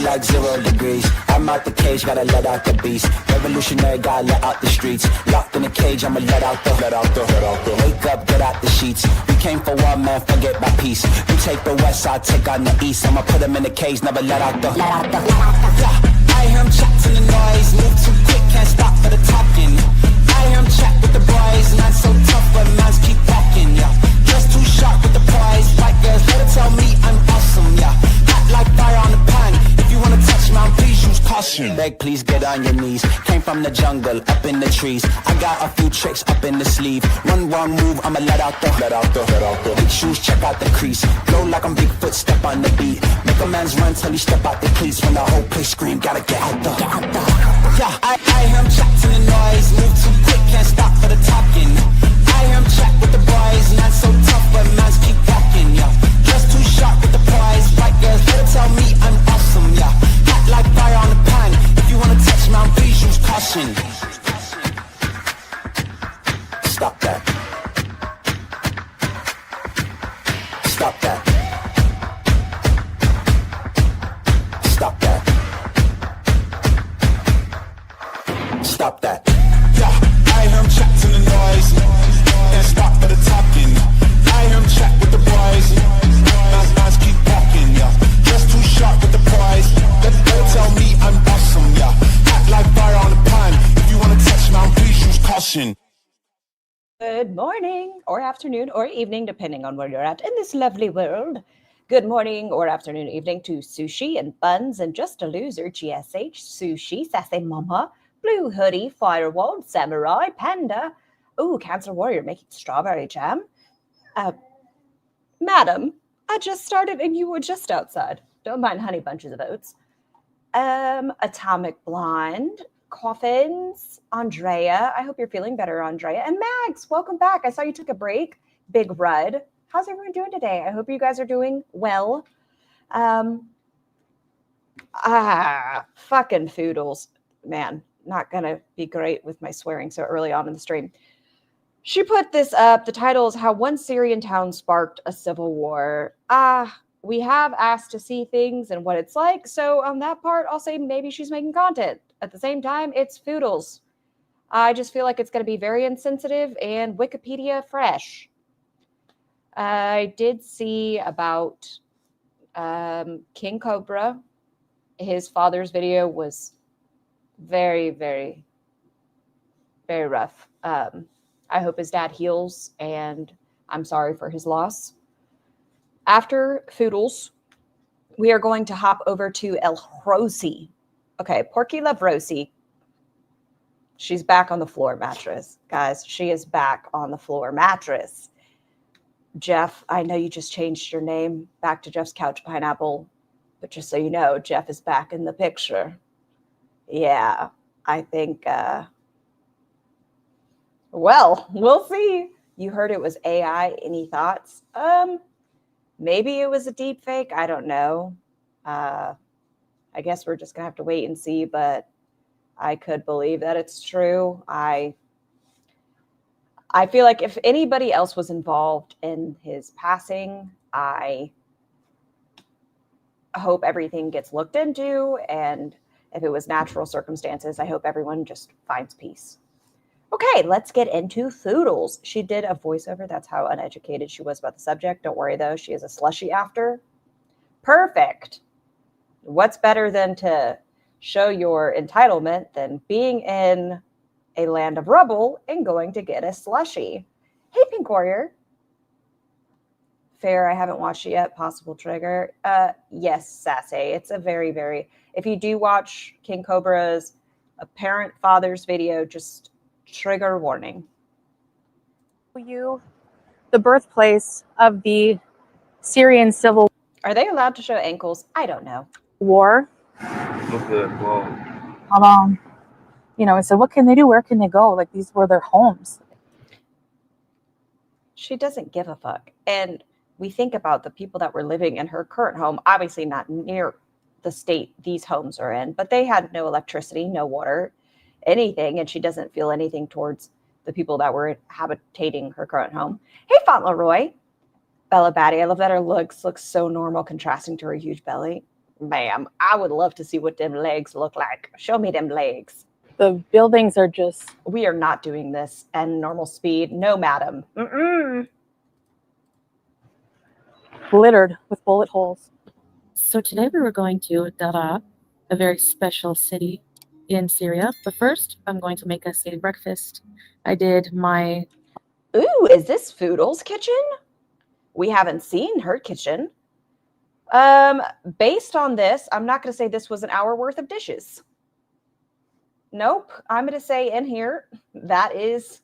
like 0 degrees. I'm out the cage, gotta let out the beast. Revolutionary, gotta let out the streets. Locked in a cage, I'ma let out the. Wake up, get out the sheets. We came for one, man, forget my peace. You take the west, I'll take on the east. I'ma put him in the cage, never let out the. Yeah, I hear him chat to the noise. Move too quick, can't stop for the talking. I hear him chat with the boys. Not so tough, but mans keep walking, yeah. Just too sharp with the prize. White girls, let her tell me I'm awesome, yeah. Hot like fire on the pan. If you wanna touch me, please use caution. Beg, please get on your knees. Came from the jungle, up in the trees. I got a few tricks up in the sleeve. One wrong move, I'ma let out the. Big shoes, check out the crease. Blow like I'm Bigfoot, step on the beat. Make a man's run till he step out the cleats. When the whole place scream, gotta get out the. Yeah, I hear him chat to the noise. Move too quick, can't stop for the talking. I hear him chat with the boys. Not so tough, but mans keep walking, yeah. Just too sharp with the prize. White girls, let her tell me I'm awesome, yeah. Hot like fire on the pan. If you wanna touch me, please use caution. Stop that. Stop that. Stop that. Stop that. Yeah, I hear him chat to the noise. And stop for the talking. I hear him chat with the boys. Nice keep walking, yeah. Just too sharp with the prize. Let her tell me I'm awesome, yeah. Hot like fire on the pan. If you wanna touch me, please use caution. Good morning, or afternoon, or evening, depending on where you're at in this lovely world. Good morning, or afternoon, evening to Sushi and Buns and Just a Loser, GSH, Sushi, Sassy Mama, Blue Hoodie, Firewall, Samurai, Panda, ooh, Cancer Warrior making strawberry jam. Madam, I just started and you were just outside. Don't mind Honey Bunches of Oats. Atomic Blonde, Coffins, Andrea. I hope you're feeling better, Andrea. And Max, welcome back. I saw you took a break. Big Rudd. How's everyone doing today? I hope you guys are doing well. Fucking Foodles. Man, not gonna be great with my swearing so early on in the stream. She put this up. The title is How One Syrian Town Sparked a Civil War. We have asked to see things and what it's like. So on that part, I'll say maybe she's making content. At the same time, it's Foodles. I just feel like it's going to be very insensitive and Wikipedia fresh. I did see about King Cobra. His father's video was very, very, very rough. I hope his dad heals, and I'm sorry for his loss. After Foodles, we are going to hop over to El Rosie. Okay, QuirkyLoveRosee. She's back on the floor mattress. Guys, she is back on the floor mattress. Jeff, I know you just changed your name back to Jeff's Couch Pineapple, but just so you know, Jeff is back in the picture. Yeah, I think, well, we'll see. You heard it was AI. Any thoughts? Maybe it was a deep fake. I don't know. I guess we're just going to have to wait and see, but I could believe that it's true. I feel like if anybody else was involved in his passing, I hope everything gets looked into. And if it was natural circumstances, I hope everyone just finds peace. Okay, let's get into Foodles. She did a voiceover. That's how uneducated she was about the subject. Don't worry, though. She is a slushy after. Perfect. What's better than to show your entitlement than being in a land of rubble and going to get a slushie? Hey, Pink Warrior. Fair, I haven't watched it yet. Possible trigger. Yes, Sassy. It's a very, very... If you do watch King Cobra's apparent father's video, just... trigger warning. You, the birthplace of the Syrian civil war. Are they allowed to show ankles? I don't know. War. You know, I said, what can they do? Where can they go? Like, these were their homes. She doesn't give a fuck. And we think about the people that were living in her current home, obviously not near the state these homes are in, but they had no electricity, no water, anything, and she doesn't feel anything towards the people that were habitating her current home. Hey, Fauntleroy. Bella Batty, I love that her looks so normal, contrasting to her huge belly. Ma'am, I would love to see what them legs look like. Show me them legs. The buildings are just We are not doing this at normal speed. No, madam. littered with bullet holes. So today we were going to Daraa, a very special city in Syria. But first, I'm going to make us a breakfast. I did my... Ooh, is this Foodle's kitchen? We haven't seen her kitchen. Based on this, I'm not going to say this was an hour worth of dishes. Nope. I'm going to say in here, that is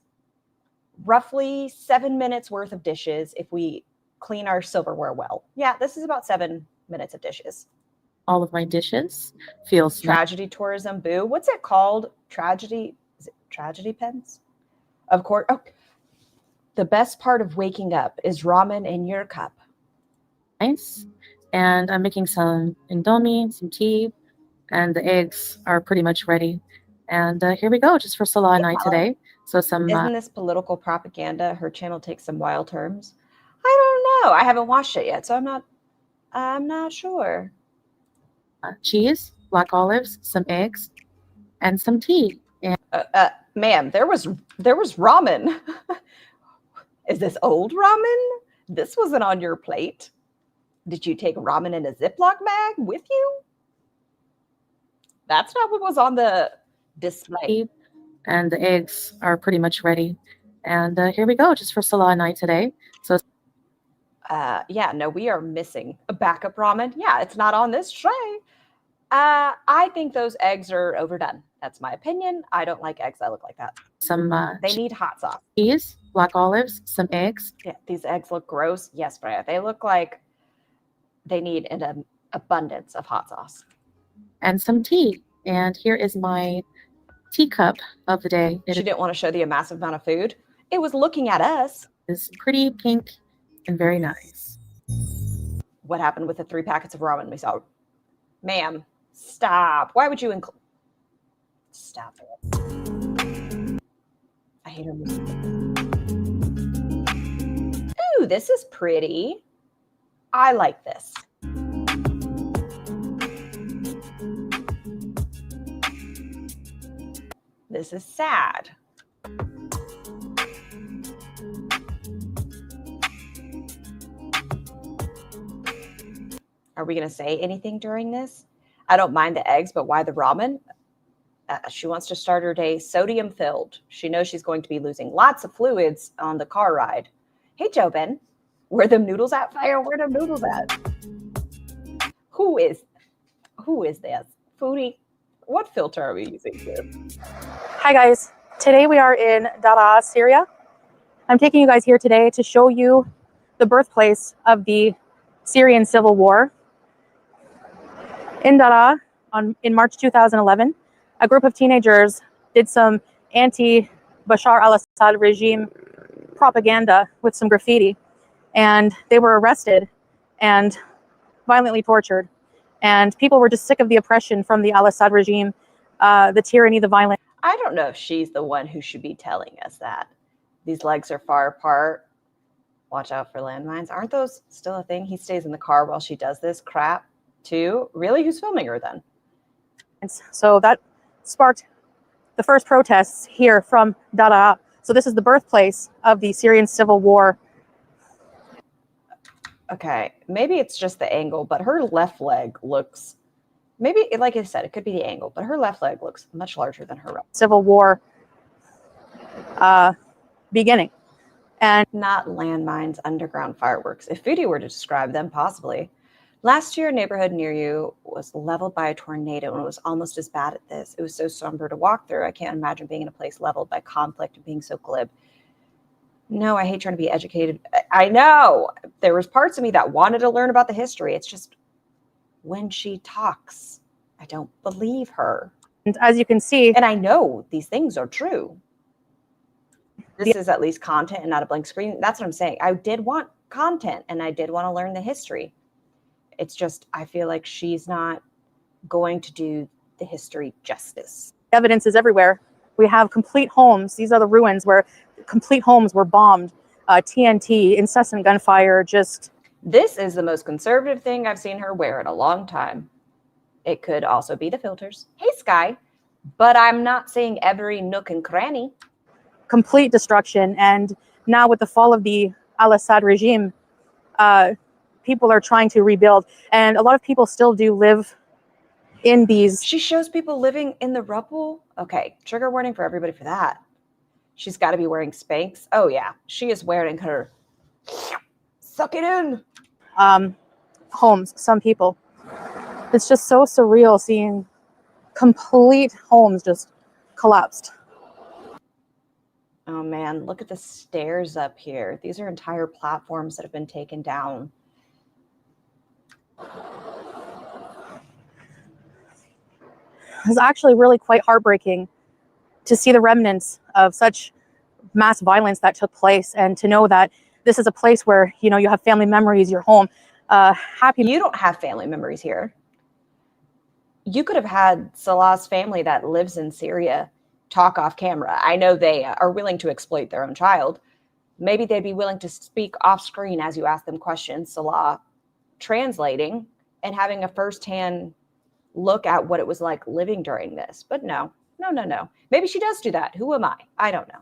roughly 7 minutes worth of dishes if we clean our silverware well. Yeah, this is about 7 minutes of dishes. all of my dishes. Feels nice. Tragedy tourism, boo. What's it called? Tragedy, is it tragedy pens? Of course. Oh, the best part of waking up is ramen in your cup. Nice. And I'm making some Indomie, some tea, and the eggs are pretty much ready. And here we go, just for Salah night today. So some... Isn't this political propaganda? Her channel takes some wild terms. I don't know. I haven't watched it yet, so I'm not sure. cheese, black olives, some eggs, and some tea. And Ma'am, there was ramen. Is this old ramen? This wasn't on your plate. Did you take ramen in a Ziploc bag with you? That's not what was on the display. And the eggs are pretty much ready. And here we go, just for Salah night today. So yeah, no, we are missing a backup ramen. Yeah, it's not on this tray. I think those eggs are overdone. That's my opinion. I don't like eggs that look like that. Some they need hot sauce. Cheese, black olives, some eggs. Yeah, these eggs look gross. Yes, Freya, they look like they need an abundance of hot sauce. And some tea. And here is my teacup of the day. She didn't want to show the massive amount of food. It was looking at us. It's pretty pink and very nice. What happened with the 3 packets of ramen we saw? Ma'am, stop. Why would you include? Stop it. I hate her music. Ooh, this is pretty. I like this. This is sad. Are we going to say anything during this? I don't mind the eggs, but why the ramen? She wants to start her day sodium filled. She knows she's going to be losing lots of fluids on the car ride. Hey, Jobin, where them noodles at, Fire? Where them noodles at? Who is this? Foodie, what filter are we using here? Hi guys, today we are in Daraa, Syria. I'm taking you guys here today to show you the birthplace of the Syrian civil war. In Daraa, in March 2011, a group of teenagers did some anti-Bashar al-Assad regime propaganda with some graffiti, and they were arrested and violently tortured. And people were just sick of the oppression from the al-Assad regime, the tyranny, the violence. I don't know if she's the one who should be telling us that. These legs are far apart. Watch out for landmines. Aren't those still a thing? He stays in the car while she does this crap too. Really? Who's filming her then? So that sparked the first protests here from Daraa. So this is the birthplace of the Syrian civil war. Okay, maybe it's just the angle, but her left leg looks, maybe, like I said, it could be the angle, but her left leg looks much larger than her right. Civil war beginning. And not landmines, underground fireworks. If Foodie were to describe them, possibly. Last year, a neighborhood near you was leveled by a tornado, and it was almost as bad at this. It was so somber to walk through. I can't imagine being in a place leveled by conflict and being so glib. No, I hate trying to be educated. I know. There was parts of me that wanted to learn about the history. It's just when she talks, I don't believe her. And as you can see, and I know these things are true. This is at least content and not a blank screen. That's what I'm saying. I did want content and I did want to learn the history. It's just, I feel like she's not going to do the history justice. Evidence is everywhere. We have complete homes. These are the ruins where complete homes were bombed. TNT, incessant gunfire, just... This is the most conservative thing I've seen her wear in a long time. It could also be the filters. Hey, Sky. But I'm not seeing every nook and cranny. Complete destruction. And now with the fall of the al-Assad regime, people are trying to rebuild. And a lot of people still do live in these. She shows people living in the rubble. Okay, trigger warning for everybody for that. She's got to be wearing Spanx. Oh, yeah. She is wearing her suck it in homes, some people. It's just so surreal seeing complete homes just collapsed. Oh, man. Look at the stairs up here. These are entire platforms that have been taken down. It's actually really quite heartbreaking to see the remnants of such mass violence that took place, and to know that this is a place where, you know, you have family memories, your home, happy. You don't have family memories here. You could have had Salah's family that lives in Syria talk off camera. I know they are willing to exploit their own child. Maybe they'd be willing to speak off screen as you ask them questions, Salah translating and having a firsthand look at what it was like living during this. But no. Maybe she does do that. Who am I? I don't know.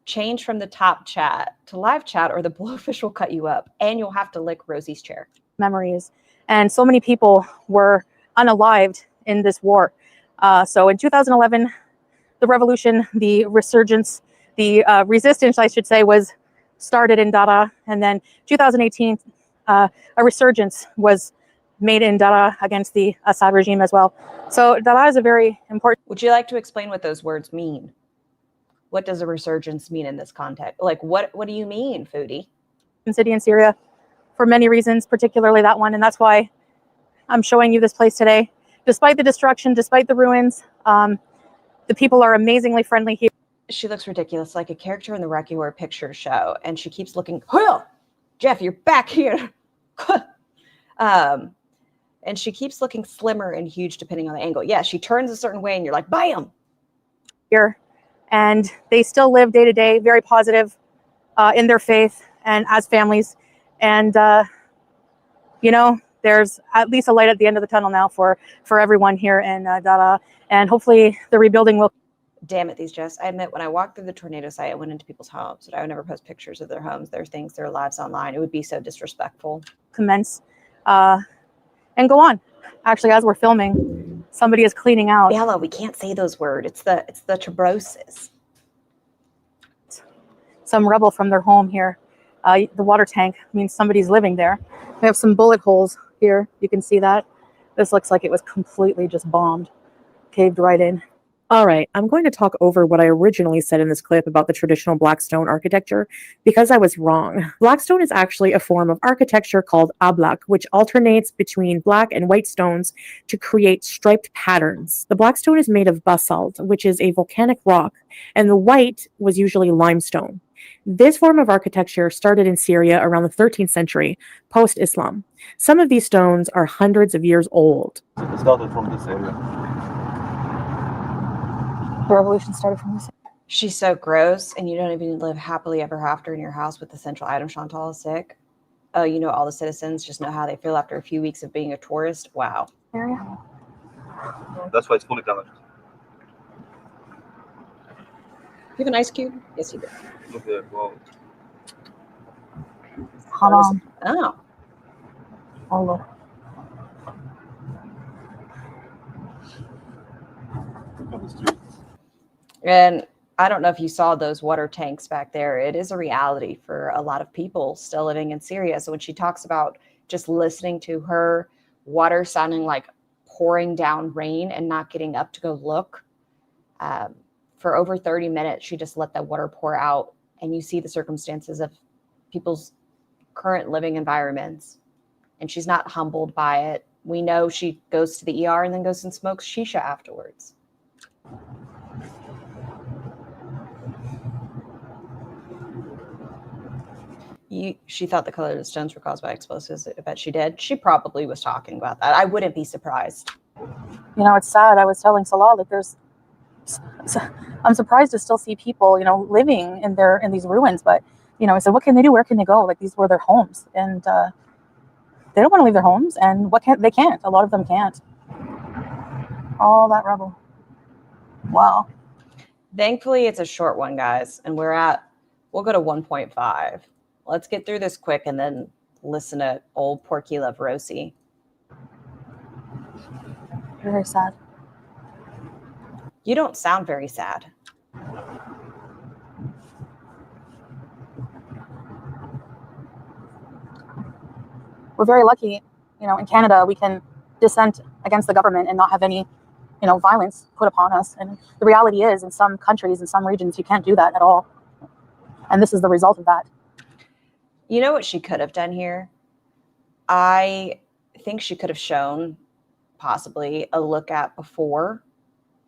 Change from the top chat to live chat or the blowfish will cut you up and you'll have to lick Rosie's chair. Memories. And so many people were unalived in this war. So in 2011, the revolution, the resurgence, the resistance, I should say, was started in Daraa. And then 2018, a resurgence was made in Daraa against the Assad regime as well. So Daraa is a very important. Would you like to explain what those words mean? What does a resurgence mean in this context? Like, what do you mean, Foodie? City in Syria for many reasons, particularly that one. And that's why I'm showing you this place today. Despite the destruction, despite the ruins, the people are amazingly friendly here. She looks ridiculous, like a character in the Rocky Horror Picture Show. And she keeps looking, Jeff, you're back here. And she keeps looking slimmer and huge depending on the angle. Yeah, she turns a certain way and you're like, bam! Here. And they still live day to day, very positive in their faith and as families. And, you know, there's at least a light at the end of the tunnel now for everyone here in Daraa. And hopefully the rebuilding will. Damn it, these Jess. I admit, when I walked through the tornado site, I went into people's homes, but I would never post pictures of their homes, their things, their lives online. It would be so disrespectful. Commence and go on. Actually, as we're filming, somebody is cleaning out. Bella, we can't say those words. It's the tuberoses. Some rubble from their home here. The water tank means somebody's living there. We have some bullet holes here. You can see that. This looks like it was completely just bombed, caved right in. All right, I'm going to talk over what I originally said in this clip about the traditional black stone architecture because I was wrong. Black stone is actually a form of architecture called ablak, which alternates between black and white stones to create striped patterns. The black stone is made of basalt, which is a volcanic rock, and the white was usually limestone. This form of architecture started in Syria around the 13th century, post-Islam. Some of these stones are hundreds of years old. It started from this area. The revolution started from this. She's so gross, and you don't even live happily ever after in your house with the central item. Chantal is sick. Oh, you know, all the citizens just know how they feel after a few weeks of being a tourist. Wow. Area. That's why it's fully covered. You have an ice cube? Yes, you do. Look there. Wow. Hold on. Oh. Oh, look. Look at the street. And I don't know if you saw those water tanks back there. It is a reality for a lot of people still living in Syria. So when she talks about just listening to her water sounding like pouring down rain and not getting up to go look, for over 30 minutes, she just let that water pour out. And you see the circumstances of people's current living environments. And she's not humbled by it. We know she goes to the ER and then goes and smokes shisha afterwards. She thought the color of the stones were caused by explosives. I bet she did. She probably was talking about that. I wouldn't be surprised. You know, it's sad. I was telling Salah that I'm surprised to still see people, you know, living in these ruins. But, you know, I said, what can they do? Where can they go? Like, these were their homes. And they don't want to leave their homes, and they can't. A lot of them can't. All that rubble. Wow. Thankfully, it's a short one, guys, and we'll go to 1.5. Let's get through this quick and then listen to old QuirkyLoveRosee. You're very sad. You don't sound very sad. We're very lucky, in Canada, we can dissent against the government and not have any, violence put upon us. And the reality is, in some countries, in some regions, you can't do that at all. And this is the result of that. You know what she could have done here? I think she could have shown possibly a look at before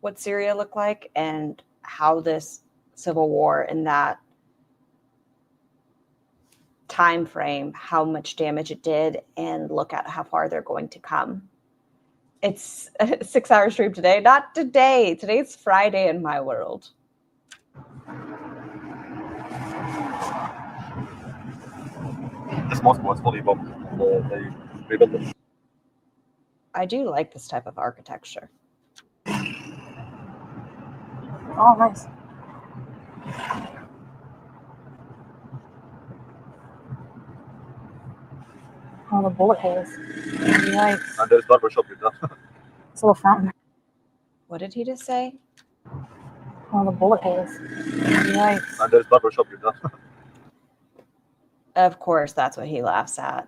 what Syria looked like and how this civil war in that time frame, how much damage it did, and look at how far they're going to come. It's a 6-hour stream today. Not today. Today's Friday in my world. This mosque was fully bombed. They rebuilt it. I do like this type of architecture. Oh, nice. Oh, the bullet holes. Yikes. And there's barbershop with that. It's a little fountain. What did he just say? Oh, the bullet holes. Yikes. And there's barbershop with that. Of course, that's what he laughs at.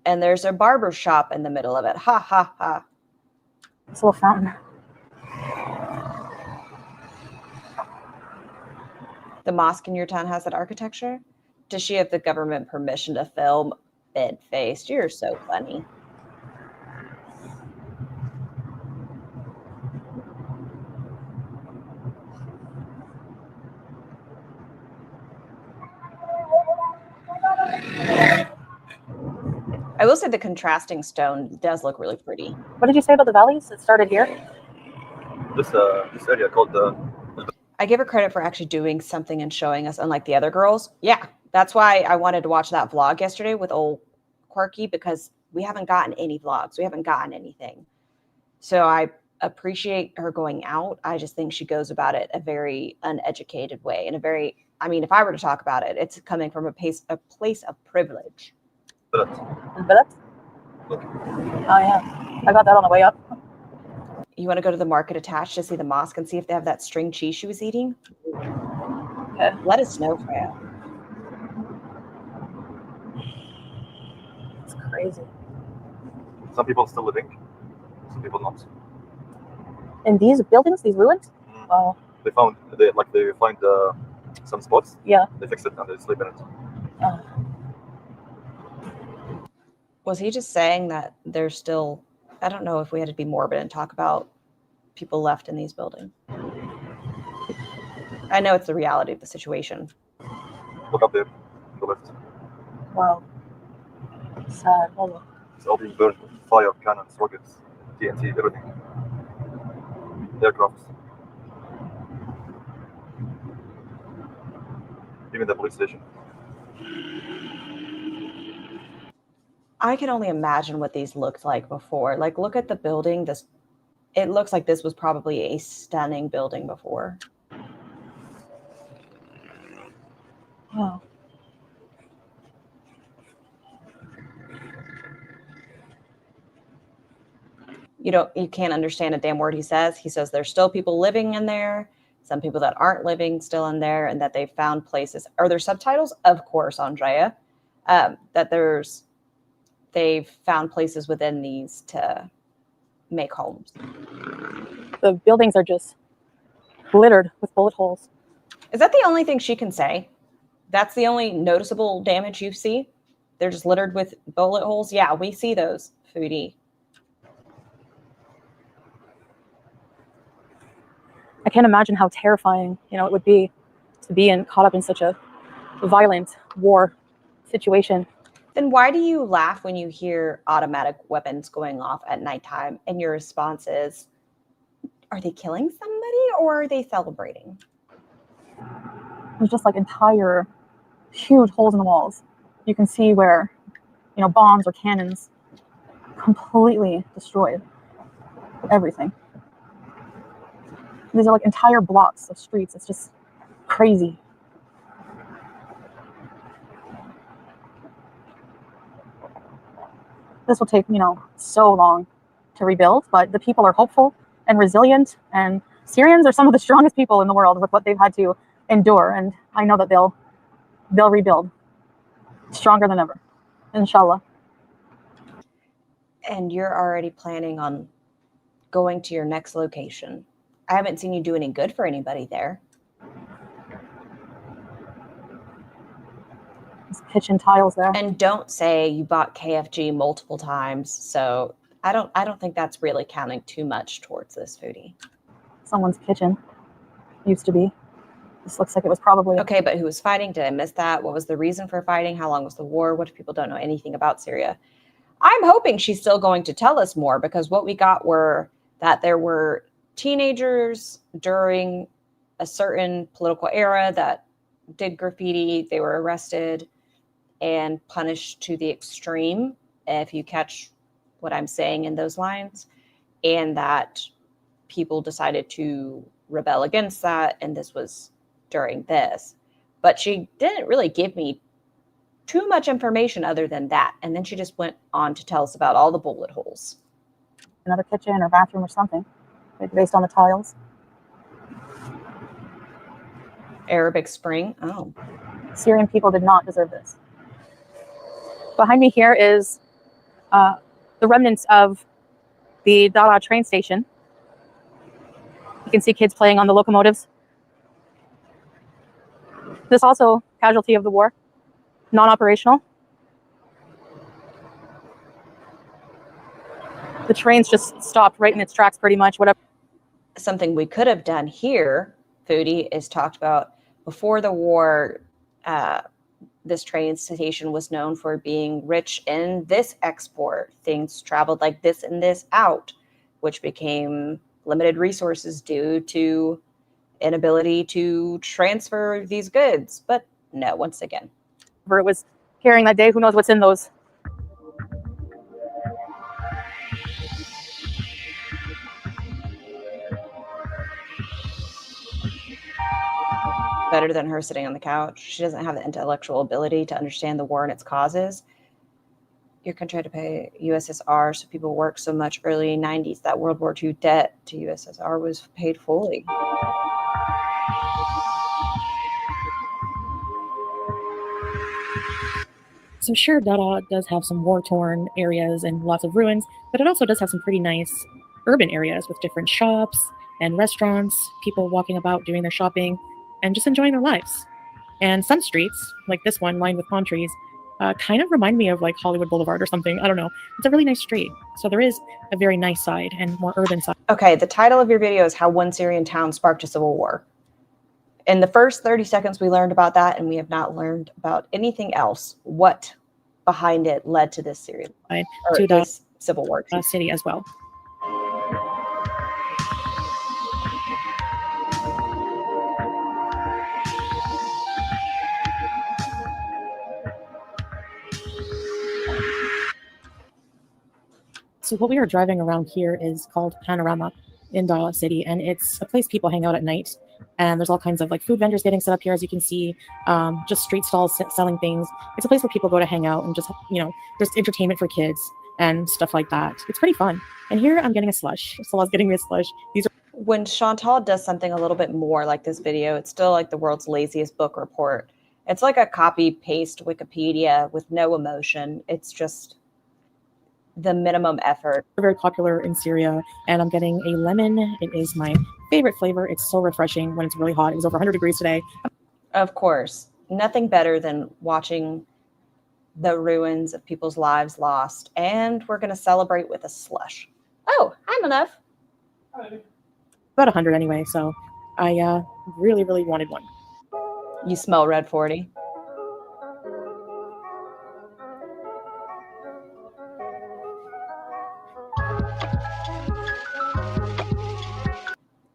And there's a barber shop in the middle of it. Ha, ha, ha. It's a little fountain. The mosque in your town has that architecture? Does she have the government permission to film? Bed-faced. You're so funny. I will say the contrasting stone does look really pretty. What did you say about the valleys? It started here? This area called the... I give her credit for actually doing something and showing us, unlike the other girls. Yeah, that's why I wanted to watch that vlog yesterday with old Quirky, because we haven't gotten any vlogs. We haven't gotten anything. So I appreciate her going out. I just think she goes about it a very uneducated way, in a very, if I were to talk about it, it's coming from a place of privilege. Billet? Oh, yeah. I got that on the way up. You want to go to the market attached to see the mosque and see if they have that string cheese she was eating? Okay. Let us know, Freya. It's crazy. Some people still living, some people not. In these buildings, these ruins? Wow. They find some spots. Yeah. They fix it and they sleep in it. Oh. Was he just saying that there's still, I don't know if we had to be morbid and talk about people left in these buildings. I know it's the reality of the situation. Look up there, on the left. Wow. Sad. Oh. It's all being burned with fire, cannons, rockets, TNT, everything. Aircrafts. Even the police station. I can only imagine what these looked like before. Like, look at the building. It looks like this was probably a stunning building before. Wow. You can't understand a damn word he says. He says there's still people living in there, some people that aren't living still in there, and that they found places. Are there subtitles? Of course, Andrea. They've found places within these to make homes. The buildings are just littered with bullet holes. Is that the only thing she can say? That's the only noticeable damage you see? They're just littered with bullet holes? Yeah, we see those, Foodie. I can't imagine how terrifying, it would be to be caught up in such a violent war situation. Then why do you laugh when you hear automatic weapons going off at nighttime and your response is, are they killing somebody or are they celebrating? There's just like entire huge holes in the walls. You can see where, bombs or cannons completely destroyed everything. These are like entire blocks of streets. It's just crazy. This will take, so long to rebuild, but the people are hopeful and resilient, and Syrians are some of the strongest people in the world with what they've had to endure, and I know that they'll rebuild stronger than ever, inshallah. And you're already planning on going to your next location. I haven't seen you do any good for anybody there. These kitchen tiles there. And don't say you bought KFG multiple times. So I don't think that's really counting too much towards this, Foodie. Someone's kitchen used to be. This looks like it was probably... Okay, but who was fighting? Did I miss that? What was the reason for fighting? How long was the war? What if people don't know anything about Syria? I'm hoping she's still going to tell us more, because what we got were that there were teenagers during a certain political era that did graffiti. They were arrested and punished to the extreme, if you catch what I'm saying in those lines, and that people decided to rebel against that, and this was during this. But she didn't really give me too much information other than that, and then she just went on to tell us about all the bullet holes. Another kitchen or bathroom or something, based on the tiles. Arabic Spring. Oh. Syrian people did not deserve this. Behind me here is the remnants of the Dara train station. You can see kids playing on the locomotives. This also casualty of the war, non-operational. The trains just stopped right in its tracks pretty much, whatever. Something we could have done here, Foodie, is talked about before the war. This train station was known for being rich in this export. Things traveled like this and this out, which became limited resources due to inability to transfer these goods. But no, once again. It was carrying that day. Who knows what's in those? Better than her sitting on the couch. She doesn't have the intellectual ability to understand the war and its causes. Your country had to pay USSR, so people worked so much early 90s that World War II debt to USSR was paid fully. So sure, Dara does have some war-torn areas and lots of ruins, but it also does have some pretty nice urban areas with different shops and restaurants, people walking about doing their shopping and just enjoying their lives. And some streets, like this one lined with palm trees, kind of remind me of like Hollywood Boulevard or something. I don't know. It's a really nice street. So there is a very nice side and more urban side. Okay, the title of your video is How One Syrian Town Sparked a Civil War. In the first 30 seconds, we learned about that, and we have not learned about anything else. What behind it led to this Syrian to the civil war city as well. So what we are driving around here is called Panorama in Dara City, and it's a place people hang out at night. And there's all kinds of like food vendors getting set up here, as you can see, just street stalls selling things. It's a place where people go to hang out and just, there's entertainment for kids and stuff like that. It's pretty fun. And here I'm getting a slush. Salah's getting me a slush. These are when Chantal does something a little bit more like this video, it's still like the world's laziest book report. It's like a copy paste Wikipedia with no emotion. It's just the minimum effort. Very popular in Syria, and I'm getting a lemon. It is my favorite flavor. It's so refreshing when it's really hot. It was over 100 degrees today. Of course, nothing better than watching the ruins of people's lives lost, and we're going to celebrate with a slush. Oh, I'm enough. About 100 anyway, so I really, really wanted one. You smell red 40.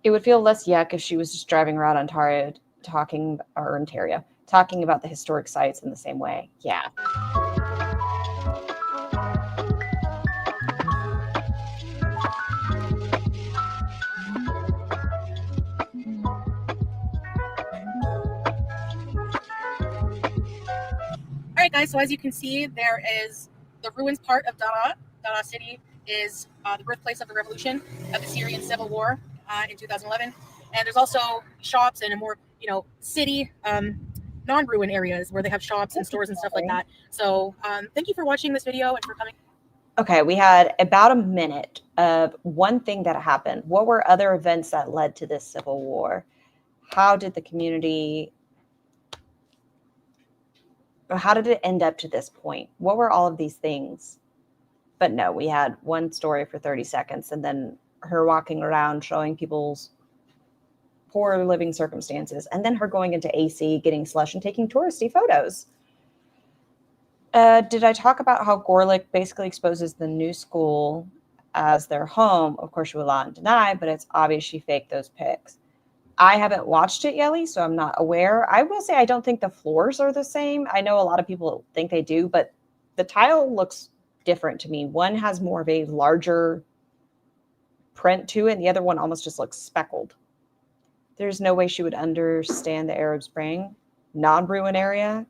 It would feel less yuck if she was just driving around Ontario talking about the historic sites in the same way. Yeah. guys, so as you can see, there is the ruins part of Daraa. Daraa city is the birthplace of the revolution of the Syrian civil war in 2011. And there's also shops and a more, city non-ruin areas where they have shops and stores and stuff like that. So thank you for watching this video and for coming. Okay, we had about a minute of one thing that happened. What were other events that led to this civil war? How did the community, or how did it end up to this point? What were all of these things? But no, we had one story for 30 seconds and then her walking around showing people's poor living circumstances, and then her going into AC, getting slush, and taking touristy photos. Did I talk about how Gorlick basically exposes the new school as their home? Of course, she will not deny, but it's obvious she faked those pics. I haven't watched it, Yelly, so I'm not aware. I will say I don't think the floors are the same. I know a lot of people think they do, but the tile looks different to me. One has more of a larger print to it, and the other one almost just looks speckled. There's no way she would understand the Arab Spring. Non-ruin area.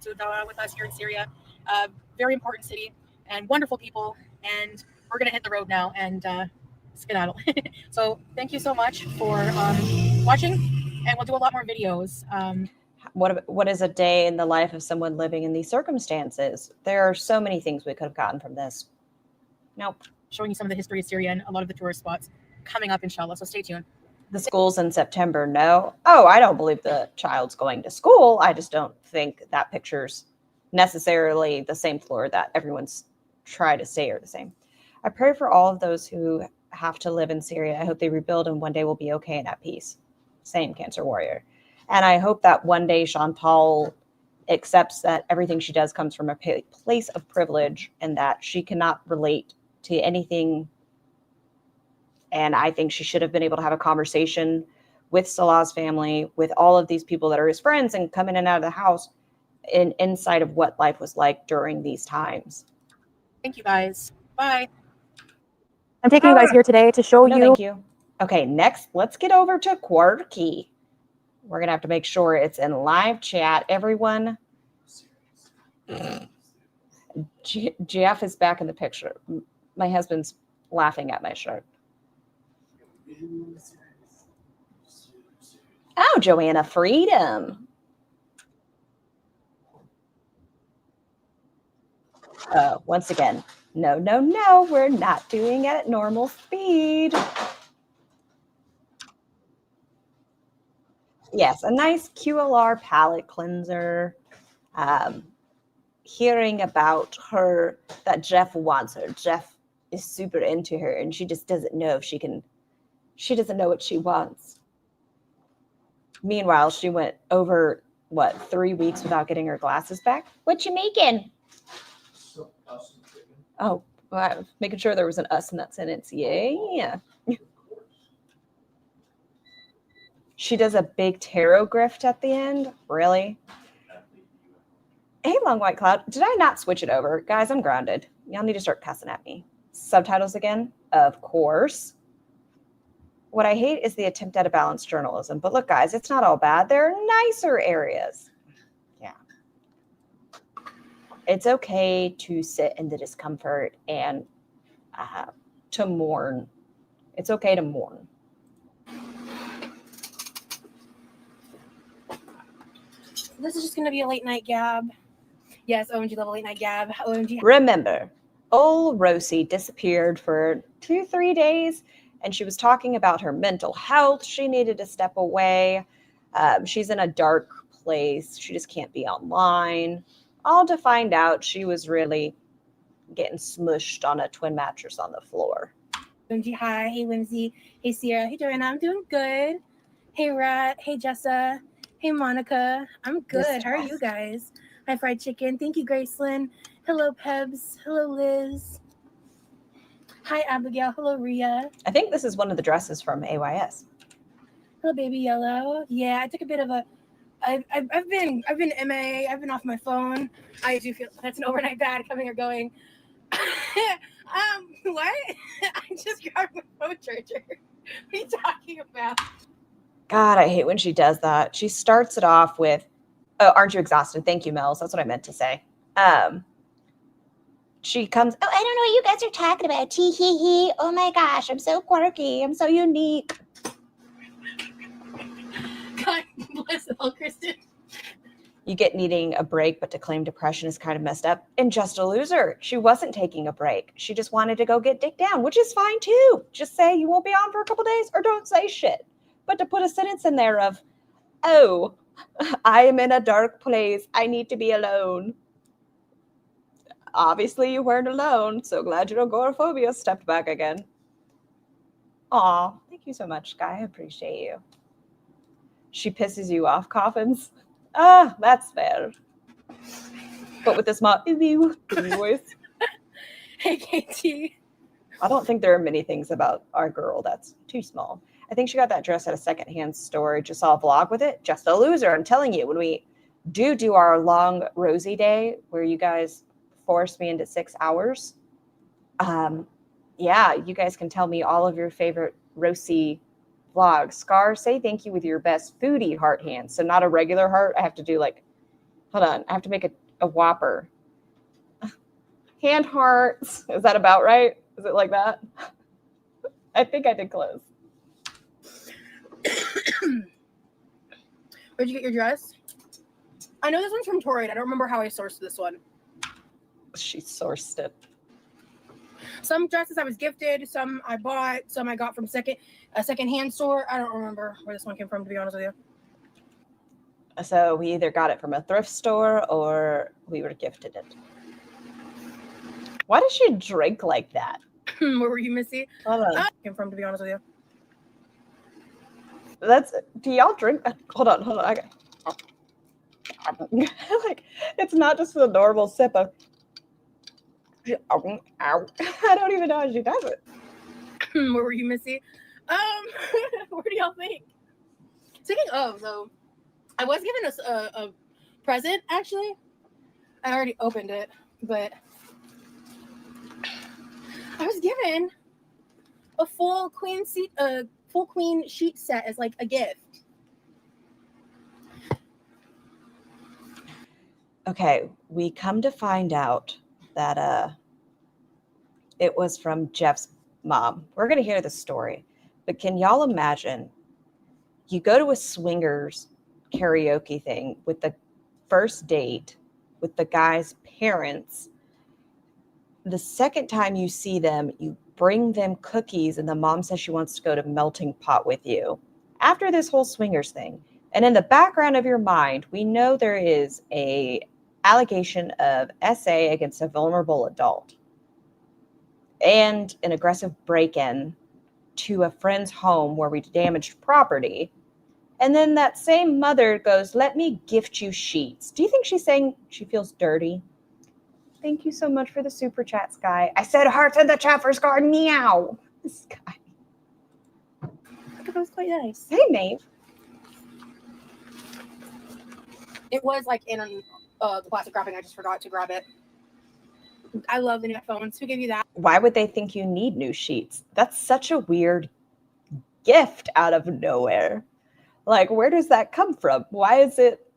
To Daraa with us here in Syria. Very important city and wonderful people. And we're going to hit the road now and skedaddle. So thank you so much for watching. And we'll do a lot more videos. What is a day in the life of someone living in these circumstances? There are so many things we could have gotten from this. Nope. Showing you some of the history of Syria and a lot of the tourist spots coming up, inshallah. So stay tuned. The school's in September. No. Oh, I don't believe the child's going to school. I just don't think that picture's necessarily the same floor that everyone's tried to say are the same. I pray for all of those who have to live in Syria. I hope they rebuild and one day will be okay and at peace. Same, Cancer Warrior. And I hope that one day Chantal accepts that everything she does comes from a place of privilege and that she cannot relate to anything. And I think she should have been able to have a conversation with Salah's family, with all of these people that are his friends and come in and out of the house in insight of what life was like during these times. Thank you, guys. Bye. I'm taking you guys here today to show you. Thank you. Okay, next, let's get over to Quirky. We're going to have to make sure it's in live chat. Everyone. Jeff is back in the picture. My husband's laughing at my shirt. Oh, Joanna Freedom. Once again, no, we're not doing it at normal speed. Yes, a nice QLR palette cleanser. Hearing about her, that Jeff wants her. Jeff is super into her, and she just doesn't know if she can. She doesn't know what she wants. Meanwhile, she went over, 3 weeks without getting her glasses back? What you making? Oh, well, I was making sure there was an us in that sentence. Yeah. She does a big tarot grift at the end. Really? Hey, Long White Cloud. Did I not switch it over? Guys, I'm grounded. Y'all need to start cussing at me. Subtitles again? Of course. What I hate is the attempt at a balanced journalism. But look, guys, it's not all bad. There are nicer areas. Yeah. It's okay to sit in the discomfort and to mourn. It's okay to mourn. This is just going to be a late night gab. Yes, OMG level late night gab. OMG. Remember, old Rosie disappeared for 2-3 days. And she was talking about her mental health. She needed to step away. She's in a dark place. She just can't be online. All to find out she was really getting smushed on a twin mattress on the floor. Whimsy, hi. Hey, Whimsy. Hey, Sierra. Hey, Joanna. I'm doing good. Hey, Rat. Hey, Jessa. Hey, Monica. I'm good. How are you guys? Hi, Fried Chicken. Thank you, Gracelyn. Hello, Pebs. Hello, Liz. Hi, Abigail. Hello, Ria. I think this is one of the dresses from AYS. Hello, Baby Yellow. Yeah, I took a bit of a. I've been MA. I've been off my phone. I do feel that's an overnight bad coming or going. What? I just grabbed my phone charger. What are you talking about? God, I hate when she does that. She starts it off with, Oh, aren't you exhausted? Thank you, Mel's. That's what I meant to say. She comes, oh, I don't know what you guys are talking about. Tee hee hee. Oh my gosh, I'm so quirky. I'm so unique. God bless all, Kristen. You get needing a break, but to claim depression is kind of messed up. And just a loser. She wasn't taking a break. She just wanted to go get dick down, which is fine too. Just say you won't be on for a couple days or don't say shit. But to put a sentence in there of, oh, I am in a dark place. I need to be alone. Obviously, you weren't alone. So glad your agoraphobia stepped back again. Aw, thank you so much, Sky. I appreciate you. She pisses you off, Coffins. Ah, that's fair. But with this voice. Hey, KT. I don't think there are many things about our girl that's too small. I think she got that dress at a secondhand store. Just saw a vlog with it. Just a loser. I'm telling you, when we do our long Rosie day, where you guys force me into 6 hours, yeah, you guys can tell me all of your favorite Rosie vlog. Scar, say thank you with your best foodie heart hand. So not a regular heart. I have to do like, hold on. I have to make a whopper. Hand hearts. Is that about right? Is it like that? I think I did close. Where'd you get your dress? I know this one's from Torrid. I don't remember how I sourced this one. She sourced it. Some dresses I was gifted, some I bought, some I got from a secondhand store. I don't remember where this one came from, to be honest with you. So we either got it from a thrift store or we were gifted it. Why does she drink like that? Where were you, Missy? Hold on. Came from, to be honest with you. Do y'all drink? Hold on. I got, like, it's not just the normal sip of. Ow. I don't even know how she does it. Where were you, Missy? Where do y'all think? Speaking of, though, I was given a present, actually. I already opened it, but I was given a full queen sheet set as like a gift. Okay, we come to find out that it was from Jeff's mom. We're gonna hear the story, but can y'all imagine? You go to a swingers karaoke thing with the first date with the guy's parents. The second time you see them, you bring them cookies, and the mom says she wants to go to melting pot with you after this whole swingers thing. And in the background of your mind, we know there is a allegation of SA against a vulnerable adult and an aggressive break-in to a friend's home where we damaged property. And then that same mother goes, let me gift you sheets. Do you think she's saying she feels dirty? Thank you so much for the super chat, Sky. I said hearts in the chat for Scar. Meow. Sky. I thought it was quite nice. Hey, Maeve. It was like in the plastic wrapping. I just forgot to grab it. I love the new phones. Who gave you that? Why would they think you need new sheets? That's such a weird gift out of nowhere. Like, where does that come from? Why is it?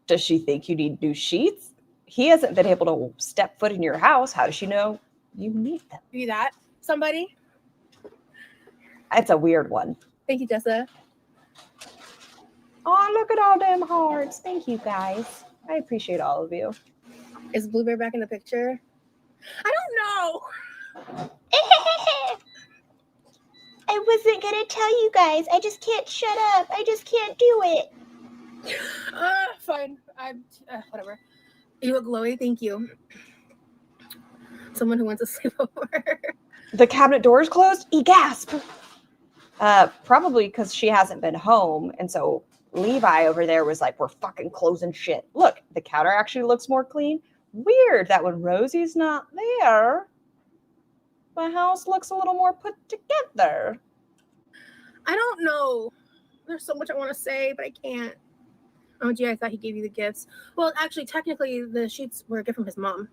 Does she think you need new sheets? He hasn't been able to step foot in your house. How does she know you need them? Give you that? Somebody? It's a weird one. Thank you, Jessa. Oh, look at all them hearts. Thank you, guys. I appreciate all of you. Is Blueberry back in the picture? I don't know. I wasn't going to tell you guys. I just can't shut up. I just can't do it. Fine. Whatever. You look glowy. Thank you. Someone who wants to sleep over. The cabinet door is closed? Gasp. Probably because she hasn't been home. And so Levi over there was like, we're fucking closing shit. Look, the counter actually looks more clean. Weird that when Rosie's not there, my house looks a little more put together. I don't know. There's so much I want to say, but I can't. Oh, gee, I thought he gave you the gifts. Well, actually, technically, the sheets were a gift from his mom.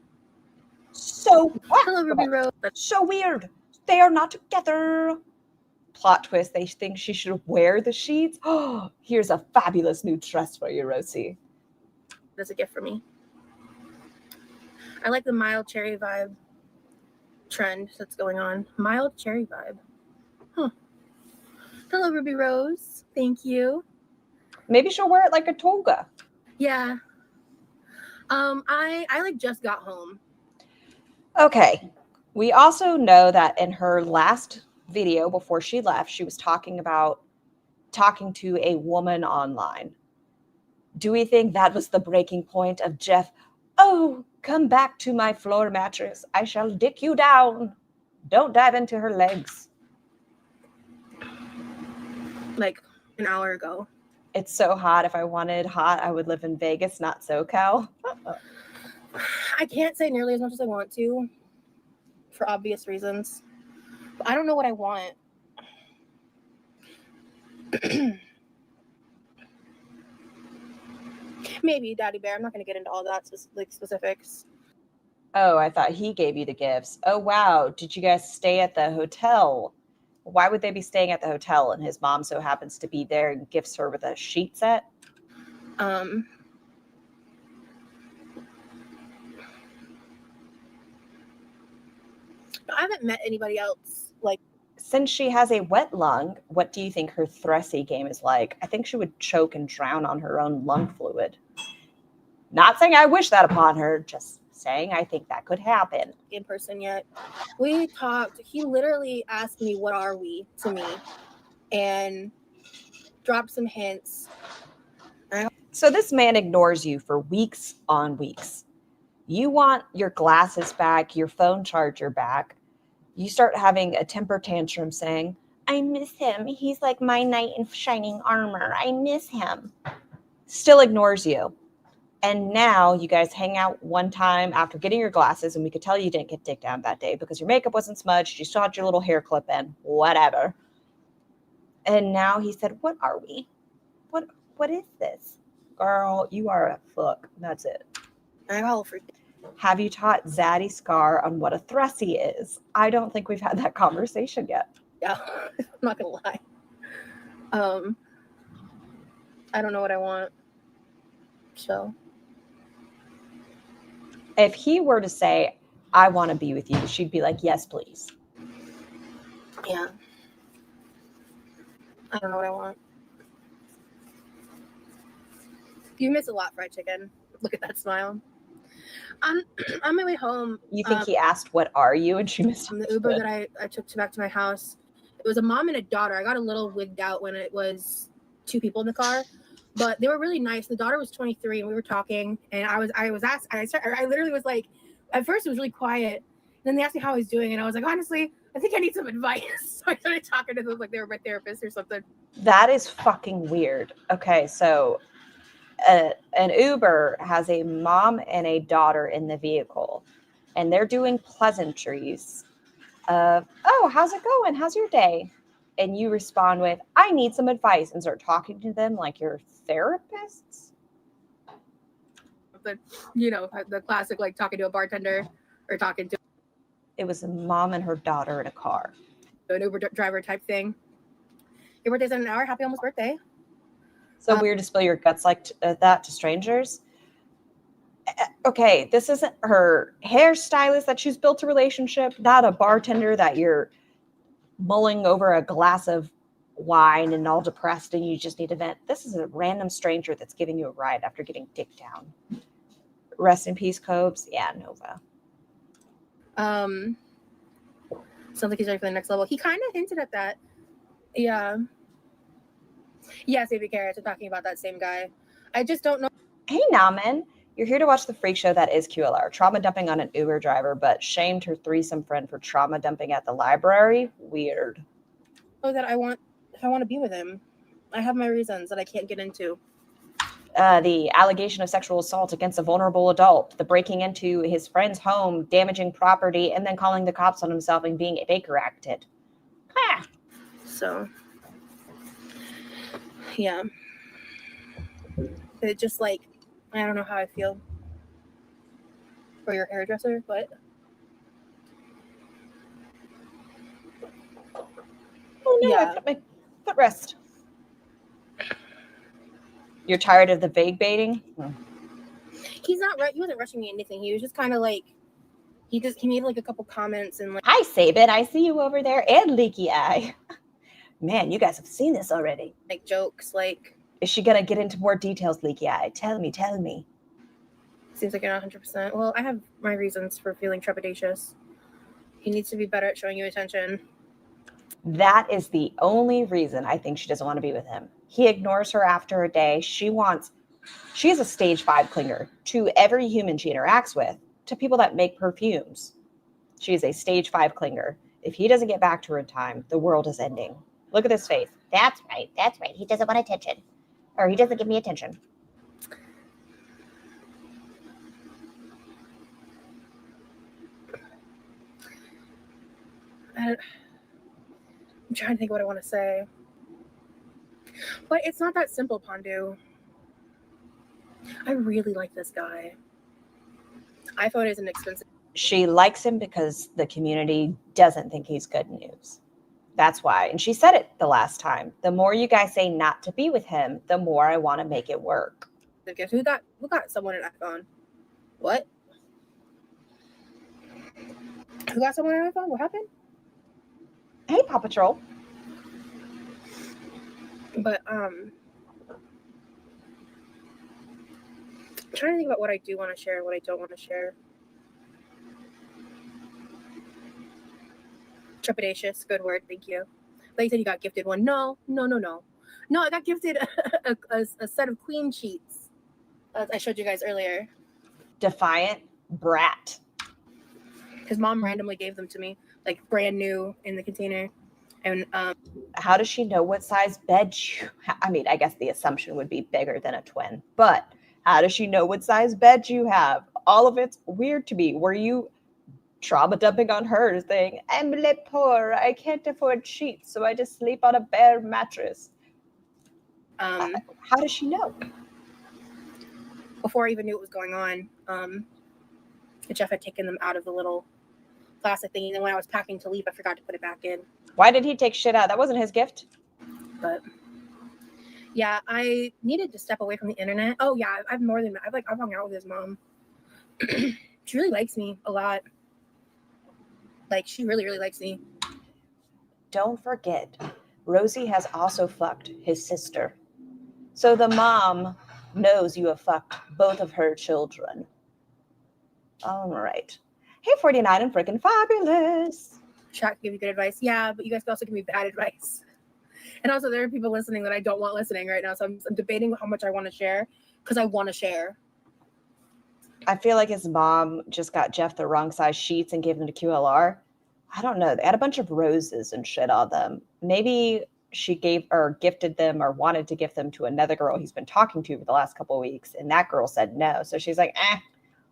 So what? Hello, Ruby Rose. That's so weird. They are not together. plot twist, they think she should wear the sheets. Oh, here's a fabulous new dress for you, Rosie. That's a gift for me. I like the mild cherry vibe trend that's going on. Mild cherry vibe. Huh. Hello, Ruby Rose. Thank you. Maybe she'll wear it like a toga. Yeah. I like just got home. Okay. We also know that in her last video before she left, she was talking to a woman online. Do we think that was the breaking point of Jeff? Oh, come back to my floor mattress. I shall dick you down. Don't dive into her legs. Like an hour ago. It's so hot. If I wanted hot, I would live in Vegas, not SoCal. I can't say nearly as much as I want to for obvious reasons. But I don't know what I want. Maybe Daddy Bear. I'm not going to get into all that specifics. Oh, I thought he gave you the gifts. Oh, wow. Did you guys stay at the hotel? Why would they be staying at the hotel and his mom so happens to be there and gifts her with a sheet set? I haven't met anybody else like. Since she has a wet lung, what do you think her Thressy game is like? I think she would choke and drown on her own lung fluid. Not saying I wish that upon her, just saying I think that could happen. In person yet. We talked. He literally asked me, "What are we?" to me, and dropped some hints. So this man ignores you for weeks on weeks. You want your glasses back, your phone charger back. You start having a temper tantrum saying, I miss him. He's like my knight in shining armor. I miss him. Still ignores you. And now you guys hang out one time after getting your glasses, and we could tell you didn't get dick down that day because your makeup wasn't smudged. You still had your little hair clip in, whatever. And now he said, what are we? What is this? Girl, you are a fuck. That's it. I got all freaked. Have you taught Zaddy Scar on what a Thressy is? I don't think we've had that conversation yet. Yeah, I'm not gonna lie. I don't know what I want. So if he were to say, I want to be with you, she'd be like, yes, please. Yeah. I don't know what I want. You miss a lot, fried chicken. Look at that smile. On my way home. You think he asked, what are you? And she missed the Uber that I took back to my house. It was a mom and a daughter. I got a little wigged out when it was two people in the car, but they were really nice. The daughter was 23 and we were talking, and I was asked, I literally was like, at first it was really quiet. And then they asked me how I was doing. And I was like, honestly, I think I need some advice. So I started talking to them like they were my therapist or something. That is fucking weird. Okay. So an Uber has a mom and a daughter in the vehicle, and they're doing pleasantries of, oh, how's it going? How's your day? And you respond with, I need some advice, and start talking to them like you're therapists. But, you know, the classic, like talking to a bartender or talking to. It was a mom and her daughter in a car. An Uber driver type thing. Your birthday's in an hour. Happy almost birthday. So weird to spill your guts like that to strangers. Okay, this isn't her hairstylist that she's built a relationship, not a bartender that you're mulling over a glass of wine and all depressed and you just need a vent. This is a random stranger that's giving you a ride after getting dicked down. Rest in peace, Cobes. Yeah, Nova. Sounds like he's ready for the next level. He kind of hinted at that. Yeah. Yes, Baby Carrots. We're talking about that same guy. I just don't know. Hey, Naman. You're here to watch the freak show that is QLR. Trauma dumping on an Uber driver, but shamed her threesome friend for trauma dumping at the library. Weird. Oh, that I want to be with him. I have my reasons that I can't get into. The allegation of sexual assault against a vulnerable adult, the breaking into his friend's home, damaging property, and then calling the cops on himself and being Baker acted. Ah. So, yeah. It just like, I don't know how I feel for your hairdresser, but Oh no, Yeah. I put my footrest. You're tired of the vague baiting? He's not right. He wasn't rushing me anything. He was just kind of like, he made like a couple comments and like, Hi, Sabin. I see you over there. And Leaky Eye. Man, you guys have seen this already. like jokes. Like, Is she going to get into more details, Leaky Eye? Tell me. seems like you're not 100%. Well, I have my reasons for feeling trepidatious. He needs to be better at showing you attention. That is the only reason I think she doesn't want to be with him. He ignores her after a day. She is a stage 5 clinger to every human she interacts with, to people that make perfumes. She is a stage 5 clinger. If he doesn't get back to her in time, the world is ending. Look at his face. That's right. He doesn't want attention. Or he doesn't give me attention. I'm trying to think what I want to say. But it's not that simple, Pandu. I really like this guy. iPhone isn't expensive. She likes him because the community doesn't think he's good news. That's why. And she said it the last time. The more you guys say not to be with him, the more I want to make it work. Who got someone an iPhone? What? Who got someone an iPhone? What happened? Hey, Paw Patrol. But I'm trying to think about what I do want to share and what I don't want to share. Trepidatious, good word, thank you. Like you said, you got gifted one. No, I got gifted a set of queen sheets. I showed you guys earlier. Defiant brat. His mom randomly gave them to me, like brand new in the container. And How does she know what size bed you have? I mean, I guess the assumption would be bigger than a twin, but how does she know what size bed you have? All of it's weird to me. Were you trauma dumping on her, saying, I'm poor, I can't afford sheets, so I just sleep on a bare mattress? How does she know? before I even knew what was going on, Jeff had taken them out of the little plastic thing. And then when I was packing to leave, I forgot to put it back in. Why did he take shit out? That wasn't his gift. But yeah, I needed to step away from the internet. Oh yeah, I've hung out with his mom. She really likes me a lot. Like, she really, really likes me. Don't forget, Rosie has also fucked his sister. So the mom knows you have fucked both of her children. All right. Hey, 49 and freaking fabulous. Chat can give you good advice. Yeah, but you guys can also give me bad advice. And also, there are people listening that I don't want listening right now. So I'm debating how much I want to share because I want to share. I feel like his mom just got Jeff the wrong size sheets and gave them to QLR. I don't know. They had a bunch of roses and shit on them. Maybe she gave or gifted them or wanted to gift them to another girl he's been talking to for the last couple of weeks. And that girl said no. So she's like,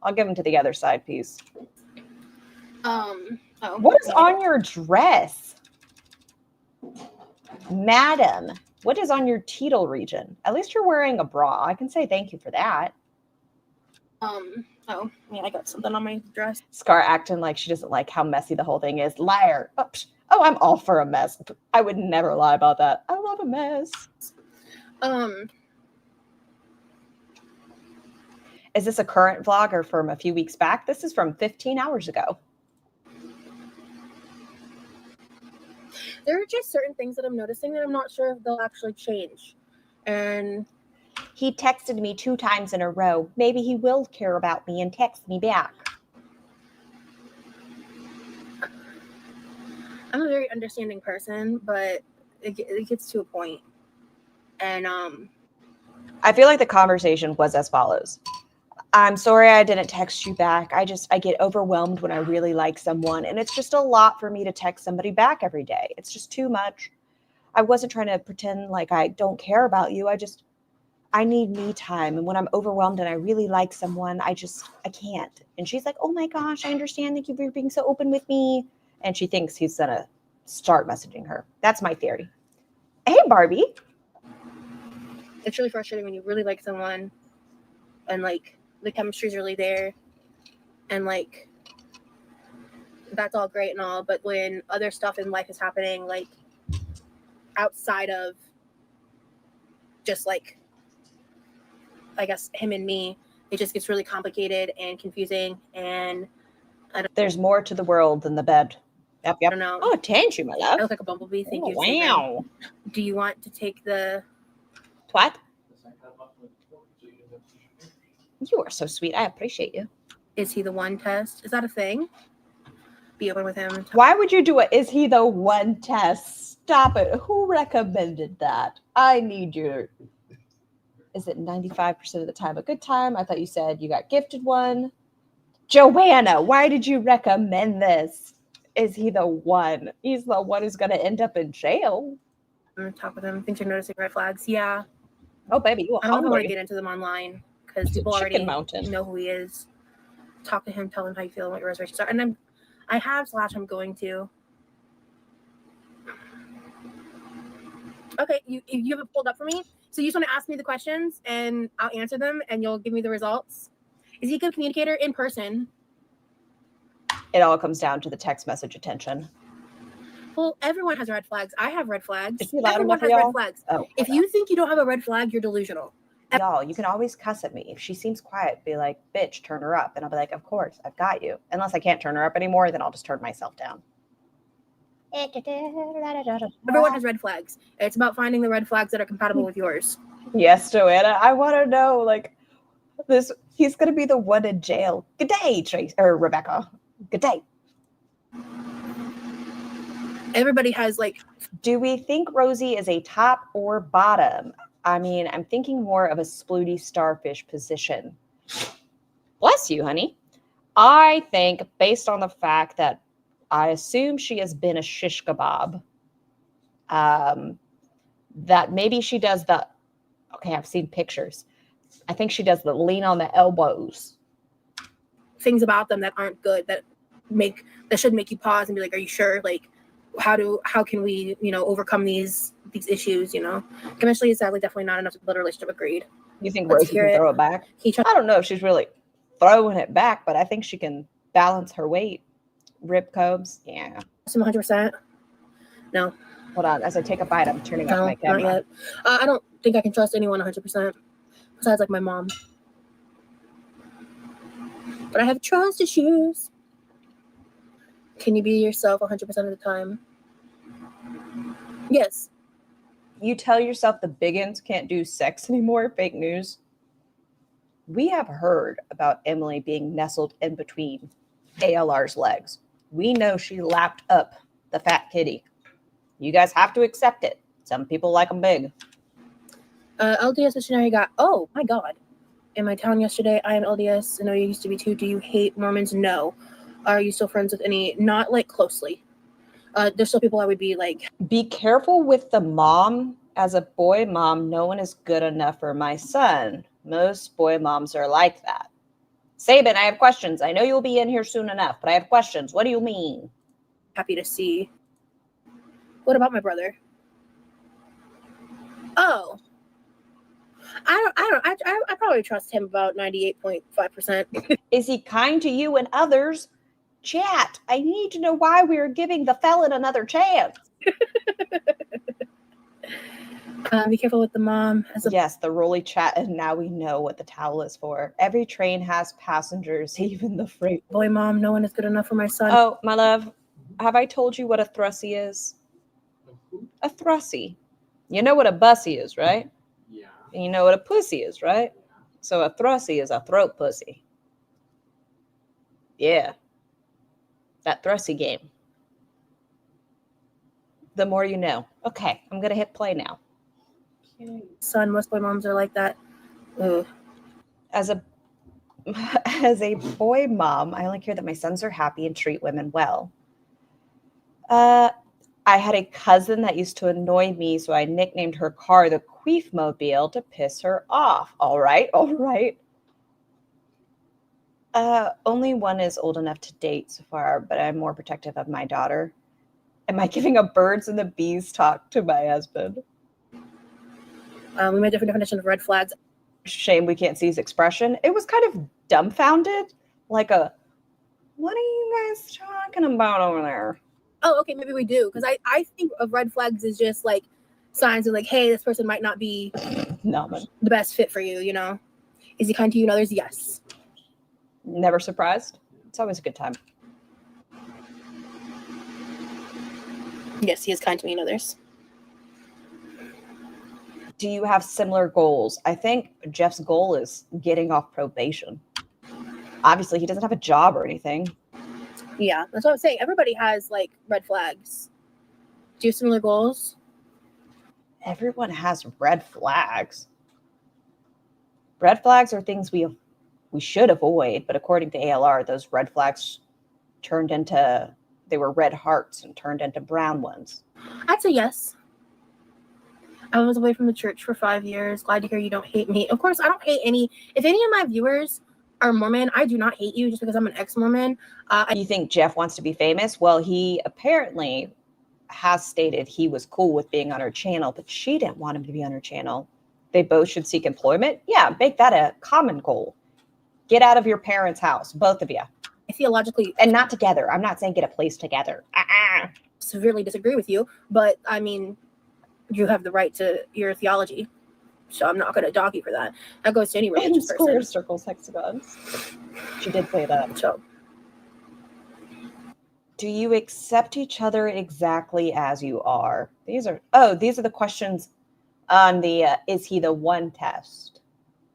I'll give them to the other side piece. What is on your dress? Madam, what is on your teetal region? At least you're wearing a bra. I can say thank you for that. Oh, man, I got something on my dress. Scar acting like she doesn't like how messy the whole thing is. Liar. Oh, I'm all for a mess. I would never lie about that. I love a mess. Is this a current vlog or from a few weeks back? This is from 15 hours ago. There are just certain things that I'm noticing that I'm not sure if they'll actually change. And he texted me 2 times in a row. Maybe he will care about me and text me back. I'm a very understanding person, but it gets to a point. And I feel like the conversation was as follows. I'm sorry I didn't text you back. I get overwhelmed when I really like someone, and it's just a lot for me to text somebody back every day. It's just too much. I wasn't trying to pretend like I don't care about you. I need me time. And when I'm overwhelmed and I really like someone, I can't. And she's like, oh my gosh, I understand. Thank you for being so open with me. And she thinks he's going to start messaging her. That's my theory. Hey, Barbie. It's really frustrating when you really like someone and like the chemistry's really there and like that's all great and all. But when other stuff in life is happening, like outside of just like, I guess, him and me, it just gets really complicated and confusing. And There's more to the world than the bed. Yep, I yep. don't know. Oh, thank you, my I love. look like a bumblebee. Thank Oh, you. Stephen. wow. Do you want to take the... What? You are so sweet. I appreciate you. Is he the one test? Is that a thing? Be open with him. Why would you do it? Is he the one test? Stop it. Who recommended that? I need you. Is it 95% of the time a good time? I thought you said you got gifted one. Joanna, why did you recommend this? Is he the one? He's the one who's going to end up in jail. I'm going to talk with him. Thinks you're noticing red flags. Yeah. Oh, baby, you I don't know if I want to hungry. get into them online because It's a people already chicken mountain. know who he is. Talk to him, tell him how you feel and what your reservations are. And I'm going to. Okay, you have it pulled up for me. So you just want to ask me the questions and I'll answer them and you'll give me the results. Is he a good communicator in person? It all comes down to the text message attention. Well, everyone has red flags. I have red flags. Is he loud Everyone enough for has red y'all? flags. Oh, If you think you don't have a red flag, you're delusional. y'all, you can always cuss at me. If she seems quiet, be like, bitch, turn her up. And I'll be like, of course, I've got you. Unless I can't turn her up anymore, then I'll just turn myself down. Everyone has red flags. It's about finding the red flags that are compatible with yours. Yes, Joanna. I want to know, like, this. He's going to be the one in jail. Good day, Trace or Rebecca. Good day. Everybody has like. Do we think Rosie is a top or bottom? I mean, I'm thinking more of a splooty starfish position. Bless you, honey. I think, based on the fact that I assume she has been a shish kebab, that maybe she does the, okay, I've seen pictures. I think she does the lean on the elbows. Things about them that aren't good that should make you pause and be like, are you sure? Like, how can we, overcome these issues, Conventionally, it's sadly definitely not enough to build a relationship. Agreed. You think Let's Rosie hear can it. throw it back? I don't know if she's really throwing it back, but I think she can balance her weight. Rib combs, yeah. 100%. No. Hold on, as I take a bite, I'm turning off No, my not camera. yet. I don't think I can trust anyone 100%. Besides, like, my mom. But I have trust issues. Can you be yourself 100% of the time? Yes. You tell yourself the biggins can't do sex anymore, fake news. We have heard about Emily being nestled in between ALR's legs. We know she lapped up the fat kitty. You guys have to accept it. Some people like them big. LDS missionary got, oh my God. In my town yesterday, I am LDS. I know you used to be too. Do you hate Mormons? No. Are you still friends with any? Not like closely. There's still people I would be like. Be careful with the mom. As a boy mom, no one is good enough for my son. Most boy moms are like that. Sabin, I have questions. I know you'll be in here soon enough, but I have questions. What do you mean? Happy to see. What about my brother? Oh. I probably trust him about 98.5%. Is he kind to you and others? Chat, I need to know why we are giving the felon another chance. Be careful with the mom. Yes, the rolly chat, and now we know what the towel is for. Every train has passengers, even the freight. Boy, mom, no one is good enough for my son. Oh, my love, have I told you what a thrussy is? A thrussy. You know what a bussy is, right? Yeah. And you know what a pussy is, right? So a thrussy is a throat pussy. Yeah. That thrussy game. The more you know. Okay, I'm going to hit play now. Son, most boy moms are like that. Ugh. As a boy mom, I only care that my sons are happy and treat women well. I had a cousin that used to annoy me, so I nicknamed her car the Queefmobile to piss her off. All right. Only one is old enough to date so far, but I'm more protective of my daughter. Am I giving a birds and the bees talk to my husband? We made a different definition of red flags. Shame we can't see his expression. It was kind of dumbfounded, like a, what are you guys talking about over there? Oh, okay, maybe we do. Because I think of red flags as just like signs of like, hey, this person might not be No, man. the best fit for you, you know? Is he kind to you and others? Yes. Never surprised. It's always a good time. Yes, he is kind to me and others. Do you have similar goals? I think Jeff's goal is getting off probation. Obviously, he doesn't have a job or anything. Yeah, that's what I'm saying. Everybody has like red flags. Do you have similar goals? Everyone has red flags. Red flags are things we should avoid, but according to ALR, those red flags they were red hearts and turned into brown ones. I'd say yes. I was away from the church for 5 years. Glad to hear you don't hate me. Of course, I don't hate any. If any of my viewers are Mormon, I do not hate you just because I'm an ex-Mormon. You think Jeff wants to be famous? Well, he apparently has stated he was cool with being on her channel, but she didn't want him to be on her channel. They both should seek employment. Yeah, make that a common goal. Get out of your parents' house, both of you. I theologically And not together. I'm not saying get a place together. severely disagree with you, but I mean, you have the right to your theology. So I'm not going to dog you for that. That goes to any religious person. Squares, circles, hexagons. She did say that. So, do you accept each other exactly as you are? These are the questions on the is he the one test.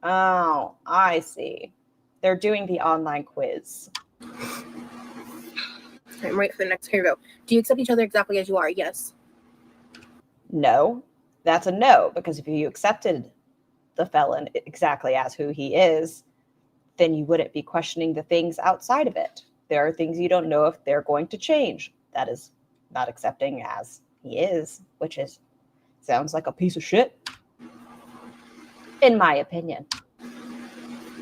Oh, I see. They're doing the online quiz. I'm ready for the next. Here we go. Do you accept each other exactly as you are? Yes. No, that's a no, because if you accepted the felon exactly as who he is, then you wouldn't be questioning the things outside of it. There are things you don't know if they're going to change. That is not accepting as he is, which sounds like a piece of shit, in my opinion.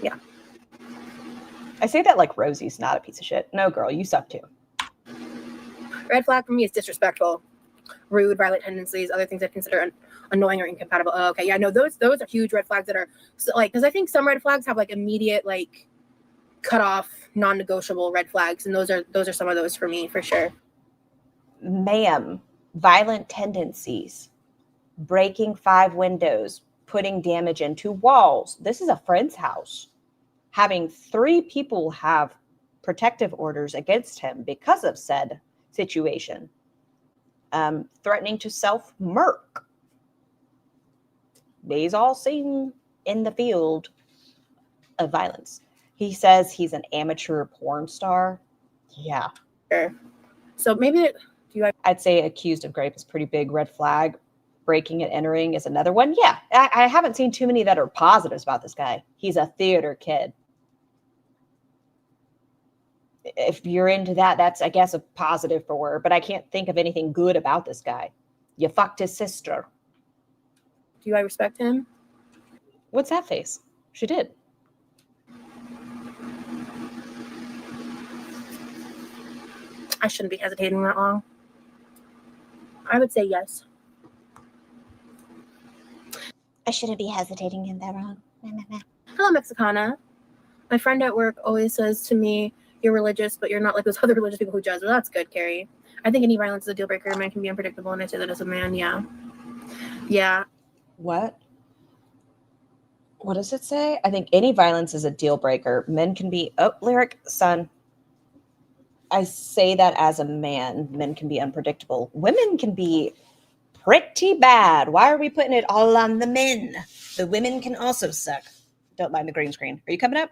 Yeah. I say that like Rosie's not a piece of shit. No, girl, you suck too. Red flag for me is disrespectful, rude, violent tendencies, other things I consider annoying or incompatible. Oh, okay, yeah, no, those are huge red flags that are like, because I think some red flags have like immediate like cut off, non-negotiable red flags, and those are some of those for me for sure. Ma'am, violent tendencies, breaking 5 windows, putting damage into walls. This is a friend's house. Having 3 people have protective orders against him because of said situation. Threatening to self-murk. These all seem in the field of violence. He says he's an amateur porn star. Yeah. Sure. So maybe I'd say accused of rape is pretty big red flag. Breaking and entering is another one. Yeah, I haven't seen too many that are positives about this guy. He's a theater kid. If you're into that, that's, I guess, a positive for her. But I can't think of anything good about this guy. You fucked his sister. do I respect him? What's that face? She did. I shouldn't be hesitating that long. I would say yes. I shouldn't be hesitating in that wrong. Hello, Mexicana. My friend at work always says to me, you're religious, but you're not like those other religious people who judge. Well, that's good, Carrie. I think any violence is a deal breaker. Man can be unpredictable, and I say that as a man, yeah. Yeah. What does it say? I think any violence is a deal breaker. Men can be, lyric, son. I say that as a man. Men can be unpredictable. Women can be pretty bad. Why are we putting it all on the men? The women can also suck. Don't mind the green screen. Are you coming up?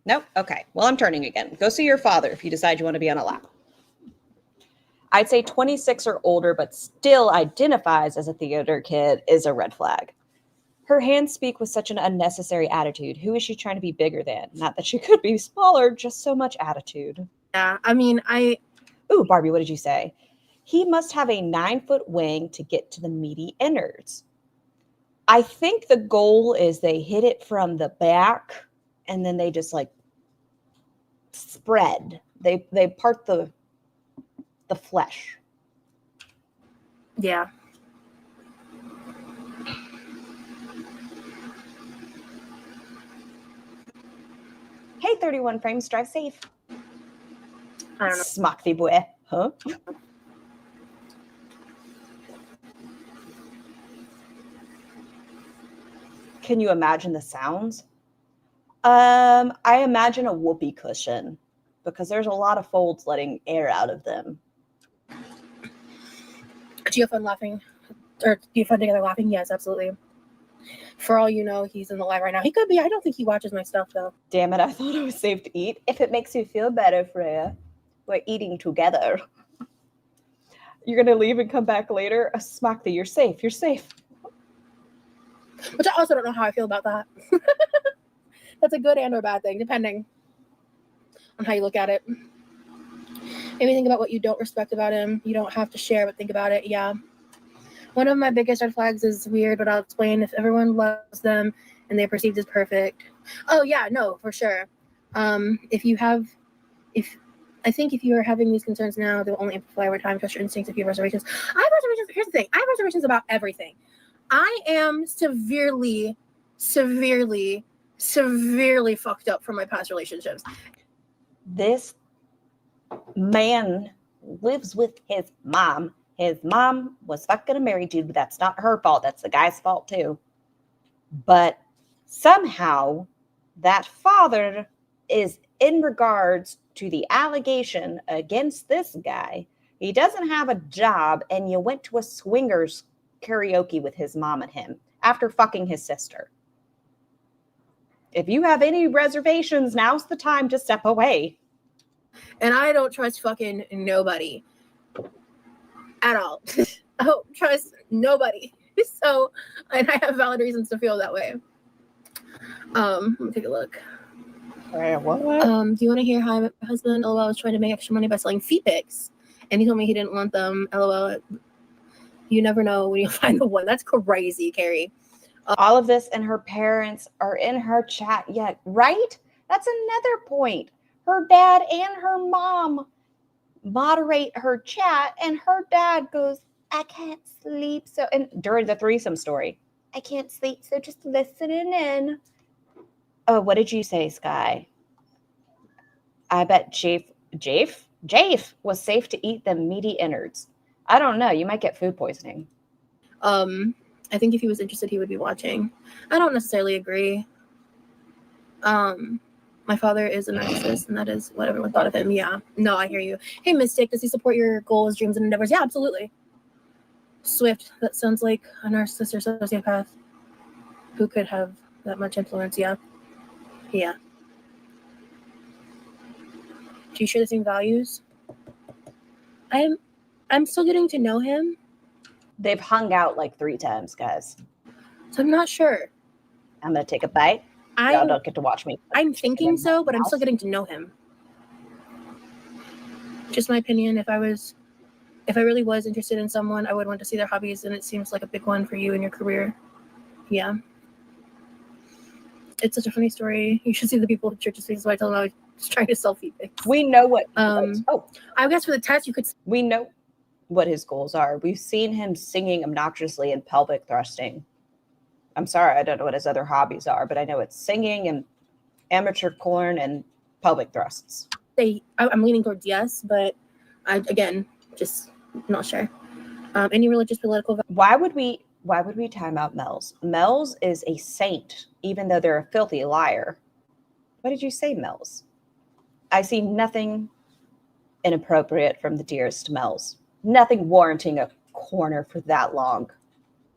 Nope. Okay. Well, I'm turning again. Go see your father if you decide you want to be on a lap. I'd say 26 or older, but still identifies as a theater kid is a red flag. Her hands speak with such an unnecessary attitude. Who is she trying to be bigger than? Not that she could be smaller, just so much attitude. Yeah. I mean, Ooh, Barbie, what did you say? He must have a 9-foot wing to get to the meaty innards. I think the goal is they hit it from the back and then they just like spread. They part the flesh. yeah. Hey, 31 frames, drive safe. I don't know. Smock the boy. Huh? Can you imagine the sounds? I imagine a whoopee cushion because there's a lot of folds letting air out of them. Do you have fun laughing? Or do you have fun together laughing? Yes, absolutely. For all you know, he's in the live right now. He could be. I don't think he watches my stuff, though. Damn it, I thought it was safe to eat. If it makes you feel better, Freya, we're eating together. You're going to leave and come back later? Smack you're safe. You're safe. Which I also don't know how I feel about that. That's a good and or bad thing, depending on how you look at it. Maybe think about what you don't respect about him. You don't have to share, but think about it. Yeah. One of my biggest red flags is weird, but I'll explain. If everyone loves them and they're perceived as perfect. Oh, yeah, no, for sure. If you are having these concerns now, they'll only amplify over time. Trust your instincts if you have reservations. I have reservations. Here's the thing. I have reservations about everything. I am severely fucked up from my past relationships. This man lives with his mom. His mom was fucking a married dude, but that's not her fault. That's the guy's fault too. But somehow that father is in regards to the allegation against this guy. He doesn't have a job, and you went to a swingers karaoke with his mom and him after fucking his sister. If you have any reservations, now's the time to step away. And I don't trust fucking nobody at all. I don't trust nobody. So, and I have valid reasons to feel that way. Let me take a look. What? Do you want to hear how I met my husband? LOL, was trying to make extra money by selling feet pics. And he told me he didn't want them. LOL. You never know when you'll find the one. That's crazy, Carrie. All of this and her parents are in her chat yet, right? That's another point. Her dad and her mom moderate her chat, and her dad goes, I can't sleep. So, and during the threesome story, I can't sleep, so just listening in. Oh, what did you say, Sky? I bet Jafe was safe to eat them meaty innards. I don't know. You might get food poisoning. I think if he was interested, he would be watching. I don't necessarily agree. My father is a narcissist, and that is what everyone thought of him. Yeah. No, I hear you. Hey, Mystic, does he support your goals, dreams, and endeavors? Yeah, absolutely. Swift, that sounds like a narcissist or sociopath who could have that much influence. Yeah. Yeah. Do you share the same values? I'm still getting to know him. They've hung out like 3 times, guys. So I'm not sure. I'm going to take a bite. Y'all don't get to watch me. I'm thinking so, but I'm still getting to know him. Just my opinion. If I really was interested in someone, I would want to see their hobbies, and it seems like a big one for you in your career. Yeah. It's such a funny story. You should see the people at church's faces. I told them I was trying to sell feet pics. We know what. I guess for the test, you could. We know what his goals are. We've seen him singing obnoxiously and pelvic thrusting. I'm sorry, I don't know what his other hobbies are, but I know it's singing and amateur porn and pelvic thrusts. I'm leaning towards yes, but again, just not sure. Any religious, political. Why would we time out Mel's? Mel's is a saint, even though they're a filthy liar. What did you say, Mel's? I see nothing inappropriate from the dearest Mel's. Nothing warranting a corner for that long.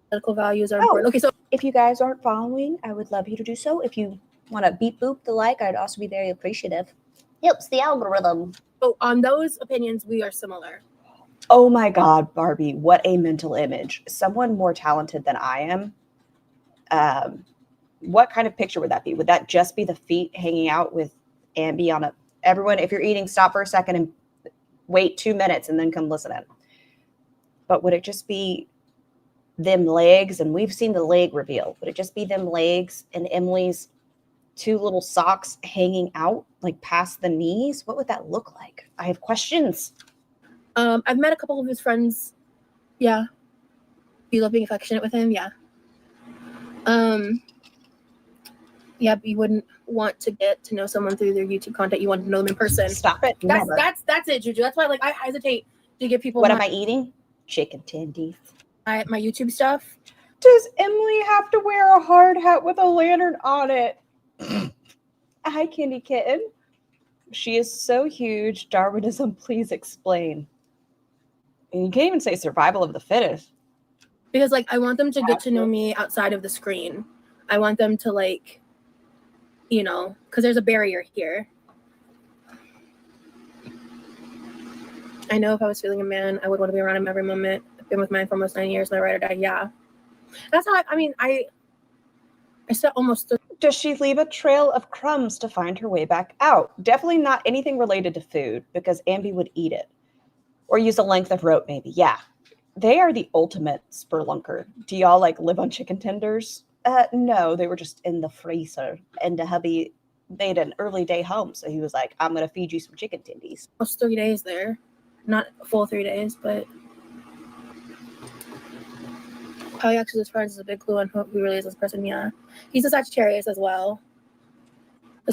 Political values are important. Okay, so if you guys aren't following, I would love you to do so. If you want to beep boop the like, I'd also be very appreciative. Helps the algorithm. Oh, on those opinions, we are similar. Oh my God, Barbie, what a mental image. Someone more talented than I am. What kind of picture would that be? Would that just be the feet hanging out with Ambi on everyone, if you're eating, stop for a second and wait 2 minutes and then come listen in. But would it just be them legs? And we've seen the leg reveal. Would it just be them legs and Emily's 2 little socks hanging out like past the knees? What would that look like? I have questions. I've met a couple of his friends. Yeah. You love being affectionate with him? Yeah. Yeah, but you wouldn't want to get to know someone through their YouTube content. You want to know them in person. Stop it. That's it, Juju. That's why I hesitate to give people what am I eating? Chicken tendies. My YouTube stuff. Does Emily have to wear a hard hat with a lantern on it? Hi, Candy Kitten. She is so huge. Darwinism, please explain. And you can't even say survival of the fittest. Because, like, I want them to get to know me outside of the screen. I want them to, like, you know, because there's a barrier here. I know if I was feeling a man, I would want to be around him every moment. I've been with mine for almost 9 years, and I ride or die. Yeah. That's how I spent almost. Does she leave a trail of crumbs to find her way back out? Definitely not anything related to food, because Ambi would eat it. Or use a length of rope, maybe. Yeah. They are the ultimate spelunker. Do y'all, like, live on chicken tenders? No, they were just in the freezer. And the hubby made an early day home, so he was like, I'm going to feed you some chicken tendies. Almost 3 days there. Not a full 3 days, but how he actually is friends is a big clue on who he really is as a person. Yeah. He's a Sagittarius as well.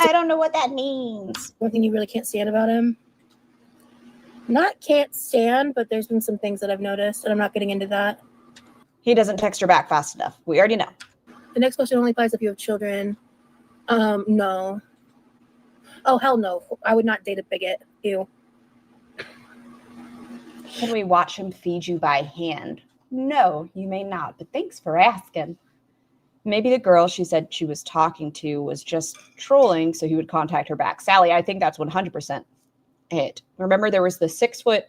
I don't know what that means. One thing you really can't stand about him. Not can't stand, but there's been some things that I've noticed, and I'm not getting into that. He doesn't text her back fast enough. We already know. The next question only applies if you have children. No. Oh, hell no. I would not date a bigot. Ew. Can we watch him feed you by hand? No, you may not, but thanks for asking. Maybe the girl she said she was talking to was just trolling, so he would contact her back. Sally, I think that's 100% it. Remember, there was the 6 foot,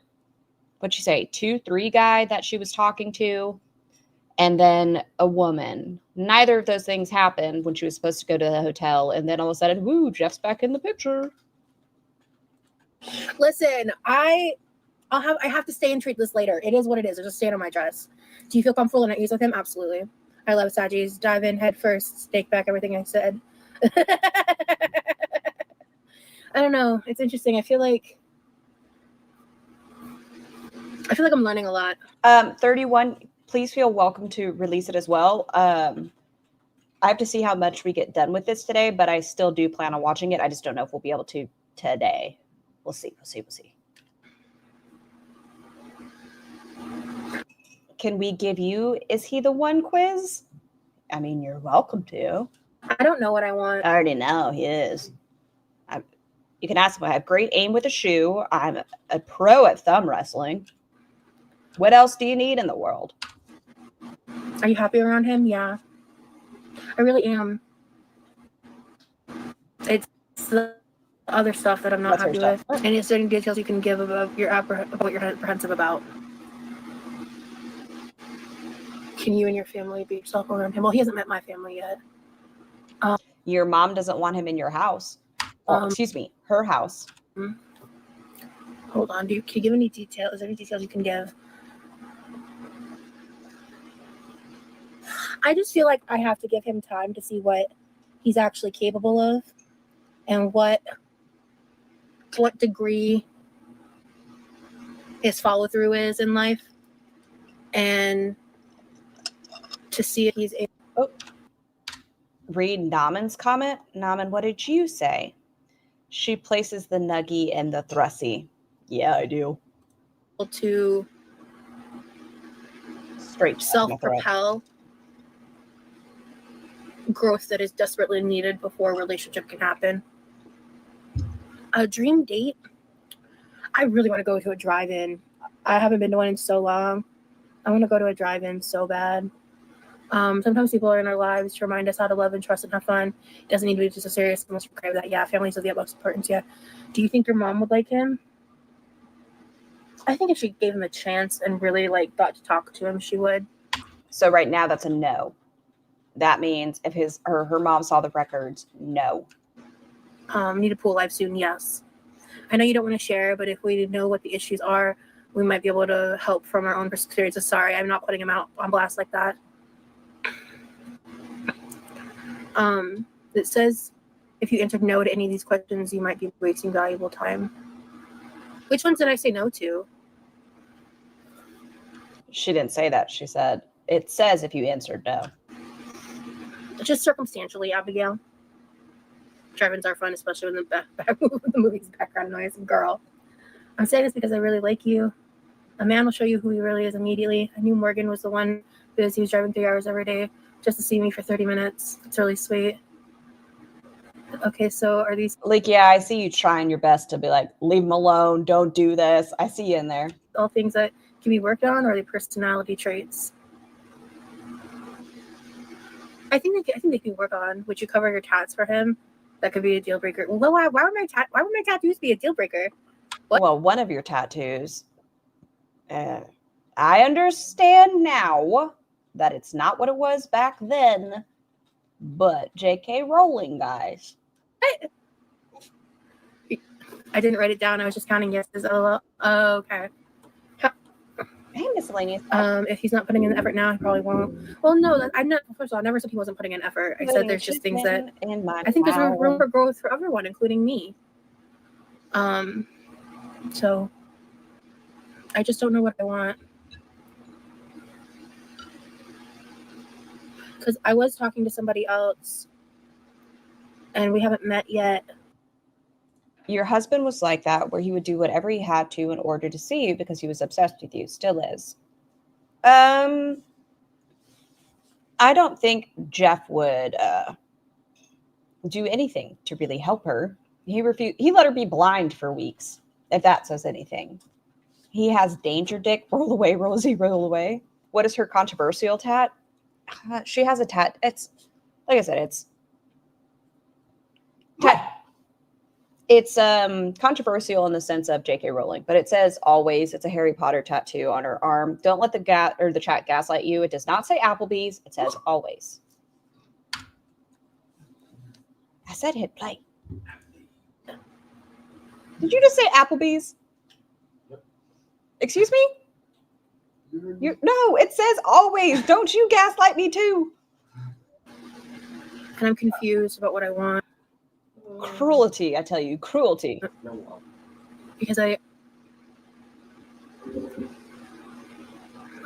what'd she say, 2-3 guy that she was talking to, and then a woman. Neither of those things happened when she was supposed to go to the hotel, and then all of a sudden, woo, Jeff's back in the picture. Listen, I have to stay and treat this later. It is what it is. There's a stain on my dress. Do you feel comfortable in at ease with him? Absolutely. I love Saggies. Dive in head first, stake back everything I said. I don't know. It's interesting. I feel like I'm learning a lot. 31, please feel welcome to release it as well. I have to see how much we get done with this today, but I still do plan on watching it. I just don't know if we'll be able to today. We'll see. Can we give you Is He the One quiz? I mean, you're welcome to. I don't know what I want. I already know he is. You can ask him. I have great aim with a shoe. I'm a pro at thumb wrestling. What else do you need in the world? Are you happy around him? Yeah. I really am. It's the other stuff that I'm not happy with. And is there any details you can give about what you're apprehensive about? Can you and your family be yourself around him? Well, he hasn't met my family yet. Your mom doesn't want him in your house. Excuse me, her house. Hold on. Can you give any details? Is there any details you can give? I just feel like I have to give him time to see what he's actually capable of and what degree his follow through is in life, and to see if he's able. Oh. Read Naman's comment. Naman, what did you say? She places the nuggie and the thrussie. Yeah, I do. To straight self-propel growth that is desperately needed before a relationship can happen. A dream date? I really want to go to a drive-in. I haven't been to one in so long. I want to go to a drive-in so bad. Sometimes people are in our lives to remind us how to love and trust and have fun. It doesn't need to be just so serious unless you crave that. Yeah, families of the utmost importance. Yeah. Do you think your mom would like him? I think if she gave him a chance and really got to talk to him, she would. So right now that's a no. That means if her mom saw the records, no. Need a pool life soon, yes. I know you don't want to share, but if we know what the issues are, we might be able to help from our own experiences. Sorry, I'm not putting him out on blast like that. It says if you answered no to any of these questions, you might be wasting valuable time. Which ones did I say no to? She didn't say that. She said, it says if you answered no. Just circumstantially, Abigail. Drive-ins are fun, especially when the movie's background noise. Girl, I'm saying this because I really like you. A man will show you who he really is immediately. I knew Morgan was the one because he was driving 3 hours every day just to see me for 30 minutes. It's really sweet. Okay, so are these Like, yeah, I see you trying your best to be like, leave him alone, don't do this. I see you in there. all things that can be worked on, or are they personality traits? I think they can work on. Would you cover your tats for him? That could be a deal breaker. Well, why would my tattoos be a deal breaker? What? Well, one of your tattoos. I understand now that it's not what it was back then, but J.K. Rowling, guys. I didn't write it down. I was just counting yeses. Oh, okay. Hey, miscellaneous. If he's not putting in the effort now, he probably won't. Well, no, I'm not. First of all, I never said he wasn't putting in effort. I said there's just things that I think there's room for growth for everyone, including me. So I just don't know what I want. Because I was talking to somebody else, and we haven't met yet. Your husband was like that, where he would do whatever he had to in order to see you because he was obsessed with you. Still is. I don't think Jeff would do anything to really help her. He refused. He let her be blind for weeks, if that says anything. He has danger dick. Roll away, Rosie, roll away. What is her controversial tat? She has a tat. It's, like I said, it's tat. It's controversial in the sense of J.K. Rowling, but it says always. It's a Harry Potter tattoo on her arm. Don't let the chat gaslight you. It does not say Applebee's. It says always. I said hit play. Did you just say Applebee's? Excuse me? No, it says always. Don't you gaslight me too? And I'm confused about what I want. Cruelty, I tell you, cruelty. Because I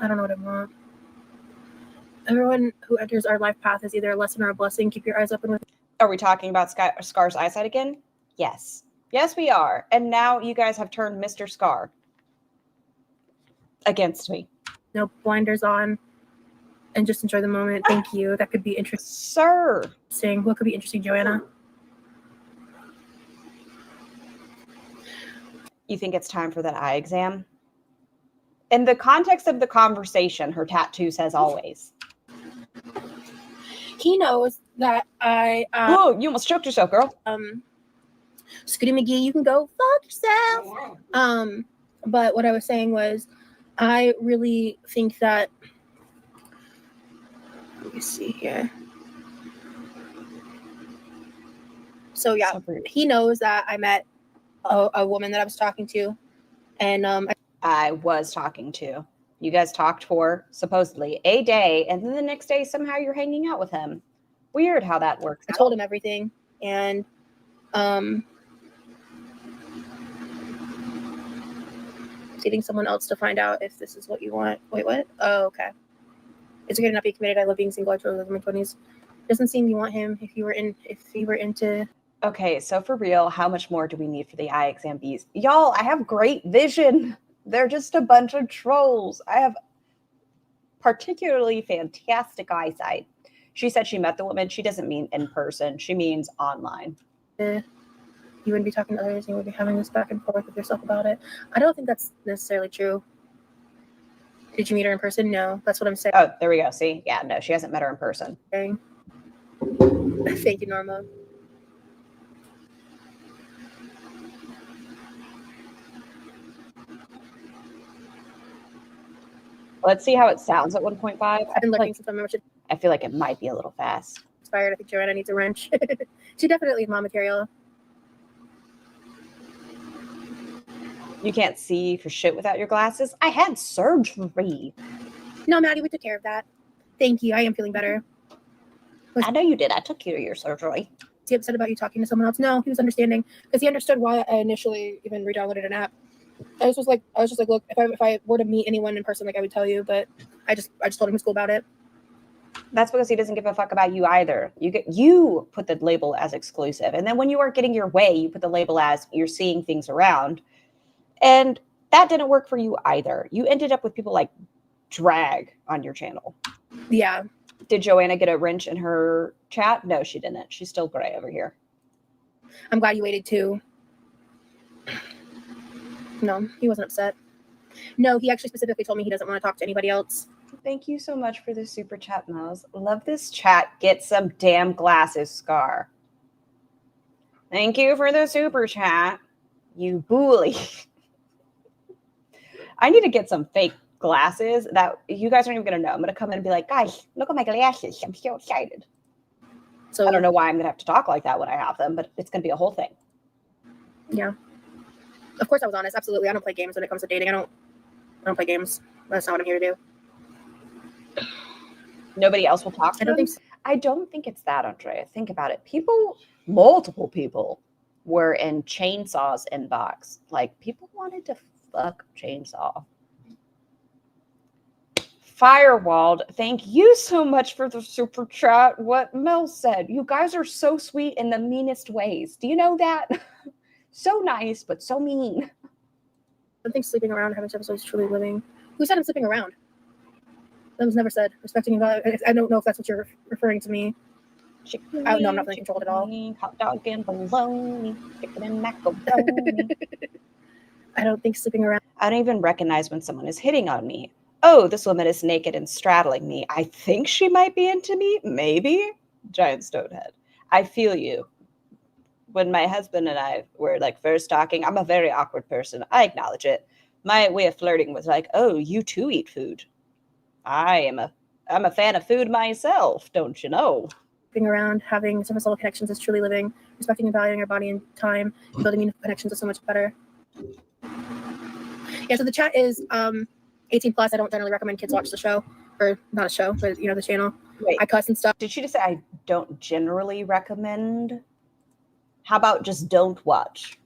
don't know what I want. Everyone who enters our life path is either a lesson or a blessing. Keep your eyes open with. Are we talking about Scar's eyesight again? Yes. Yes, we are. And now you guys have turned Mr. Scar against me. No blinders on, and just enjoy the moment. Thank you. That could be interesting. Sir. What could be interesting, Joanna? You think it's time for that eye exam? In the context of the conversation, her tattoo says always. He knows that I Oh, you almost choked yourself, girl. Scooty McGee, you can go fuck yourself. But what I was saying was, I really think that, let me see here. So yeah, he knows that I met a woman that I was talking to, and I was talking to. You guys talked for supposedly a day, and then the next day somehow you're hanging out with him. Weird how that works. I told him everything, and dating someone else to find out if this is what you want. Wait, what? Oh, okay. It's okay to not be committed. I love being single. I totally live in my 20s. Doesn't seem you want him if you were into. Okay, so for real, how much more do we need for the eye exam bees? Y'all, I have great vision. They're just a bunch of trolls. I have particularly fantastic eyesight. She said she met the woman. She doesn't mean in person. She means online. You wouldn't be talking to others. You would be having this back and forth with yourself about it. I don't think that's necessarily true. Did you meet her in person? No, that's what I'm saying. Oh, there we go. See? Yeah, no, she hasn't met her in person. Thank you, Norma. Let's see how it sounds at 1.5. I've been looking since I remember. I feel like it might be a little fast. Inspired. I think Joanna needs a wrench. She definitely is mom material. You can't see for shit without your glasses. I had surgery. No, Maddie, we took care of that. Thank you. I am feeling better. I know you did. I took care of your surgery. Was he upset about you talking to someone else? No, he was understanding because he understood why I initially even re-downloaded an app. I was just like, look, if I were to meet anyone in person, like I would tell you, but I just told him he's cool about it. That's because he doesn't give a fuck about you either. You put the label as exclusive, and then when you aren't getting your way, you put the label as you're seeing things around, and that didn't work for you either. You ended up with people like Drag on your channel. Yeah. Did Joanna get a wrench in her chat? No, she didn't. She's still gray over here. I'm glad you waited too. No, he wasn't upset. No, he actually specifically told me he doesn't want to talk to anybody else. Thank you so much for the super chat, Mouse. Love this chat. Get some damn glasses, Scar. Thank you for the super chat. You bully. I need to get some fake glasses that you guys aren't even going to know. I'm going to come in and be like, guys, look at my glasses. I'm so excited. So I don't know why I'm going to have to talk like that when I have them, but it's going to be a whole thing. Yeah. Of course I was honest. Absolutely. I don't play games when it comes to dating. I don't play games. That's not what I'm here to do. Nobody else will talk to I don't them? think so. I don't think it's that, Andrea. Think about it. Multiple people were in Chainsaw's inbox. Like, people wanted to fuck Chainsaw. Firewalled, thank you so much for the super chat. What Mel said, you guys are so sweet in the meanest ways. Do you know that? So nice, but so mean. I don't think sleeping around having sex is truly living. Who said I'm sleeping around? That was never said. Respecting about. I don't know if that's what you're referring to me. No, I'm not feeling controlled at all. Hot dog and bologna, chicken and macaroni. I don't think sleeping around. I don't even recognize when someone is hitting on me. Oh, this woman is naked and straddling me. I think she might be into me. Maybe. Giant stonehead. I feel you. When my husband and I were like first talking, I'm a very awkward person. I acknowledge it. My way of flirting was like, oh, you too eat food. I'm a fan of food myself, don't you know? Being around, having surface level connections is truly living. Respecting and valuing our body and time, building meaningful connections is so much better. Yeah, so the chat is 18 plus. I don't generally recommend kids watch the show, or not a show, but the channel. Wait, I cuss and stuff. did she just say I don't generally recommend? How about just don't watch?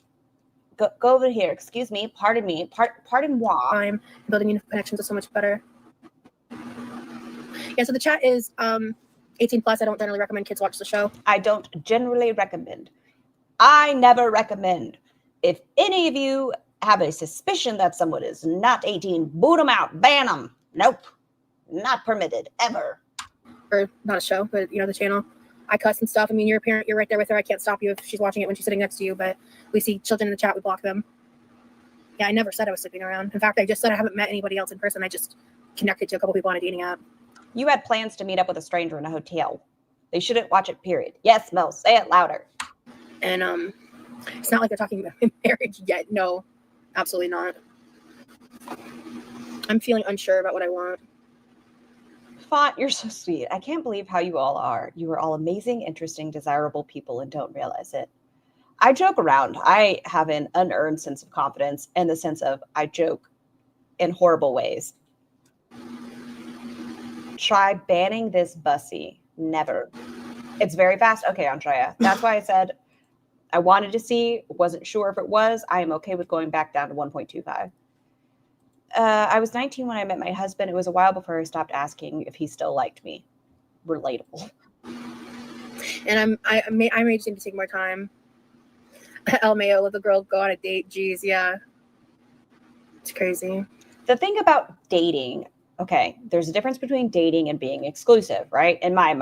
Go over here. Excuse me. Pardon me. Pardon moi. Time, building meaningful connections is so much better. Yeah, so the chat is 18 plus. I don't generally recommend kids watch the show. I don't generally recommend. I never recommend. If any of you have a suspicion that someone is not 18, boot them out, ban them. Nope, not permitted ever. Or not a show, but the channel. I cuss and stuff. I mean, you're a parent. You're right there with her. I can't stop you if she's watching it when she's sitting next to you. But we see children in the chat. We block them. Yeah, I never said I was sleeping around. In fact, I just said I haven't met anybody else in person. I just connected to a couple people on a dating app. You had plans to meet up with a stranger in a hotel. They shouldn't watch it, period. Yes, Mel, say it louder. And it's not like they're talking about marriage yet. No, absolutely not. I'm feeling unsure about what I want. Font, you're so sweet. I can't believe how you all are. You are all amazing, interesting, desirable people and don't realize it. I joke around. I have an unearned sense of confidence in the sense of I joke in horrible ways. Try banning this bussy. Never. It's very fast. Okay, Andrea. That's why I said I wanted to see, wasn't sure if it was. I am okay with going back down to 1.25. I was 19 when I met my husband. It was a while before I stopped asking if he still liked me. Relatable. And I may just need to take more time. El Mayo, let the girl go on a date. Jeez, yeah. It's crazy. The thing about dating, okay, there's a difference between dating and being exclusive, right? In my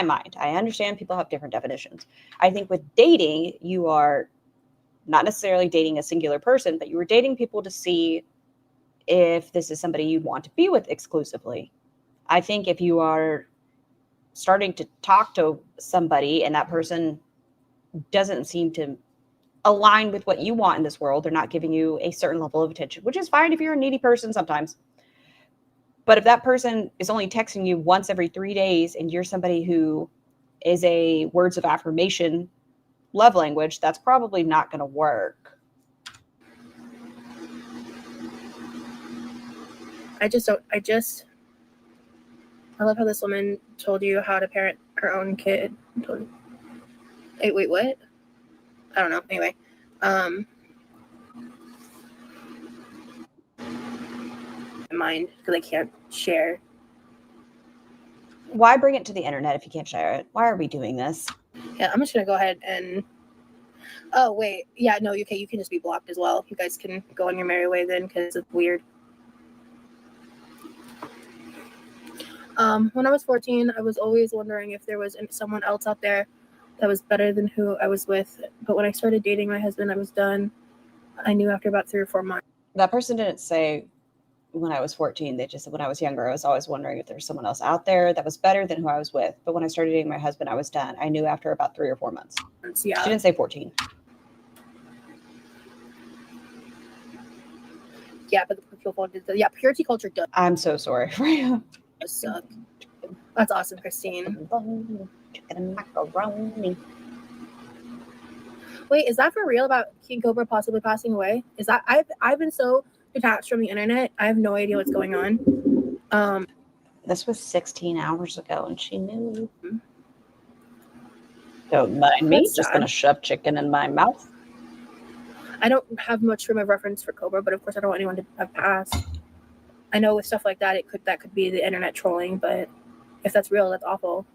mind, I understand people have different definitions. I think with dating, you are not necessarily dating a singular person, but you are dating people to see if this is somebody you'd want to be with exclusively. I think if you are starting to talk to somebody and that person doesn't seem to align with what you want in this world, they're not giving you a certain level of attention, which is fine if you're a needy person sometimes. But if that person is only texting you once every 3 days and you're somebody who is a words of affirmation love language, that's probably not going to work. I love how this woman told you how to parent her own kid. Hey, wait, what? I don't know. Anyway, mind because I can't share. Why bring it to the internet if you can't share it? Why are we doing this? Yeah, I'm just gonna go ahead and. Oh wait, yeah, no, okay, you can just be blocked as well. You guys can go on your merry way then, because it's weird. When I was 14, I was always wondering if there was someone else out there that was better than who I was with. But when I started dating my husband, I was done. I knew after about 3 or 4 months. That person didn't say when I was 14. They just said when I was younger, I was always wondering if there was someone else out there that was better than who I was with. But when I started dating my husband, I was done. I knew after about 3 or 4 months. Yeah. She didn't say 14. Yeah, but the purity culture does I'm so sorry for you. suck. That's awesome, Christine. Chicken and macaroni. Wait, is that for real about King Cobra possibly passing away? Is that I've been so detached from the internet. I have no idea what's going on. This was 16 hours ago, and she knew. Don't mind me. That's Just sad. gonna shove chicken in my mouth. I don't have much frame of reference for Cobra, but of course I don't want anyone to have passed. I know with stuff like that, that could be the internet trolling, but if that's real, that's awful.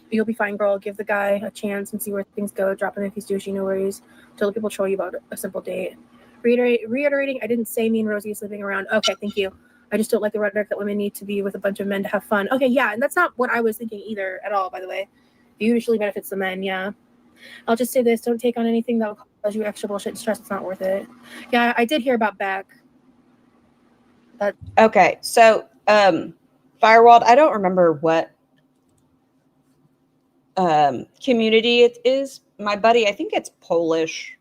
You'll be fine, girl. Give the guy a chance and see where things go. Drop him if he's douchey, no worries. Till the people troll you about a simple date. Reiterating, I didn't say me and Rosie is sleeping around. Okay, thank you. I just don't like the rhetoric that women need to be with a bunch of men to have fun. Okay, yeah, and that's not what I was thinking either at all, by the way. It usually benefits the men, yeah. I'll just say this, don't take on anything that will cause you extra bullshit and stress. It's not worth it. Yeah, I did hear about Beck. Okay, so Firewall, I don't remember what community it is. My buddy, I think it's Polish.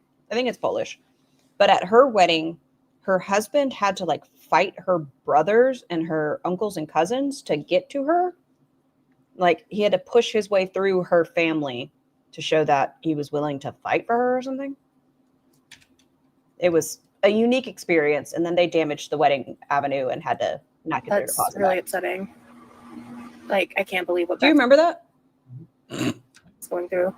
But at her wedding, her husband had to like fight her brothers and her uncles and cousins to get to her. Like he had to push his way through her family to show that he was willing to fight for her or something. It was a unique experience, and then they damaged the wedding avenue and had to not get their deposit. That's really back. upsetting. Like, I can't believe what Do you remember that? Beck's going through.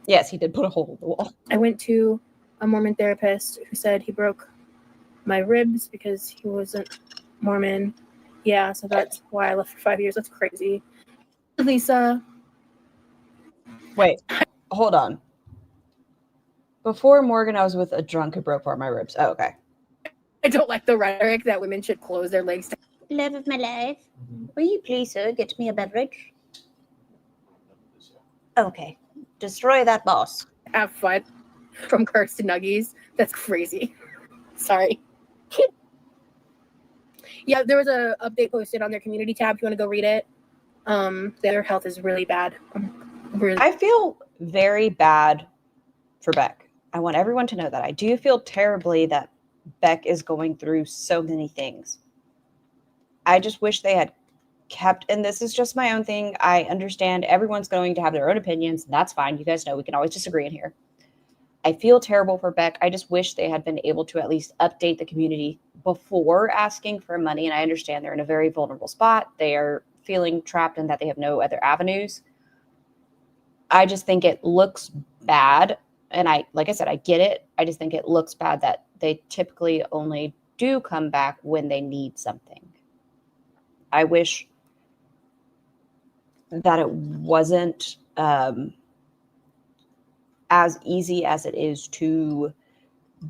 Yes, he did put a hole in the wall. I went to a Mormon therapist who said he broke my ribs because he wasn't Mormon. Yeah, so that's why I left for 5 years. That's crazy. Lisa. Wait, hold on. Before Morgan, I was with a drunk who broke part of my ribs. Oh, okay. I don't like the rhetoric that women should close their legs to. Love of my life. Will you please, sir, get me a beverage? Okay. Destroy that boss. Have fun. From Kirks to Nuggies. That's crazy. Sorry. Yeah, there was a update posted on their community tab. If you want to go read it. Their health is really bad. I feel very bad for Beck. I want everyone to know that. I do feel terribly that Beck is going through so many things. I just wish they had kept, and this is just my own thing. I understand everyone's going to have their own opinions. And that's fine. You guys know we can always disagree in here. I feel terrible for Beck. I just wish they had been able to at least update the community before asking for money. And I understand they're in a very vulnerable spot. They are feeling trapped in that they have no other avenues. I just think it looks bad. And like I said, I get it. I just think it looks bad that they typically only do come back when they need something. I wish that it wasn't as easy as it is to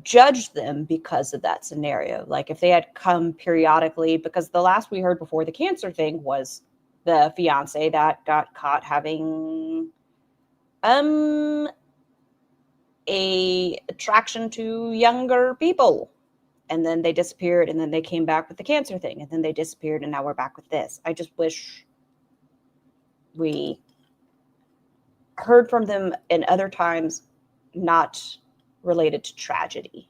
judge them because of that scenario. Like if they had come periodically, because the last we heard before the cancer thing was the fiance that got caught having a attraction to younger people, and then they disappeared, and then they came back with the cancer thing, and then they disappeared, and now we're back with this. I just wish we heard from them in other times, not related to tragedy.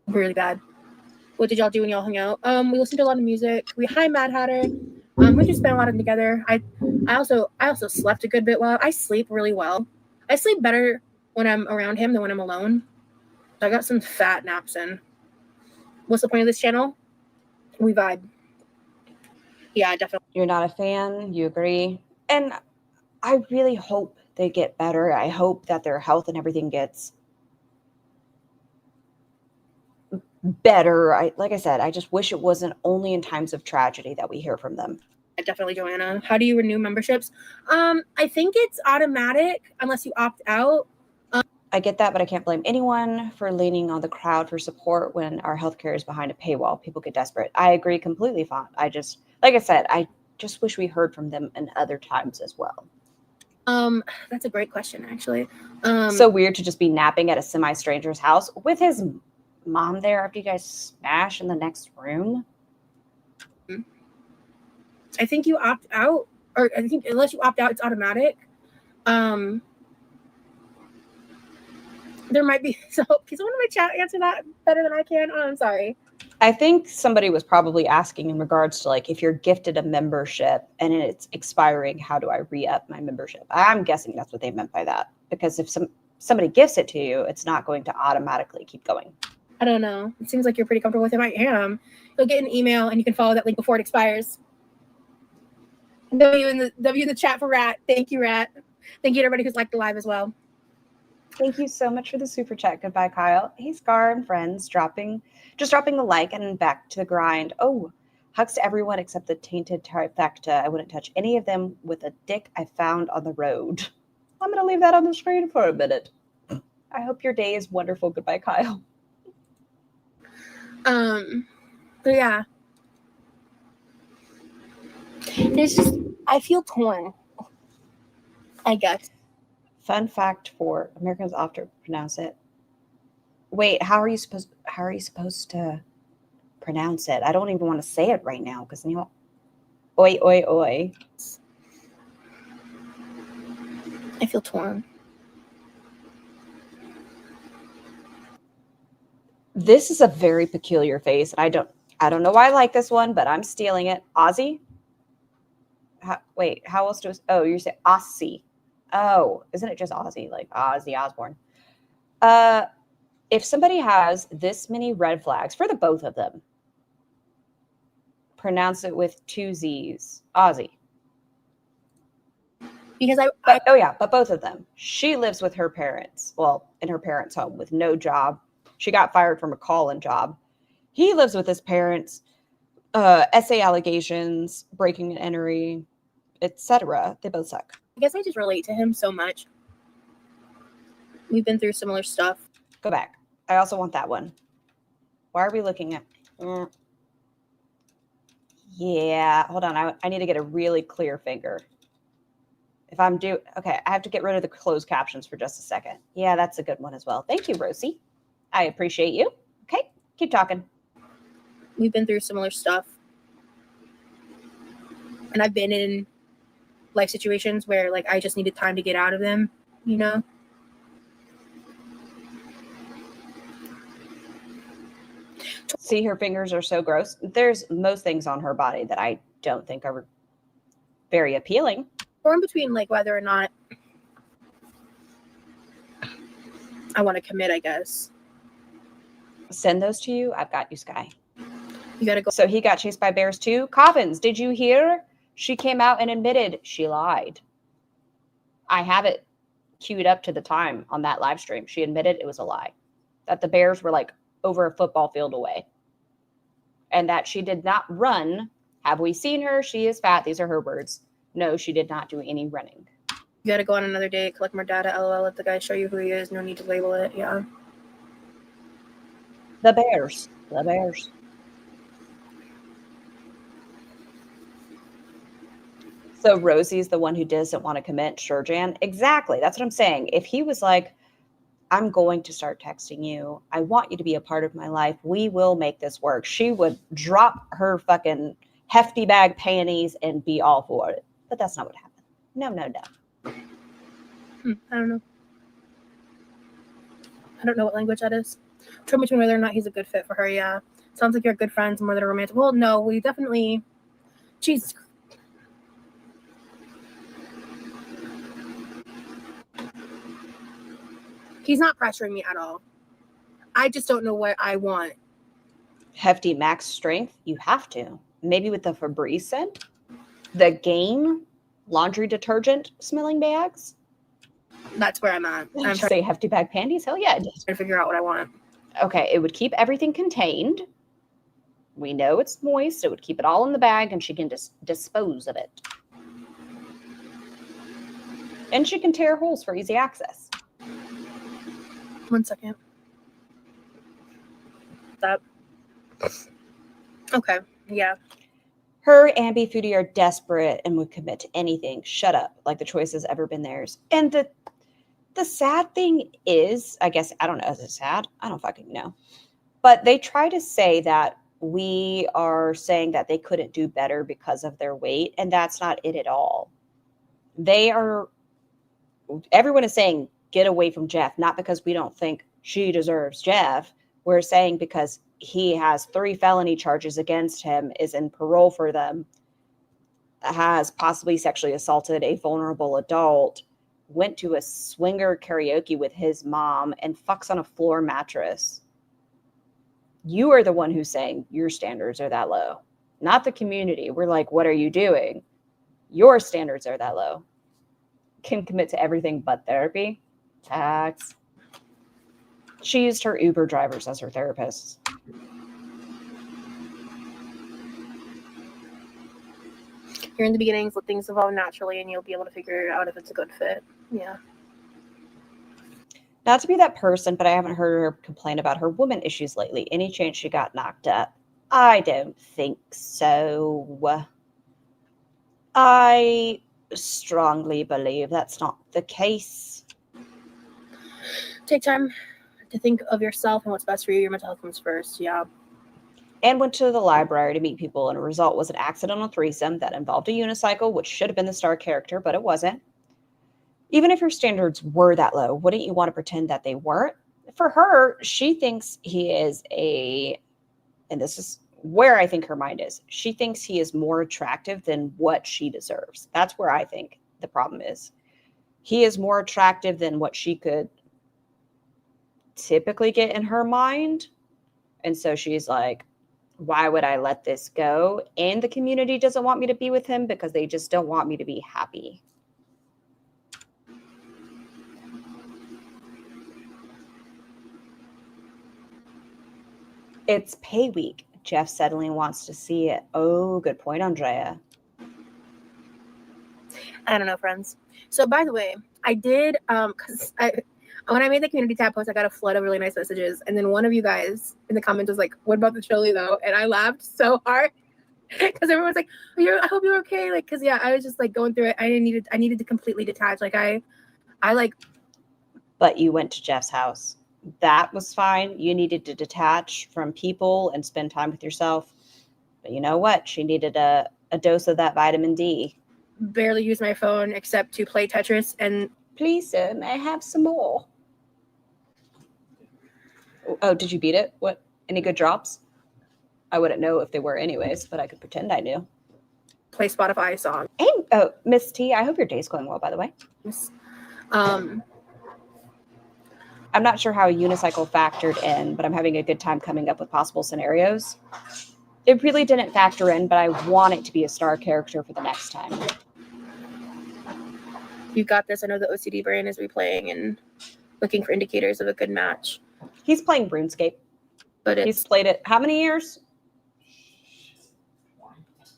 Really bad. What did y'all do when y'all hung out? We listened to a lot of music. Hi, Mad Hatter. We just spent a lot of time together. I also slept a good bit well. I sleep really well. I sleep better when I'm around him than when I'm alone. I got some fat naps in. What's the point of this channel? We vibe. Yeah, definitely. You're not a fan, you agree. And I really hope they get better. I hope that their health and everything gets better. Like I said, I just wish it wasn't only in times of tragedy that we hear from them. Definitely, Joanna. How do you renew memberships? I think it's automatic unless you opt out. I get that, but I can't blame anyone for leaning on the crowd for support when our healthcare is behind a paywall. People get desperate. I agree completely, Font. Like I said, I just wish we heard from them in other times as well. That's a great question, actually. So weird to just be napping at a semi-stranger's house with his mom there after you guys smash in the next room. I think you opt out, or I think unless you opt out, it's automatic. There might be, so can someone in my chat answer that better than I can? Oh, I'm sorry. I think somebody was probably asking in regards to like, if you're gifted a membership and it's expiring, how do I re-up my membership? I'm guessing that's what they meant by that. Because if somebody gifts it to you, it's not going to automatically keep going. I don't know. It seems like you're pretty comfortable with it. I am. You'll get an email and you can follow that link before it expires. W in the chat for Rat. Thank you, Rat. Thank you to everybody who's liked the live as well. Thank you so much for the super chat. Goodbye, Kyle. Hey, Scar and friends, just dropping the like and back to the grind. Oh, hugs to everyone except the tainted trifecta. I wouldn't touch any of them with a dick I found on the road. I'm going to leave that on the screen for a minute. I hope your day is wonderful. Goodbye, Kyle. But yeah. There's just, I feel torn, I guess. Fun fact for Americans often pronounce it. Wait, how are you supposed to pronounce it? I don't even want to say it right now because oi oi oi. I feel torn. This is a very peculiar face. I don't know why I like this one, but I'm stealing it. Ozzy? How else do you say Aussie? Oh, isn't it just Ozzy, like Ozzy Osbourne? If somebody has this many red flags for the both of them, pronounce it with 2 Z's. Ozzy. Because but both of them. She lives with her parents. Well, in her parents' home with no job. She got fired from a call-in job. He lives with his parents. Essay allegations, breaking and entering, etc. They both suck. I guess I just relate to him so much. We've been through similar stuff. Go back. I also want that one. Why are we looking at? Yeah, hold on. I need to get a really clear finger. Okay, I have to get rid of the closed captions for just a second. Yeah, that's a good one as well. Thank you, Rosie. I appreciate you. Okay, keep talking. We've been through similar stuff. And I've been in life situations where like I just needed time to get out of them, you know? See, her fingers are so gross. There's most things on her body that I don't think are very appealing. Or in between like whether or not I want to commit, I guess. Send those to you. I've got you, Sky. You gotta go. So he got chased by bears too. Coffins, did you hear? She came out and admitted she lied. I have it queued up to the time on that live stream. She admitted it was a lie. That the bears were like over a football field away. And that she did not run. Have we seen her? She is fat. These are her words. No, she did not do any running. You gotta go on another date, collect more data, LOL, let the guy show you who he is. No need to label it. Yeah. The bears. The bears. So Rosie's the one who doesn't want to commit. Sure, Jan. Exactly. That's what I'm saying. If he was like, I'm going to start texting you. I want you to be a part of my life. We will make this work. She would drop her fucking hefty bag panties and be all for it. But that's not what happened. No. I don't know. I don't know what language that is. Torn between whether or not he's a good fit for her. Yeah. Sounds like you're good friends more than a romantic. Well, no, we definitely. Jesus. He's not pressuring me at all. I just don't know what I want. Hefty max strength. You have to. Maybe with the Febreze scent. The Gain laundry detergent smelling bags. That's where I'm at. I'm trying Say hefty bag panties. Hell yeah. to figure out what I want. Okay, it would keep everything contained. We know it's moist. It would keep it all in the bag, and she can just dispose of it. And she can tear holes for easy access. 1 second. That. Okay. Yeah. Her and Foodie are desperate and would commit to anything. Shut up. Like the choice has ever been theirs. And the sad thing is, I guess, I don't know, is it sad? I don't fucking know. But they try to say that we are saying that they couldn't do better because of their weight, and that's not it at all. Everyone is saying, get away from Jeff, not because we don't think she deserves Jeff. We're saying because he has 3 felony charges against him, is in parole for them, has possibly sexually assaulted a vulnerable adult, went to a swinger karaoke with his mom, and fucks on a floor mattress. You are the one who's saying your standards are that low, not the community. We're like, what are you doing? Your standards are that low. Can commit to everything but therapy. Tax. She used her Uber drivers as her therapists. You're in the beginnings, let things evolve naturally, and you'll be able to figure out if it's a good fit. Yeah. Not to be that person, but I haven't heard her complain about her woman issues lately. Any chance she got knocked up? I don't think so. I strongly believe that's not the case. Take time to think of yourself and what's best for you. Your mental health comes first. Yeah. And went to the library to meet people, and a result was an accidental threesome that involved a unicycle, which should have been the star character, but it wasn't. Even if your standards were that low, wouldn't you want to pretend that they weren't? For her, she thinks he is and this is where I think her mind is. She thinks he is more attractive than what she deserves. That's where I think the problem is. He is more attractive than what she could typically get in her mind. And so she's like, why would I let this go? And the community doesn't want me to be with him because they just don't want me to be happy. It's pay week. Jeff suddenly wants to see it. Oh, good point, Andrea. I don't know, friends. So, by the way, I did, because when I made the community tab post, I got a flood of really nice messages. And then one of you guys in the comments was like, what about the chili, though? And I laughed so hard because everyone's like, I hope you're okay. Like, because, yeah, I was just like going through it. I needed to completely detach. Like, I like. But you went to Jeff's house. That was fine. You needed to detach from people and spend time with yourself. But you know what? She needed a dose of that vitamin D. Barely use my phone except to play Tetris. And please, sir, may I have some more? Oh, did you beat it? What? Any good drops? I wouldn't know if they were anyways, but I could pretend I knew. Play Spotify song. Hey, oh, Miss T, I hope your day's going well, by the way. I'm not sure how a unicycle factored in, but I'm having a good time coming up with possible scenarios. It really didn't factor in, but I want it to be a star character for the next time. You got this. I know the OCD brain is replaying and looking for indicators of a good match. He's playing RuneScape. But he's played it how many years?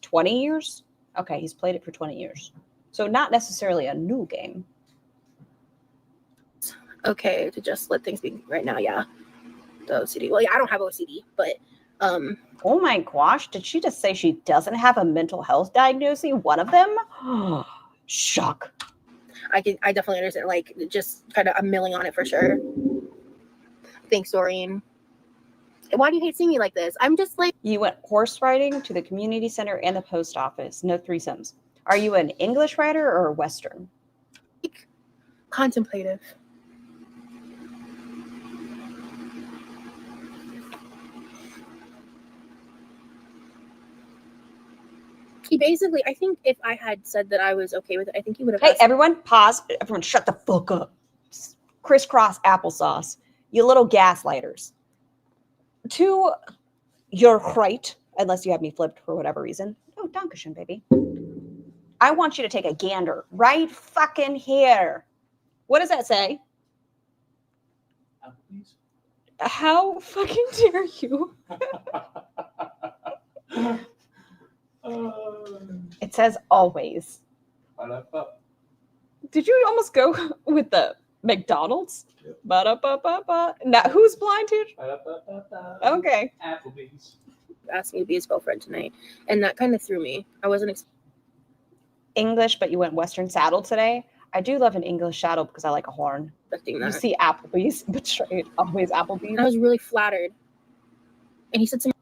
20 years? Okay, he's played it for 20 years. So not necessarily a new game. Okay to just let things be right now. Yeah, the OCD. Well, yeah, I don't have OCD, but oh my gosh, did she just say she doesn't have a mental health diagnosis? One of them? Shock. I definitely understand. Like, just kind of, I'm milling on it for sure. Thanks, Doreen. Why do you hate seeing me like this? I'm just like. You went horse riding to the community center and the post office. No threesomes. Are you an English writer or a Western? Contemplative. He basically, I think if I had said that I was okay with it, I think he would have. Hey, everyone, pause. Everyone, shut the fuck up. Crisscross applesauce. You little gaslighters. To your right, unless you have me flipped for whatever reason. Oh, Dankeschön, baby. I want you to take a gander right fucking here. What does that say? How fucking dare you? It says always. Did you almost go with the McDonald's? Yep. Ba-da-ba-ba-ba. Now, who's blind here? Okay. Applebee's. Asked me to be his girlfriend tonight, and that kind of threw me. I wasn't English, but you went Western saddle today. I do love an English saddle because I like a horn. expecting You that. see Applebee's betrayed. Always Applebee's. I was really flattered, and he said some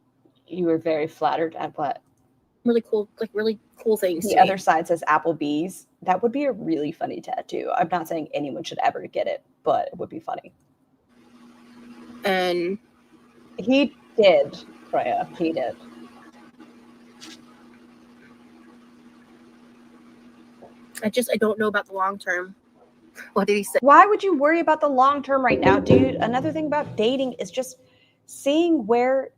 You were very flattered at what? really cool things. The to me. other side says Applebee's. That would be a really funny tattoo. I'm not saying anyone should ever get it, but it would be funny. And He did, Freya. He did. I don't know about the long term. What did he say? Why would you worry about the long term right now, dude? Another thing about dating is just seeing where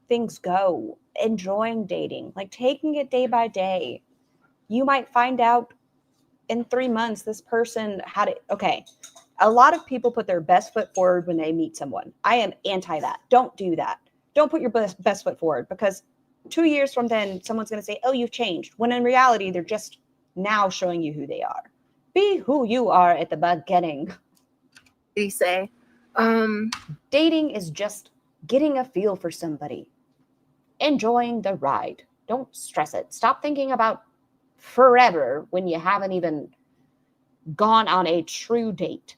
things go, enjoying dating, like taking it day by day. You might find out in 3 months this person had it. Okay. A lot of people put their best foot forward when they meet someone. I am anti that. Don't do that. Don't put your best foot forward, because 2 years from then, someone's going to say, oh, you've changed. When in reality, they're just now showing you who they are. Be who you are at the beginning. Did he say? Dating is just getting a feel for somebody, enjoying the ride. Don't stress it. Stop thinking about forever when you haven't even gone on a true date.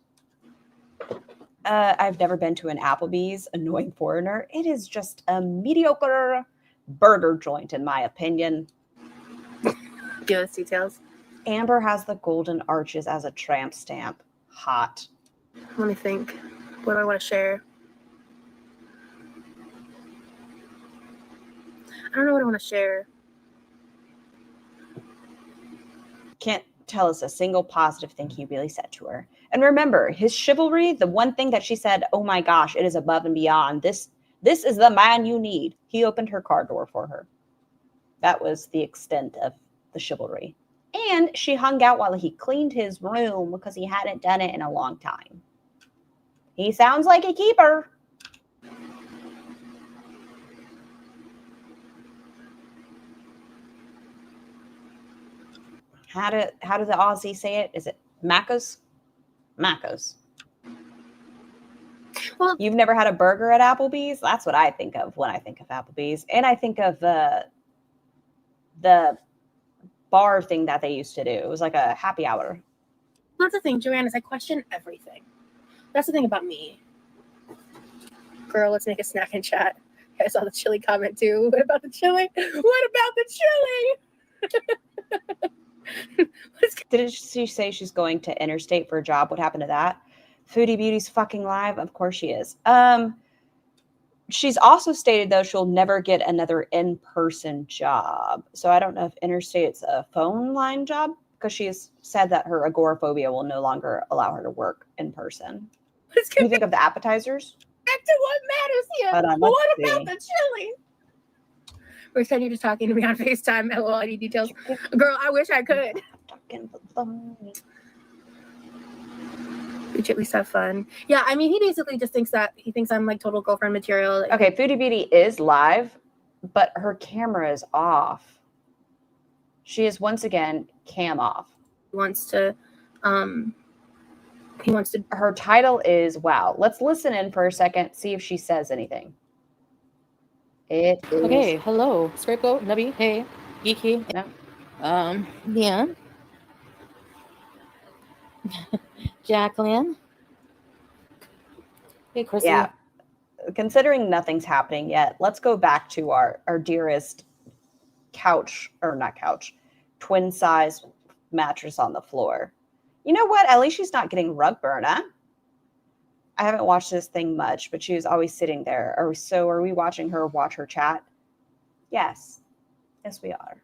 I've never been to an Applebee's, annoying foreigner. It is just a mediocre burger joint, in my opinion. Give us details. Amber has the golden arches as a tramp stamp. Hot. Let me think. What do I want to share? I don't know what I want to share. Can't tell us a single positive thing he really said to her. And remember, his chivalry, the one thing that she said, oh my gosh, it is above and beyond. This is the man you need. He opened her car door for her. That was the extent of the chivalry. And she hung out while he cleaned his room because he hadn't done it in a long time. He sounds like a keeper. How do the Aussie say it? Is it Macca's? Macca's. Well, You've never had a burger at Applebee's? That's what I think of when I think of Applebee's. And I think of the bar thing that they used to do. It was like a happy hour. that's the thing, Joanne, is I question everything. That's the thing about me. Girl, let's make a snack and chat. I saw the chili comment too. What about the chili? What about the chili? Didn't she say she's going to Interstate for a job? What happened to that? FoodieBeauty's fucking live? Of course she is. She's also stated, though, she'll never get another in-person job. So I don't know if Interstate's a phone line job, because she has said that her agoraphobia will no longer allow her to work in person. Let's Can get you think of the appetizers? back to what matters here. Hold on, What let's about the chili? We're saying you're just talking to me on FaceTime. LOL, I need details. Girl, I wish I could. We should at least have fun. Yeah, I mean, he basically just thinks I'm like total girlfriend material. Like, Okay, FoodieBeauty is live, but her camera is off. She is once again cam off. he wants to. Her title is, wow. Let's listen in for a second, see if she says anything. It is. Okay, hello, Scapegoat, Nubby, hey, Geeky. Yeah. Yeah. Jacqueline. Hey, Chrissy. Yeah. Considering nothing's happening yet, let's go back to our dearest twin size mattress on the floor. You know what? At least she's not getting rug burn, huh? I haven't watched this thing much, but she was always sitting there. Are we watching her watch her chat? Yes. Yes, we are.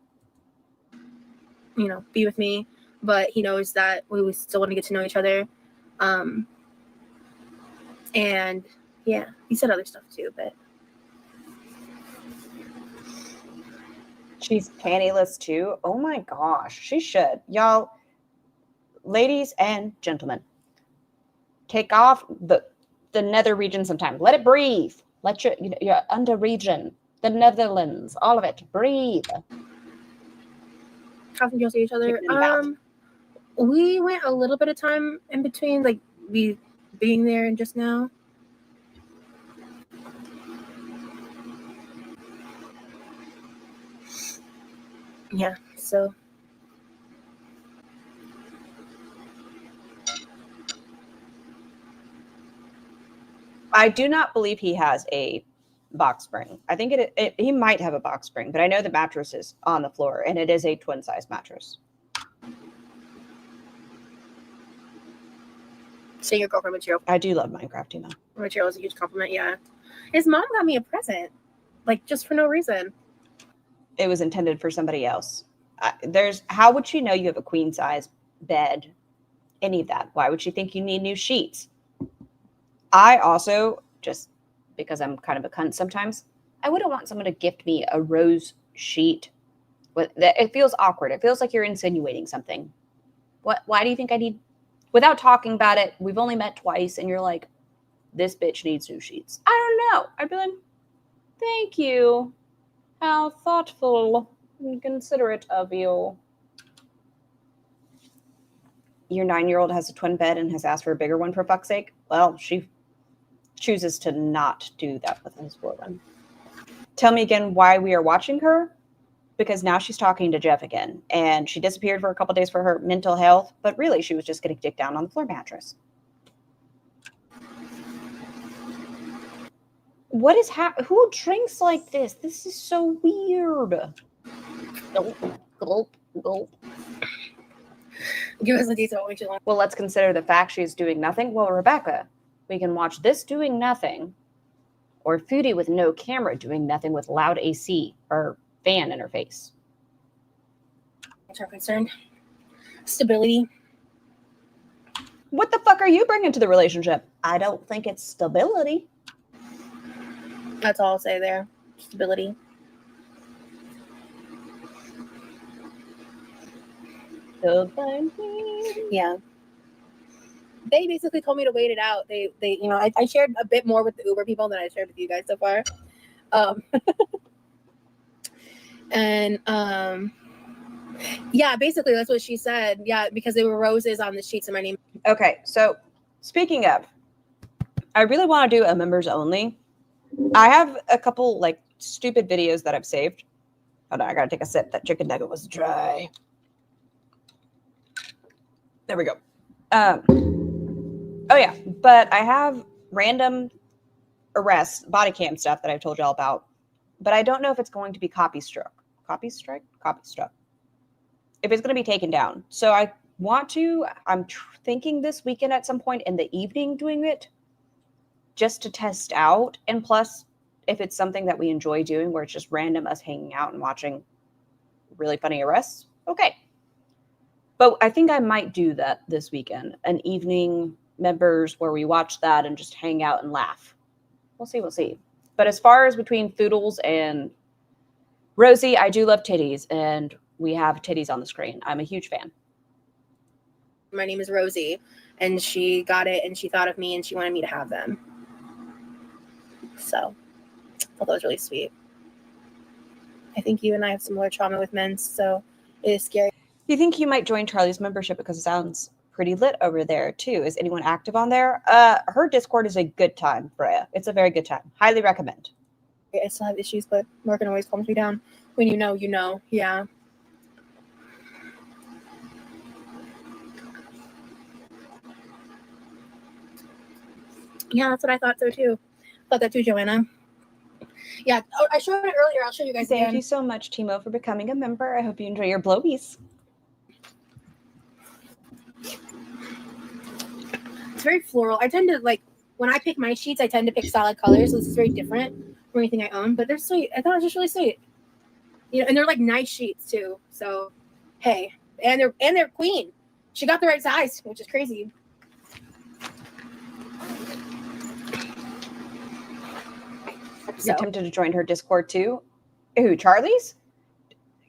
Be with me, but he knows that we still want to get to know each other. And yeah, he said other stuff too, but She's pantyless too. Oh my gosh, she should. Y'all, ladies and gentlemen, take off the nether region sometime. Let it breathe. Let your under region, the Netherlands, all of it, breathe. how often do you see each other? Keeping it about. We went a little bit of time in between, like being there just now. Yeah, so I do not believe he has a box spring. I think he might have a box spring, but I know the mattress is on the floor, and it is a twin size mattress. seeing your girlfriend material. I do love Minecraft, you know. Material is a huge compliment, yeah. His mom got me a present, like just for no reason. It was intended for somebody else. How would she know you have a queen size bed? Any of that? Why would she think you need new sheets? I also, just because I'm kind of a cunt sometimes, I wouldn't want someone to gift me a rose sheet. It feels awkward. It feels like you're insinuating something. Why do you think I need, without talking about it, we've only met twice, and you're like, this bitch needs new sheets. I don't know. I'd be like, thank you. How thoughtful and considerate of you. Your 9-year-old has a twin bed and has asked for a bigger one, for fuck's sake. Well, she chooses to not do that with his one. Tell me again why we are watching her. Because now she's talking to Jeff again. And she disappeared for a couple days for her mental health. But really, she was just getting dicked down on the floor mattress. What is who drinks like this? This is so weird. Gulp, gulp, gulp. Give us the detail. Well, let's consider the fact she's doing nothing. Well, Rebecca, we can watch this doing nothing, or Foodie with no camera doing nothing with loud AC or fan in her face. As I'm concerned, stability. What the fuck are you bringing to the relationship? I don't think it's stability. That's all I'll say there. Stability. Yeah. They basically told me to wait it out. They you know, I shared a bit more with the Uber people than I shared with you guys so far. And yeah, basically that's what she said. Yeah, because there were roses on the sheets in my name. Okay, so speaking of, I really want to do a members only. I have a couple like stupid videos that I've saved. Hold on, I gotta take a sip. That chicken nugget was dry. There we go. Oh yeah, but I have random arrests, body cam stuff that I've told y'all about, but I don't know if it's going to be copy struck. Copy struck? Copy struck. If it's going to be taken down. So I want to, I'm thinking this weekend at some point in the evening doing it just to test out. And plus, if it's something that we enjoy doing where it's just random us hanging out and watching really funny arrests, okay. But I think I might do that this weekend. An evening members where we watch that and just hang out and laugh. We'll see, we'll see. But as far as between Foodles and Rosie, I do love titties, and we have titties on the screen. I'm a huge fan. My name is Rosie, and she got it, and she thought of me, and she wanted me to have them. So, I thought that was really sweet. I think you and I have similar trauma with men, so it is scary. You think you might join Charlie's membership because it sounds pretty lit over there, too. Is anyone active on there? Her Discord is a good time, Freya. It's a very good time. Highly recommend. I still have issues, but Morgan always calms me down. When you know, you know. Yeah. Yeah, that's what I thought so too. Thought that too, Joanna. Yeah, I showed it earlier. I'll show you guys Thank again. you so much, Timo, for becoming a member. I hope you enjoy your blowies. It's very floral. I tend to like when I pick my sheets. I tend to pick solid colors. So this is very different from anything I own. But they're sweet. I thought it was just really sweet. You know, and they're like nice sheets too. So, hey, and they're queen. She got the right size, which is crazy. You're tempted to join her Discord too? Who, Charlie's?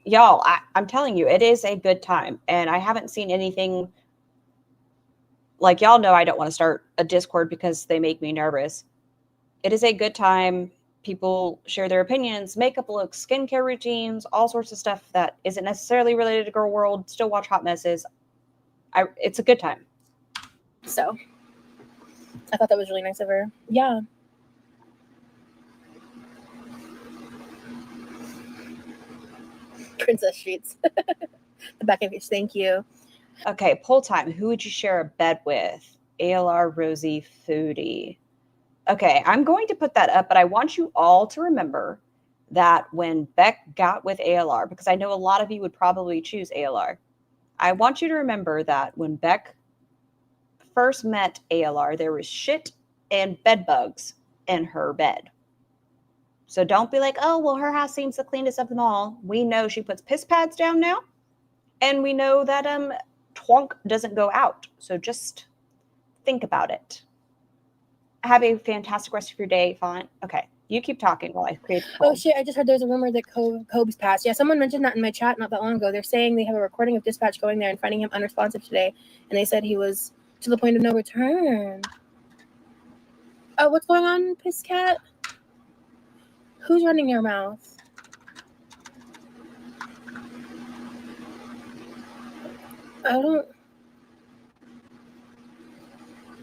Y'all, I'm telling you, it is a good time. And I haven't seen anything, like y'all know I don't want to start a Discord because they make me nervous. It is a good time. People share their opinions, makeup looks, skincare routines, all sorts of stuff that isn't necessarily related to Girl World. Still watch hot messes. It's a good time. So, I thought that was really nice of her. Yeah. Princess Streets. The back of yours. Thank you. Okay, poll time. Who would you share a bed with? ALR, Rosie, Foodie. Okay, I'm going to put that up, but I want you all to remember that when Beck got with ALR, because I know a lot of you would probably choose ALR, I want you to remember that when Beck first met ALR, there was shit and bed bugs in her bed. So don't be like, oh, well, her house seems the cleanest of them all. We know she puts piss pads down now, and we know that twonk doesn't go out. So just think about it. Have a fantastic rest of your day, Font. Okay, you keep talking while I create the poll. Oh shit, I just heard there's a rumor that Cobb's passed. Yeah, someone mentioned that in my chat not that long ago. They're saying they have a recording of dispatch going there and finding him unresponsive today. And they said he was to the point of no return. Oh, what's going on, Piss Cat? Who's running your mouth? I don't...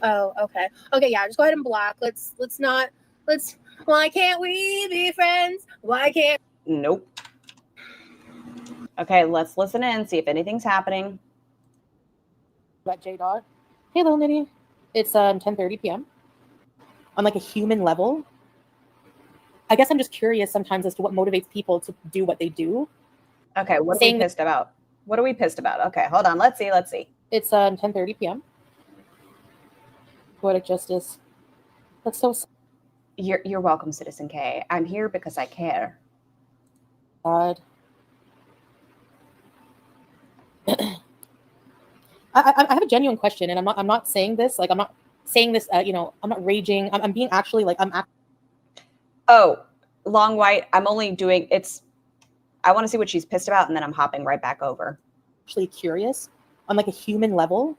Oh, okay. Okay, yeah, just go ahead and block. Let's why can't we be friends? Why can't... Nope. Okay, let's listen in, see if anything's happening. That J Dot. Hey, little Nitty. It's 10:30 p.m. On like a human level, I guess I'm just curious sometimes as to what motivates people to do what they do. Okay, what are we pissed about? What are we pissed about? Okay, hold on. Let's see. It's 10:30 p.m. Poetic justice. That's so sad. You're welcome, Citizen K. I'm here because I care. God. I have a genuine question, and I'm not saying this like I'm not saying this. I'm not raging. I'm being actually like Oh, Long White. I'm only doing it's. I want to see what she's pissed about, and then I'm hopping right back over. Actually curious on like a human level.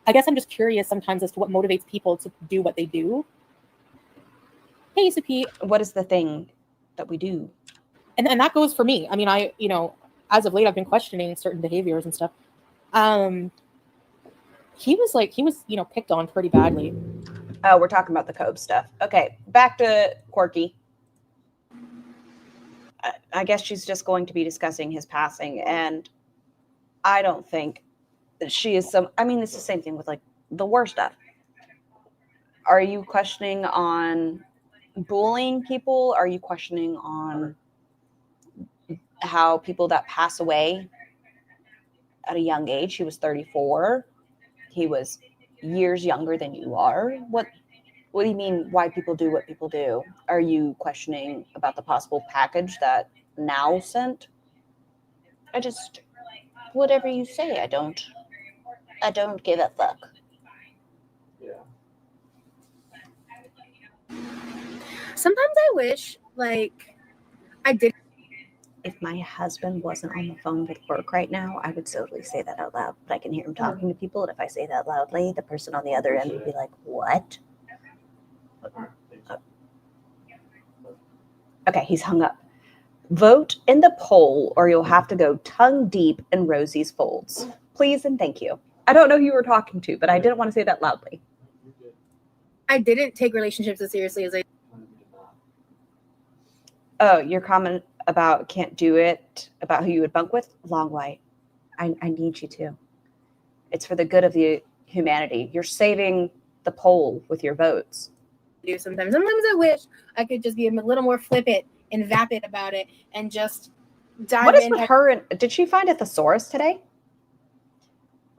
I guess I'm just curious sometimes as to what motivates people to do what they do. Hey, Supi. What is the thing that we do? And that goes for me. I mean, as of late, I've been questioning certain behaviors and stuff. He was picked on pretty badly. Oh, we're talking about the Cobb stuff. Okay, back to Quirky. I guess she's just going to be discussing his passing, and I don't think that she is I mean, it's the same thing with like the war stuff. Are you questioning on bullying people? Are you questioning on how people that pass away at a young age? He was 34. He was years younger than you are. What do you mean why people do what people do? Are you questioning about the possible package that Now sent? I just, whatever you say, I don't give a fuck. Sometimes I wish, like, I did. If my husband wasn't on the phone with work right now, I would totally say that out loud. But I can hear him talking to people, and if I say that loudly, the person on the other end would be like, what? Okay, he's hung up. Vote in the poll, or you'll have to go tongue deep in Rosie's folds. Please and thank you. I don't know who you were talking to, but I didn't want to say that loudly. I didn't take relationships as seriously as I... Oh, your comment about can't do it, about who you would bunk with? Long White. I need you to. It's for the good of the humanity. You're saving the poll with your votes. Sometimes I wish I could just be a little more flippant and vapid about it and just dive in. What is with her? Did she find a thesaurus today?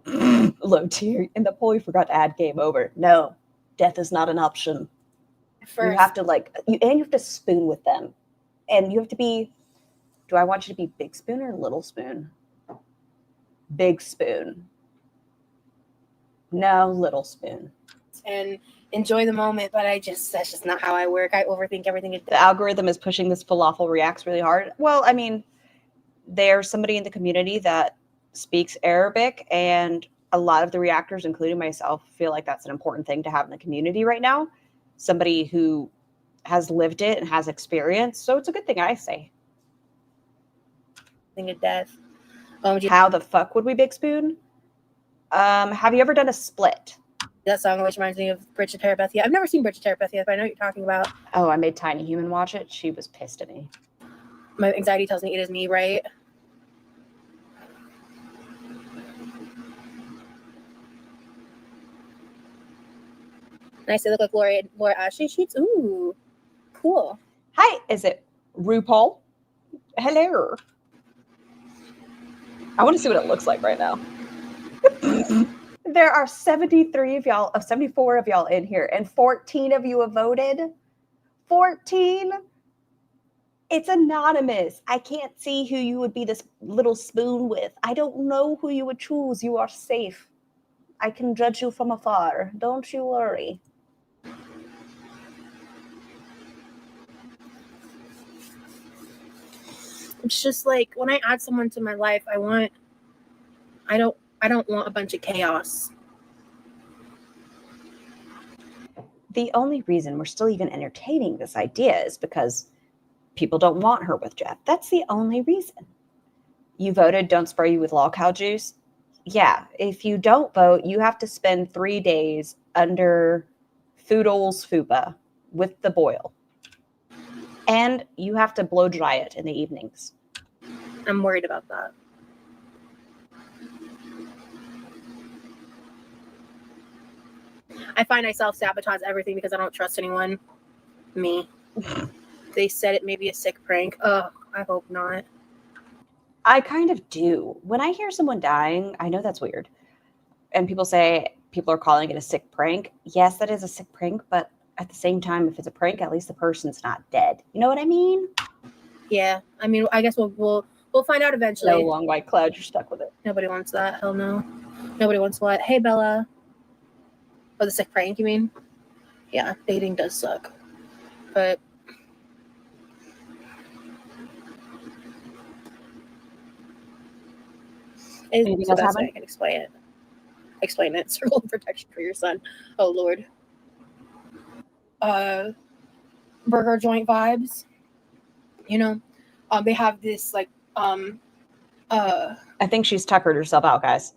Low tier. In the poll, you forgot to add game over. No, death is not an option. You have to you have to spoon with them. And you have to be, do I want you to be big spoon or little spoon? Big spoon. No, little spoon. And enjoy the moment, but that's just not how I work. I overthink everything. The algorithm is pushing this falafel reacts really hard. Well, I mean, there's somebody in the community that speaks Arabic, and a lot of the reactors, including myself, feel like that's an important thing to have in the community right now. Somebody who has lived it and has experience. So it's a good thing, I say. Thing of death. How the fuck would we big spoon? Have you ever done a split? That song always reminds me of Bridge to Terabithia. I've never seen Bridge to Terabithia, but I know what you're talking about. Oh, I made Tiny Human watch it. She was pissed at me. My anxiety tells me it is me, right? Nice. They look like Laura Ashley sheets. Ooh, cool. Hi, is it RuPaul? Hello. I want to see what it looks like right now. There are 73 of y'all, of 74 of y'all in here, and 14 of you have voted. 14? It's anonymous. I can't see who you would be this little spoon with. I don't know who you would choose. You are safe. I can judge you from afar. Don't you worry. It's just like when I add someone to my life, I don't want a bunch of chaos. The only reason we're still even entertaining this idea is because people don't want her with Jeff. That's the only reason. You voted don't spray you with lol cow juice. Yeah, if you don't vote, you have to spend 3 days under Foodle's fupa with the boil. And you have to blow dry it in the evenings. I'm worried about that. I find I self-sabotage everything because I don't trust anyone. Me. They said it may be a sick prank. Ugh, I hope not. I kind of do. When I hear someone dying, I know that's weird. And people say people are calling it a sick prank. Yes, that is a sick prank, but at the same time, if it's a prank, at least the person's not dead. You know what I mean? Yeah. I mean, I guess we'll find out eventually. No long white cloud, you're stuck with it. Nobody wants that. Hell no. Nobody wants what? Hey, Bella. Oh, the sick prank, you mean? Yeah, dating does suck. But Anything so else that's happen? way I can explain it. Explain it. Circle of protection for your son. Oh Lord. Burger joint vibes. You know, they have this like I think she's tuckered herself out, guys.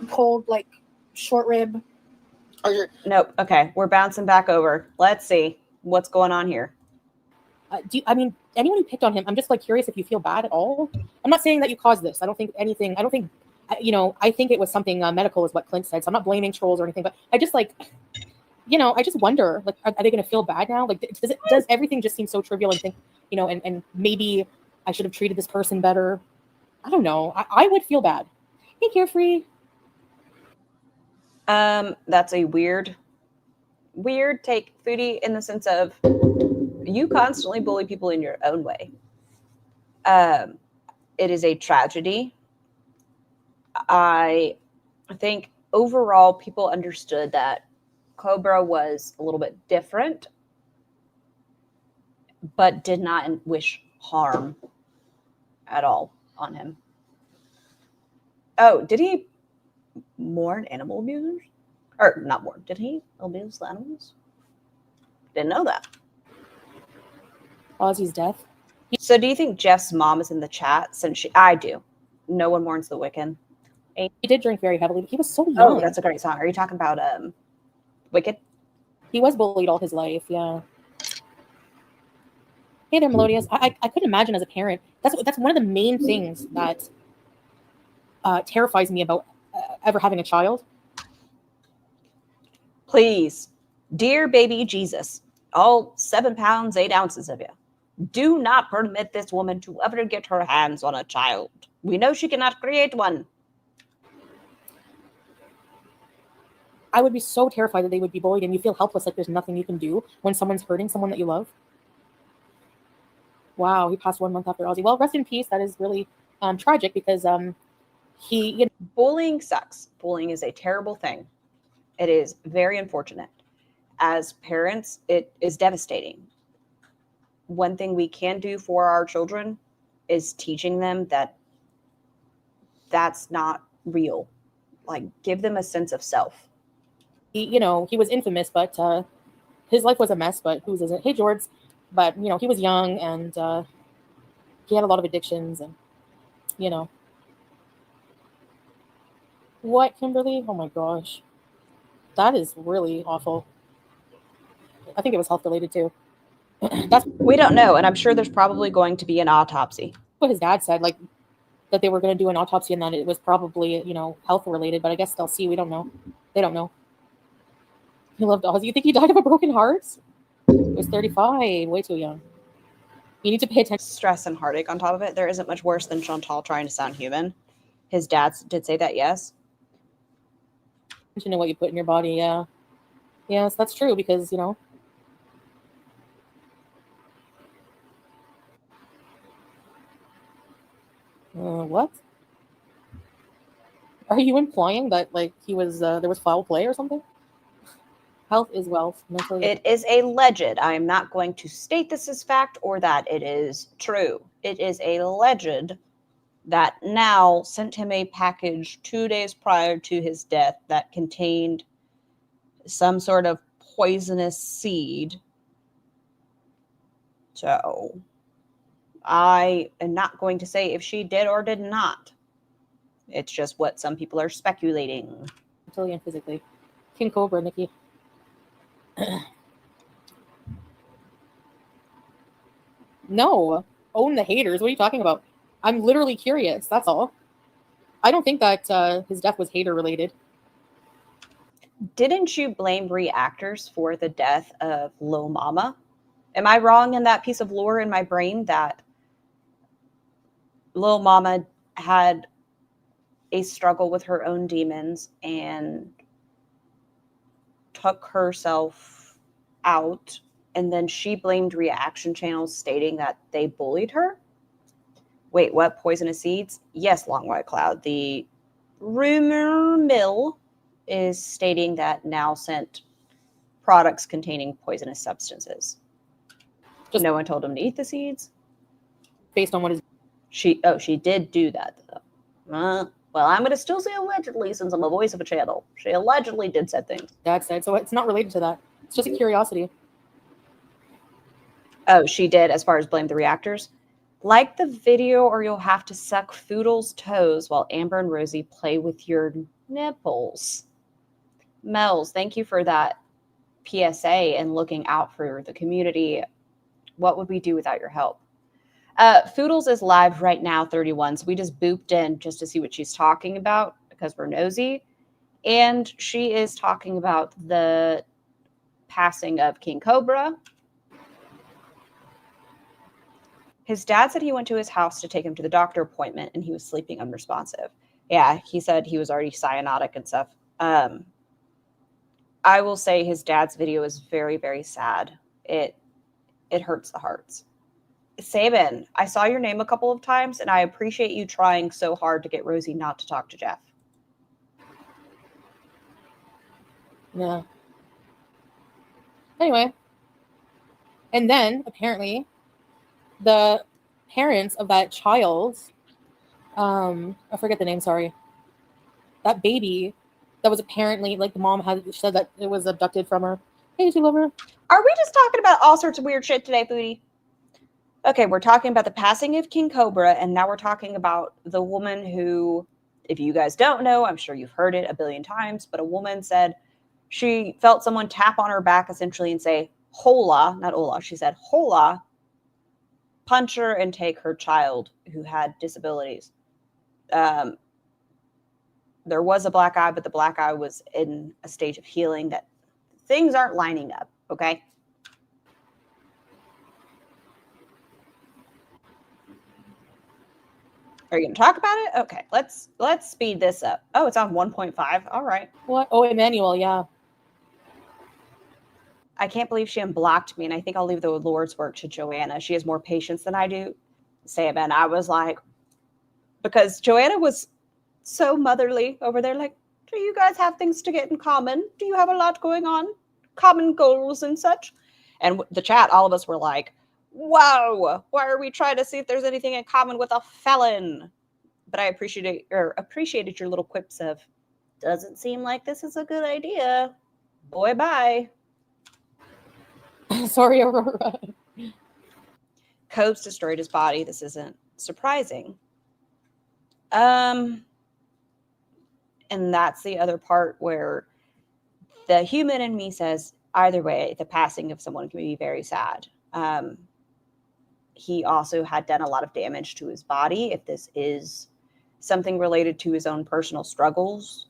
pulled like short rib. Nope. Okay, we're bouncing back over. Let's see what's going on here. I mean, anyone who picked on him, I'm just like curious if you feel bad at all. I'm not saying that you caused this. I don't think, I think it was something medical is what Clint said. So I'm not blaming trolls or anything, but I just like, I just wonder, like, are they going to feel bad now? Like, does everything just seem so trivial and think, and maybe I should have treated this person better. I don't know. I would feel bad. Hey, Carefree. That's a weird take, Foodie, in the sense of you constantly bully people in your own way. It is a tragedy. I think overall people understood that Cobra was a little bit different, but did not wish harm at all on him. Oh, did he mourn animal abusers? Or not mourn, did he abuse the animals? Didn't know that. Ozzy's death. So do you think Jeff's mom is in the chat? I do. No one mourns the Wiccan. He did drink very heavily, but he was so young. Oh, that's a great song. Are you talking about Wicked? He was bullied all his life, yeah. Hey there, Melodious. I couldn't imagine as a parent. That's one of the main things that terrifies me about ever having a child. Please, dear baby Jesus, all 7 pounds, 8 ounces of you, do not permit this woman to ever get her hands on a child. We know she cannot create one. I would be so terrified that they would be bullied and you feel helpless, like there's nothing you can do when someone's hurting someone that you love. Wow, he passed 1 month after Ozzy. Well, rest in peace. That is really tragic because bullying sucks. Bullying is a terrible thing. It is very unfortunate. As parents, it is devastating. One thing we can do for our children is teaching them that that's not real. Like, give them a sense of self. he was infamous, but his life was a mess. But whose isn't? Hey, George. But he was young and he had a lot of addictions, and what, Kimberly? Oh my gosh, That is really awful. I think it was health related too. That's We don't know, and I'm sure there's probably going to be an autopsy. what his dad said, like that they were going to do an autopsy and that it was probably, you know, health related, but I guess they'll see. We don't know. They don't know. He loved Oz. You think he died of a broken heart? He was 35, way too young. You need to pay attention. Stress and heartache on top of it. There isn't much worse than Chantal trying to sound human. His dad did say that, yes. To what you put in your body. Yeah. Yes, that's true because, you know, what? Are you implying that like he was there was foul play or something? Health is wealth. Mentally. It is alleged. I am not going to state this as fact or that it is true. It is alleged that Now sent him a package 2 days prior to his death that contained some sort of poisonous seed. So I am not going to say if she did or did not. It's just what some people are speculating. Mentally and physically. King Cobra, Nikki. No. Own the haters. What are you talking about? I'm literally curious. That's all. I don't think that his death was hater related. Didn't you blame reactors for the death of Lil Mama? Am I wrong in that piece of lore in my brain that Lil Mama had a struggle with her own demons and took herself out, and then she blamed reaction channels stating that they bullied her? Wait, what? Poisonous seeds? Yes, Long White Cloud. The rumor mill is stating that Now sent products containing poisonous substances. Just no one told him to eat the seeds? Based on what is... She did do that, though. Well, I'm going to still say allegedly since I'm a voice of a channel. She allegedly did said things. Dad said, so it's not related to that. It's just a curiosity. Oh, she did as far as blame the reactors? Like the video or you'll have to suck Foodle's toes while Amber and Rosie play with your nipples. Mel's, thank you for that PSA and looking out for the community. What would we do without your help? Foodles is live right now, 31. So we just booped in just to see what she's talking about because we're nosy. And she is talking about the passing of King Cobra. His dad said he went to his house to take him to the doctor appointment and he was sleeping unresponsive. Yeah, he said he was already cyanotic and stuff. I will say his dad's video is very, very sad. It hurts the hearts. Sabin, I saw your name a couple of times and I appreciate you trying so hard to get Rosie not to talk to Jeff. Yeah. Anyway. And then, apparently, the parents of that child, I forget the name, sorry. That baby that was apparently, like, the mom had said that it was abducted from her. Hey, you love her? Are we just talking about all sorts of weird shit today, Foodie? Okay, we're talking about the passing of King Cobra, and now we're talking about the woman who, if you guys don't know, I'm sure you've heard it a billion times, but a woman said she felt someone tap on her back essentially and say, hola, not hola, she said, hola, punch her and take her child who had disabilities. There was a black eye, but the black eye was in a stage of healing that things aren't lining up, okay? Are you going to talk about it? Okay, let's speed this up. Oh, it's on 1.5. All right. What? Oh, Emmanuel, yeah. I can't believe she unblocked me, and I think I'll leave the Lord's work to Joanna. She has more patience than I do. Sam, and I was like, because Joanna was so motherly over there, like, do you guys have things to get in common? Do you have a lot going on? Common goals and such? And the chat, all of us were like, wow, why are we trying to see if there's anything in common with a felon? But I appreciated your little quips of, doesn't seem like this is a good idea. Boy, bye. Sorry, Aurora. Cobes destroyed his body. This isn't surprising. And that's the other part where the human in me says either way, the passing of someone can be very sad. He also had done a lot of damage to his body. If this is something related to his own personal struggles,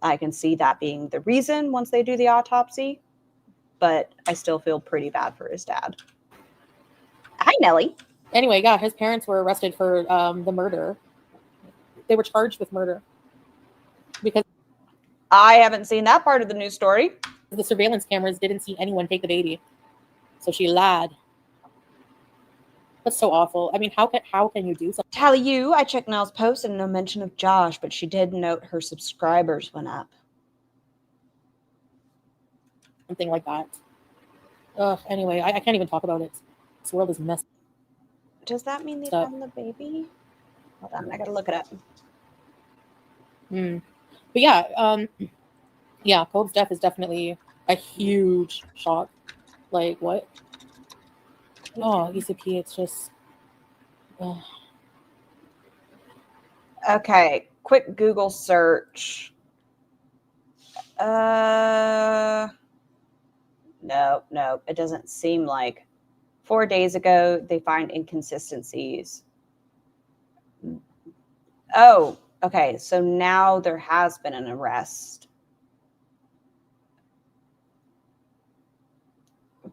I can see that being the reason once they do the autopsy. But I still feel pretty bad for his dad. Hi, Nellie. Anyway, yeah, his parents were arrested for the murder. They were charged with murder because I haven't seen that part of the news story. the surveillance cameras didn't see anyone take the baby. So she lied. That's so awful. I mean, how can you do something? Tally you, I checked Nell's post and no mention of Josh, but she did note her subscribers went up. Something like that. Anyway, I can't even talk about it. This world is messed Does that mean they up. found the baby? Hold on, I gotta look it up. But yeah, yeah, Cole's death is definitely a huge shock. Like, what? Oh, ECP, it's just... Okay, quick Google search. No, it doesn't seem like. 4 days ago, they find inconsistencies. Oh, okay, so now there has been an arrest.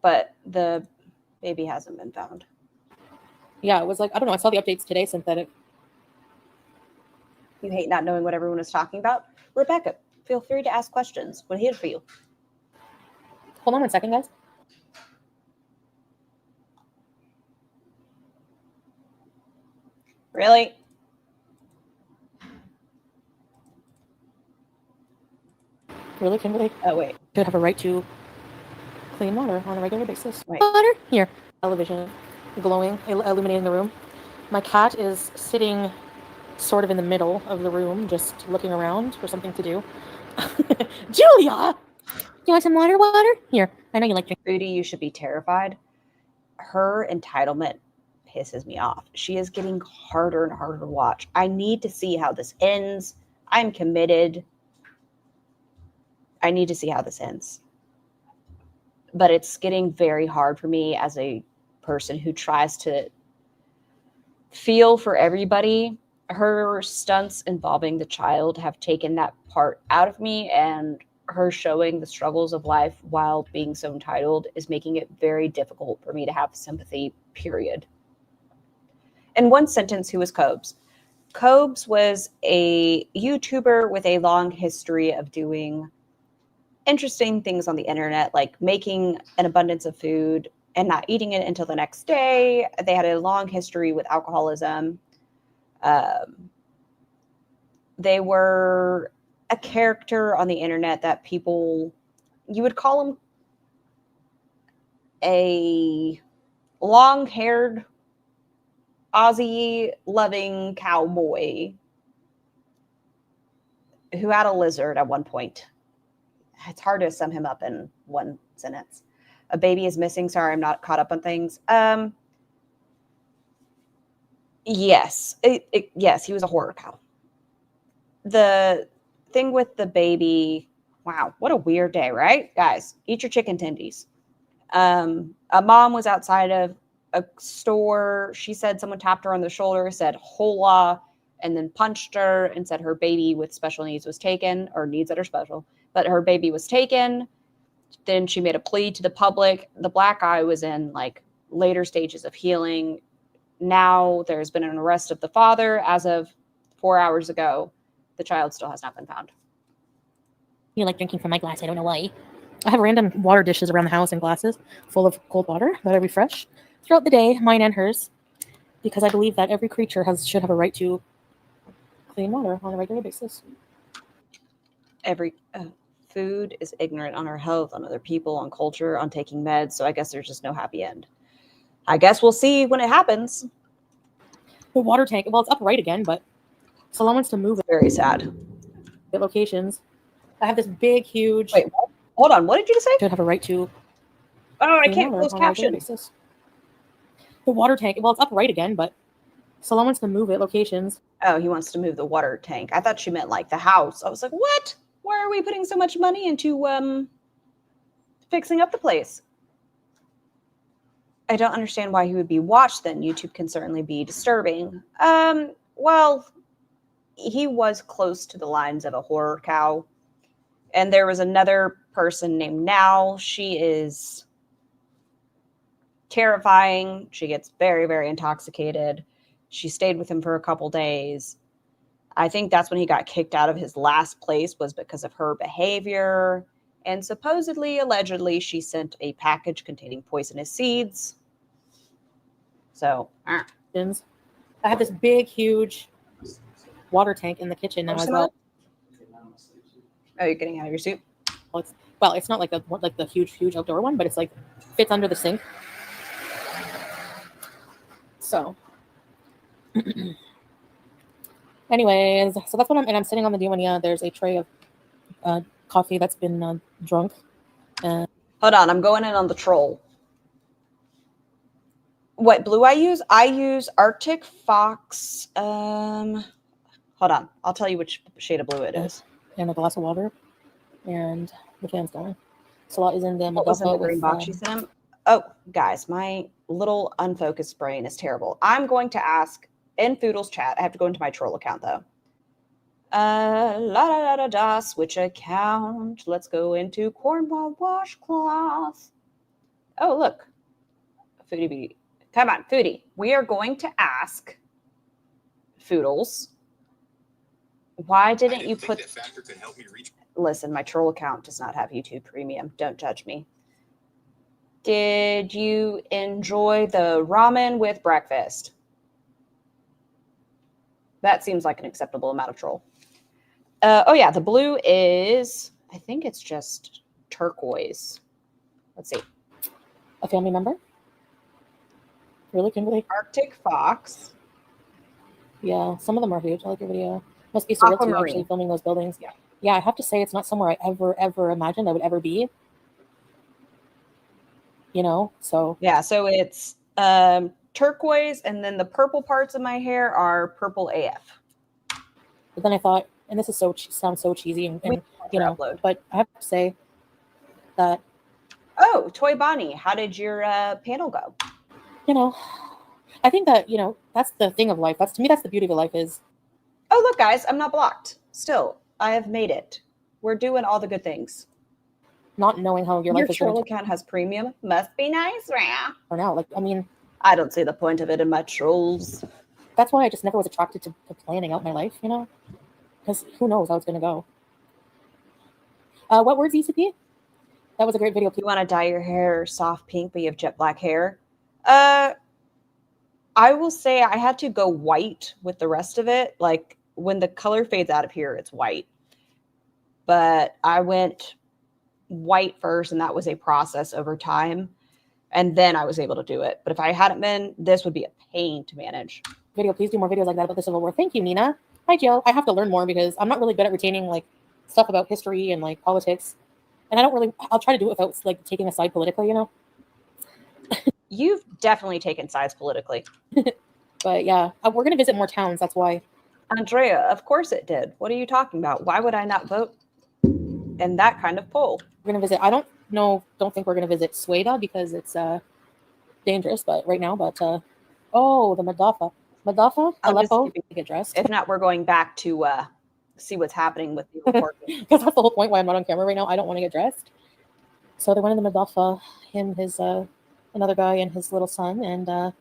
But the baby hasn't been found. Yeah, it was like, I don't know, I saw the updates today, synthetic. You hate not knowing what everyone is talking about? Rebecca, feel free to ask questions. We're here for you. Hold on 1 second, guys. Really? Really, Kimberly? Oh, wait. Should have a right to clean water on a regular basis. Wait. Water? Here. Television glowing, illuminating the room. My cat is sitting sort of in the middle of the room, just looking around for something to do. Julia! You want some water? Here. I know you like drinking. Foodie, you should be terrified. Her entitlement pisses me off. She is getting harder and harder to watch. I need to see how this ends. I'm committed. I need to see how this ends. But it's getting very hard for me as a person who tries to feel for everybody. Her stunts involving the child have taken that part out of me, and her showing the struggles of life while being so entitled is making it very difficult for me to have sympathy, period. In one sentence, who was Cobes? Cobes was a YouTuber with a long history of doing interesting things on the internet, like making an abundance of food and not eating it until the next day. They had a long history with alcoholism. They were a character on the internet that people, you would call him a long-haired, Aussie-loving cowboy who had a lizard at one point. It's hard to sum him up in one sentence. A baby is missing. Sorry, I'm not caught up on things. Yes, yes, he was a horror cow. The thing with the baby, wow, what a weird day, right? Guys, eat your chicken tendies. A mom was outside of a store. She said someone tapped her on the shoulder, said hola, and then punched her and said her baby with special needs was taken, or needs that are special, but her baby was taken. Then she made a plea to the public. The black guy was in like later stages of healing. Now there's been an arrest of the father. As of 4 hours ago, the child still has not been found. You like drinking from my glass. I don't know why. I have random water dishes around the house in glasses full of cold water that I refresh throughout the day, mine and hers, because I believe that every creature should have a right to clean water on a regular basis. Every food is ignorant on our health, on other people, on culture, on taking meds. So I guess there's just no happy end. I guess we'll see when it happens. The water tank, well, it's upright again, but someone wants to move it. Very sad. At locations. I have this big, huge... Wait, what? Hold on. What did you just say? Should have a right to... Oh, I can't close caption. The water tank, well, it's upright again, but someone wants to move it. Locations. Oh, he wants to move the water tank. I thought she meant like the house. I was like, what? Why are we putting so much money into fixing up the place. I don't understand why he would be watched then. YouTube can certainly be disturbing. Well, he was close to the lines of a horror cow. And there was another person named Now. She is terrifying. She gets very, very intoxicated. She stayed with him for a couple days. I think that's when he got kicked out of his last place, was because of her behavior. And supposedly, allegedly, she sent a package containing poisonous seeds. So, I have this big, huge water tank in the kitchen now as well. Oh, you're getting out of your suit? Well, it's not like the huge outdoor one, but it's like fits under the sink. So, anyways, so that's what I'm sitting on the Duania. There's a tray of coffee that's been drunk. Hold on, I'm going in on the troll. What blue I use? I use Arctic Fox. Hold on, I'll tell you which shade of blue it is. And a glass of water, and the fan's going. Salat is in the What was in the green box you sent him? Oh, guys, my little unfocused brain is terrible. I'm going to ask in Foodle's chat. I have to go into my troll account though. Switch account. Let's go into Cornwall washcloth. Oh, look, FoodieBeauty. Come on, Foodie. We are going to ask Foodles. Why didn't you put... Listen, my troll account does not have YouTube Premium. Don't judge me. Did you enjoy the ramen with breakfast? That seems like an acceptable amount of troll. Oh, yeah, the blue is... I think it's just turquoise. Let's see. A family member? Really, Kimberly? Arctic Fox. Yeah, some of them are huge. I like your video. Must be surreal to you actually filming those buildings. Yeah. Yeah, I have to say it's not somewhere I ever imagined I would ever be. You know, so. Yeah, so it's turquoise, and then the purple parts of my hair are purple AF. But then I thought, and this is sounds so cheesy, and you know, but I have to say that. Oh, Toy Bonnie, how did your panel go? You know, I think that, you know, that's the thing of life. To me, that's the beauty of life is. Oh, look, guys, I'm not blocked. Still, I have made it. We're doing all the good things. Not knowing how your life is going to... Your troll account has premium. Must be nice, right? For now, like, I mean... I don't see the point of it in my trolls. That's why I just never was attracted to planning out my life, you know? Because who knows how it's going to go. What words, ECP? That was a great video. You want to dye your hair soft pink, but you have jet black hair? I will say I had to go white with the rest of it. Like, when the color fades out of here, it's white. But I went white first, and that was a process over time. And then I was able to do it. But if I hadn't been, this would be a pain to manage. Video, please do more videos like that about the Civil War. Thank you, Nina. Hi, Jill. I have to learn more because I'm not really good at retaining like stuff about history and like politics. And I'll try to do it without like taking a side politically, you know? You've definitely taken sides politically. But yeah, we're going to visit more towns. That's why. Andrea, of course it did. What are you talking about? Why would I not vote in that kind of poll? We're going to visit. I don't think we're going to visit Sueda because it's dangerous, but right now, but oh, the Madafa, Aleppo, to get dressed. If not, we're going back to see what's happening with the report. Because that's the whole point why I'm not on camera right now. I don't want to get dressed. So they went in the Madafa, him, his another guy, and his little son, and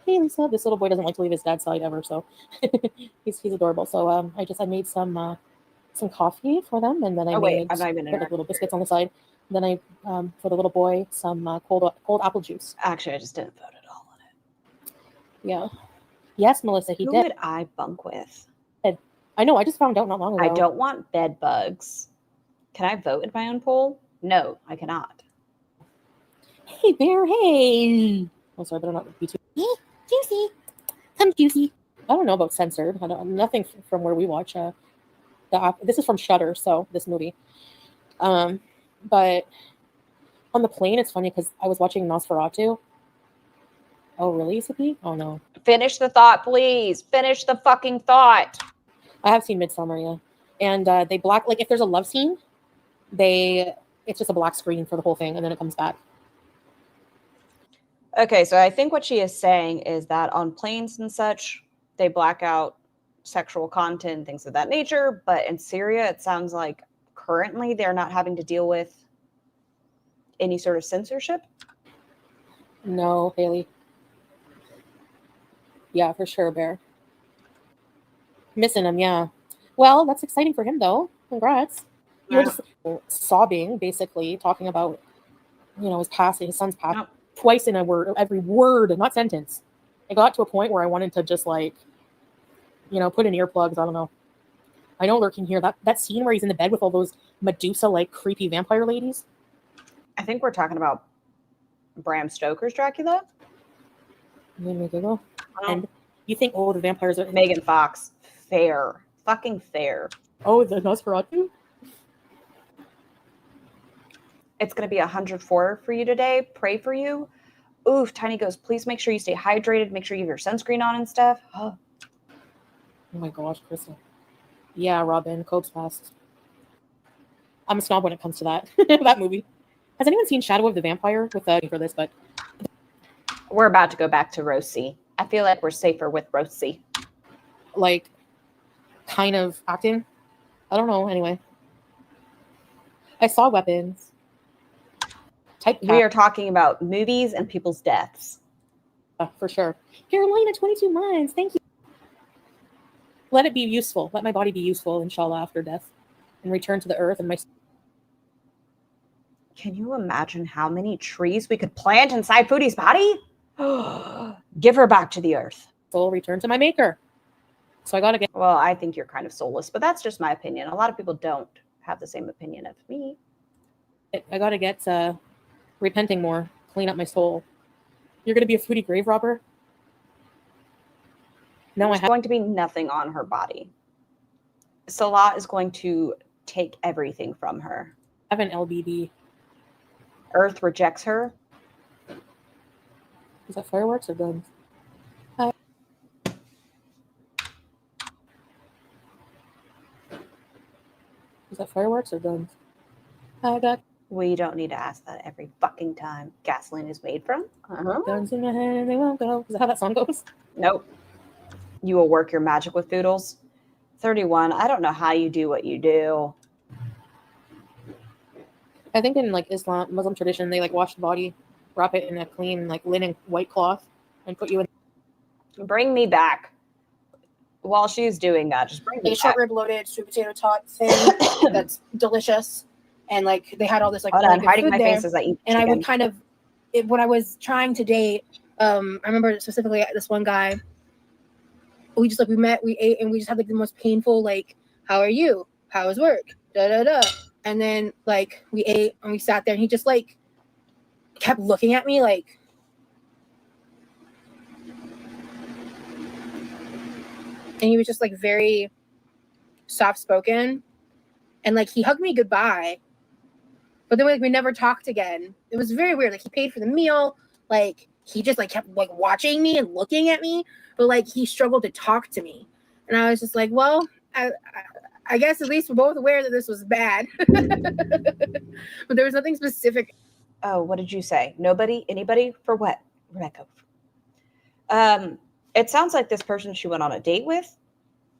hey, Lisa, this little boy doesn't like to leave his dad's side ever, so he's adorable. So I made some coffee for them, and then I made like little biscuits on the side. And then I for the little boy some cold apple juice. Actually, I just didn't vote at all on it. Yeah. Yes, Melissa, he did. Who would I bunk with? I know. I just found out not long ago. I don't want bed bugs. Can I vote in my own poll? No, I cannot. Hey, Bear. Hey. Oh, sorry, better not be too juicy. I'm juicy. I don't know about censored. Nothing from where we watch. This is from Shudder, so this movie. But on the plane, it's funny because I was watching Nosferatu. Oh, really, Sippy? Oh, no. Finish the thought, please. Finish the fucking thought. I have seen Midsommar, yeah. And they like, if there's a love scene, they it's just a black screen for the whole thing, and then it comes back. Okay, so I think what she is saying is that on planes and such, they black out sexual content, things of that nature. But in Syria, it sounds like currently they're not having to deal with any sort of censorship. No, Haley. Yeah, for sure, Bear. Missing him, yeah. Well, that's exciting for him, though. Congrats. You were just sobbing, basically, talking about, his passing, his son's passing. Twice in a word, every word, not sentence. It got to a point where I wanted to just put in earplugs. I don't know. I know lurking here, that scene where he's in the bed with all those Medusa-like creepy vampire ladies. I think we're talking about Bram Stoker's Dracula. And you think, the vampires are... Megan Fox. Fair. Fucking fair. Oh, the Nosferatu? It's going to be 104 for you today. Pray for you. Oof, Tiny goes, please make sure you stay hydrated. Make sure you have your sunscreen on and stuff. Oh my gosh, Crystal. Yeah, Robin, Cope's passed. I'm a snob when it comes to that. That movie. Has anyone seen Shadow of the Vampire with for this? But we're about to go back to Rosie. I feel like we're safer with Rosie. Kind of acting. I don't know. Anyway, I saw Weapons. We are talking about movies and people's deaths. For sure. Carolina, 22 months. Thank you. Let it be useful. Let my body be useful, inshallah, after death, and return to the earth and my. Can you imagine how many trees we could plant inside Foodie's body? Give her back to the earth. Soul return to my maker. So I gotta get. Well, I think you're kind of soulless, but that's just my opinion. A lot of people don't have the same opinion of me. I gotta get repenting more, clean up my soul. You're gonna be a foodie grave robber? No, There's going to be nothing on her body. Salah is going to take everything from her. I have an LBD. Earth rejects her. Is that fireworks or guns? Is that fireworks or guns? We don't need to ask that every fucking time gasoline is made from. Guns in my hand and they won't go. Is that how that song goes? Nope. You will work your magic with Foodles. 31. I don't know how you do what you do. I think in Islam, Muslim tradition, they wash the body, wrap it in a clean linen white cloth, and put you in. Bring me back. While she's doing that, just bring me back. Short rib loaded sweet potato tot thing that's delicious, and they had all this Hold on, hiding my face as I eat. And I would kind of, when I was trying to date, I remember specifically this one guy. We met, we ate, and we just had the most painful how are you? How was work? Da da da. And then we ate and we sat there, and he just kept looking at me and he was just very soft spoken, and he hugged me goodbye, but then we never talked again. It was very weird. He paid for the meal, he just kept watching me and looking at me, but he struggled to talk to me, and I was just well, I guess at least we're both aware that this was bad. But there was nothing specific. Oh, what did you say? Nobody? Anybody? For what, Rebecca? It sounds like this person she went on a date with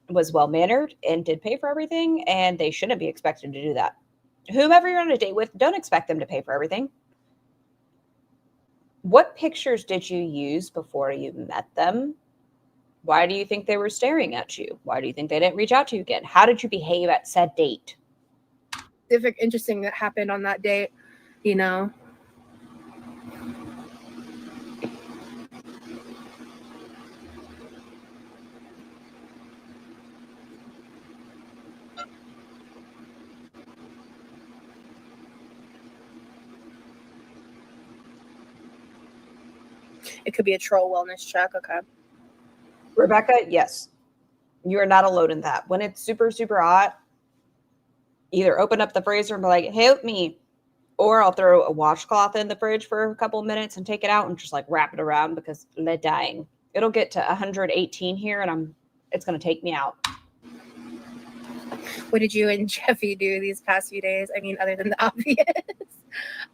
was well-mannered and did pay for everything, and they shouldn't be expected to do that. Whomever you're on a date with, don't expect them to pay for everything. What pictures did you use before you met them? Why do you think they were staring at you? Why do you think they didn't reach out to you again? How did you behave at said date? Specific, interesting that happened on that date, It could be a troll wellness check. Okay. Rebecca, yes. You are not alone in that. When it's super, super hot, either open up the freezer and be like, help me. Or I'll throw a washcloth in the fridge for a couple of minutes and take it out and just wrap it around because they're dying. It'll get to 118 here and it's going to take me out. What did you and Jeffy do these past few days? I mean, other than the obvious.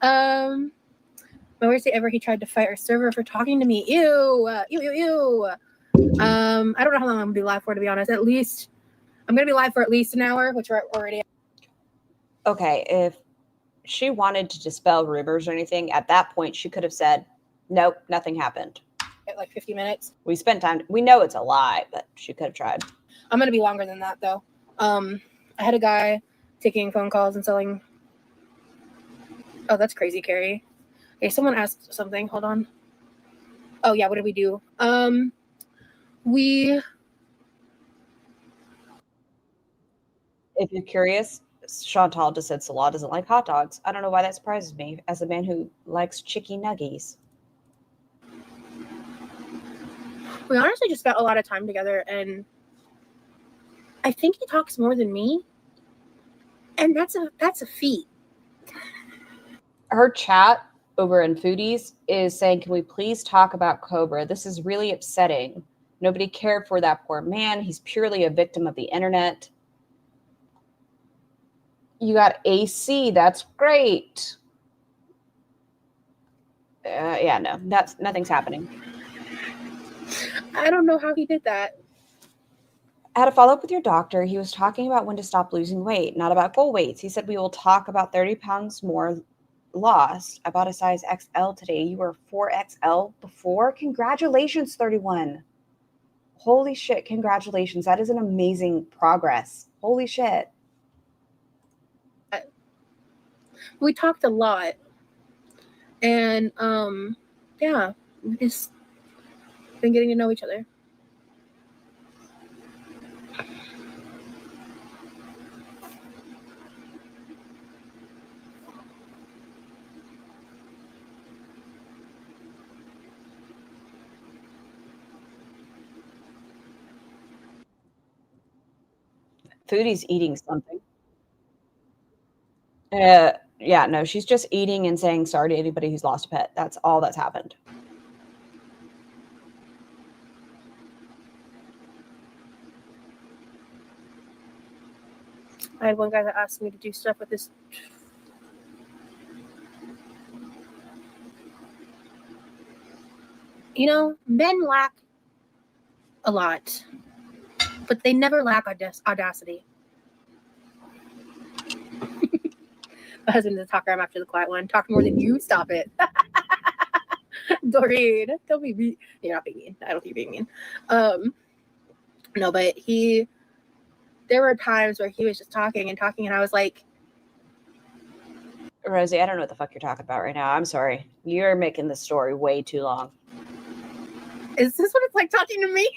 My worst day ever, he tried to fight our server for talking to me. Ew. I don't know how long I'm gonna be live for, to be honest. At least I'm gonna be live for at least an hour, which we're already. Okay, if she wanted to dispel rumors or anything, at that point she could have said, nope, nothing happened. At like 50 minutes. We spent time. We know it's a lie, but she could have tried. I'm gonna be longer than that though. I had a guy taking phone calls and selling. Oh, that's crazy, Carrie. Okay, someone asked something. Hold on. Oh yeah, what did we do? If you're curious, Chantal just said Salah doesn't like hot dogs. I don't know why that surprises me as a man who likes chicken nuggies. We honestly just spent a lot of time together, and I think he talks more than me, and that's a feat. Her chat over in Foodies is saying, can we please talk about Cobra? This is really upsetting. Nobody cared for that poor man. He's purely a victim of the internet. You got AC. That's great. Yeah, no, nothing's happening. I don't know how he did that. I had a follow-up with your doctor. He was talking about when to stop losing weight, not about goal weights. He said we will talk about 30 pounds more lost. I bought a size XL today. You were 4XL before? Congratulations, 31. Holy shit, congratulations. That is an amazing progress. Holy shit. We talked a lot. And yeah, we just been getting to know each other. Foodie's eating something. Yeah, no, she's just eating and saying sorry to anybody who's lost a pet. That's all that's happened. I had one guy that asked me to do stuff with this. You know, men lack a lot, but they never lack audacity. My husband is a talker. I'm after the quiet one. Talk more than you. Stop it. Doreen, don't be mean. You're not being mean. I don't think you're being mean. No, but there were times where he was just talking, and I was like, Rosie, I don't know what the fuck you're talking about right now. I'm sorry. You're making this story way too long. is this what it's like talking to me?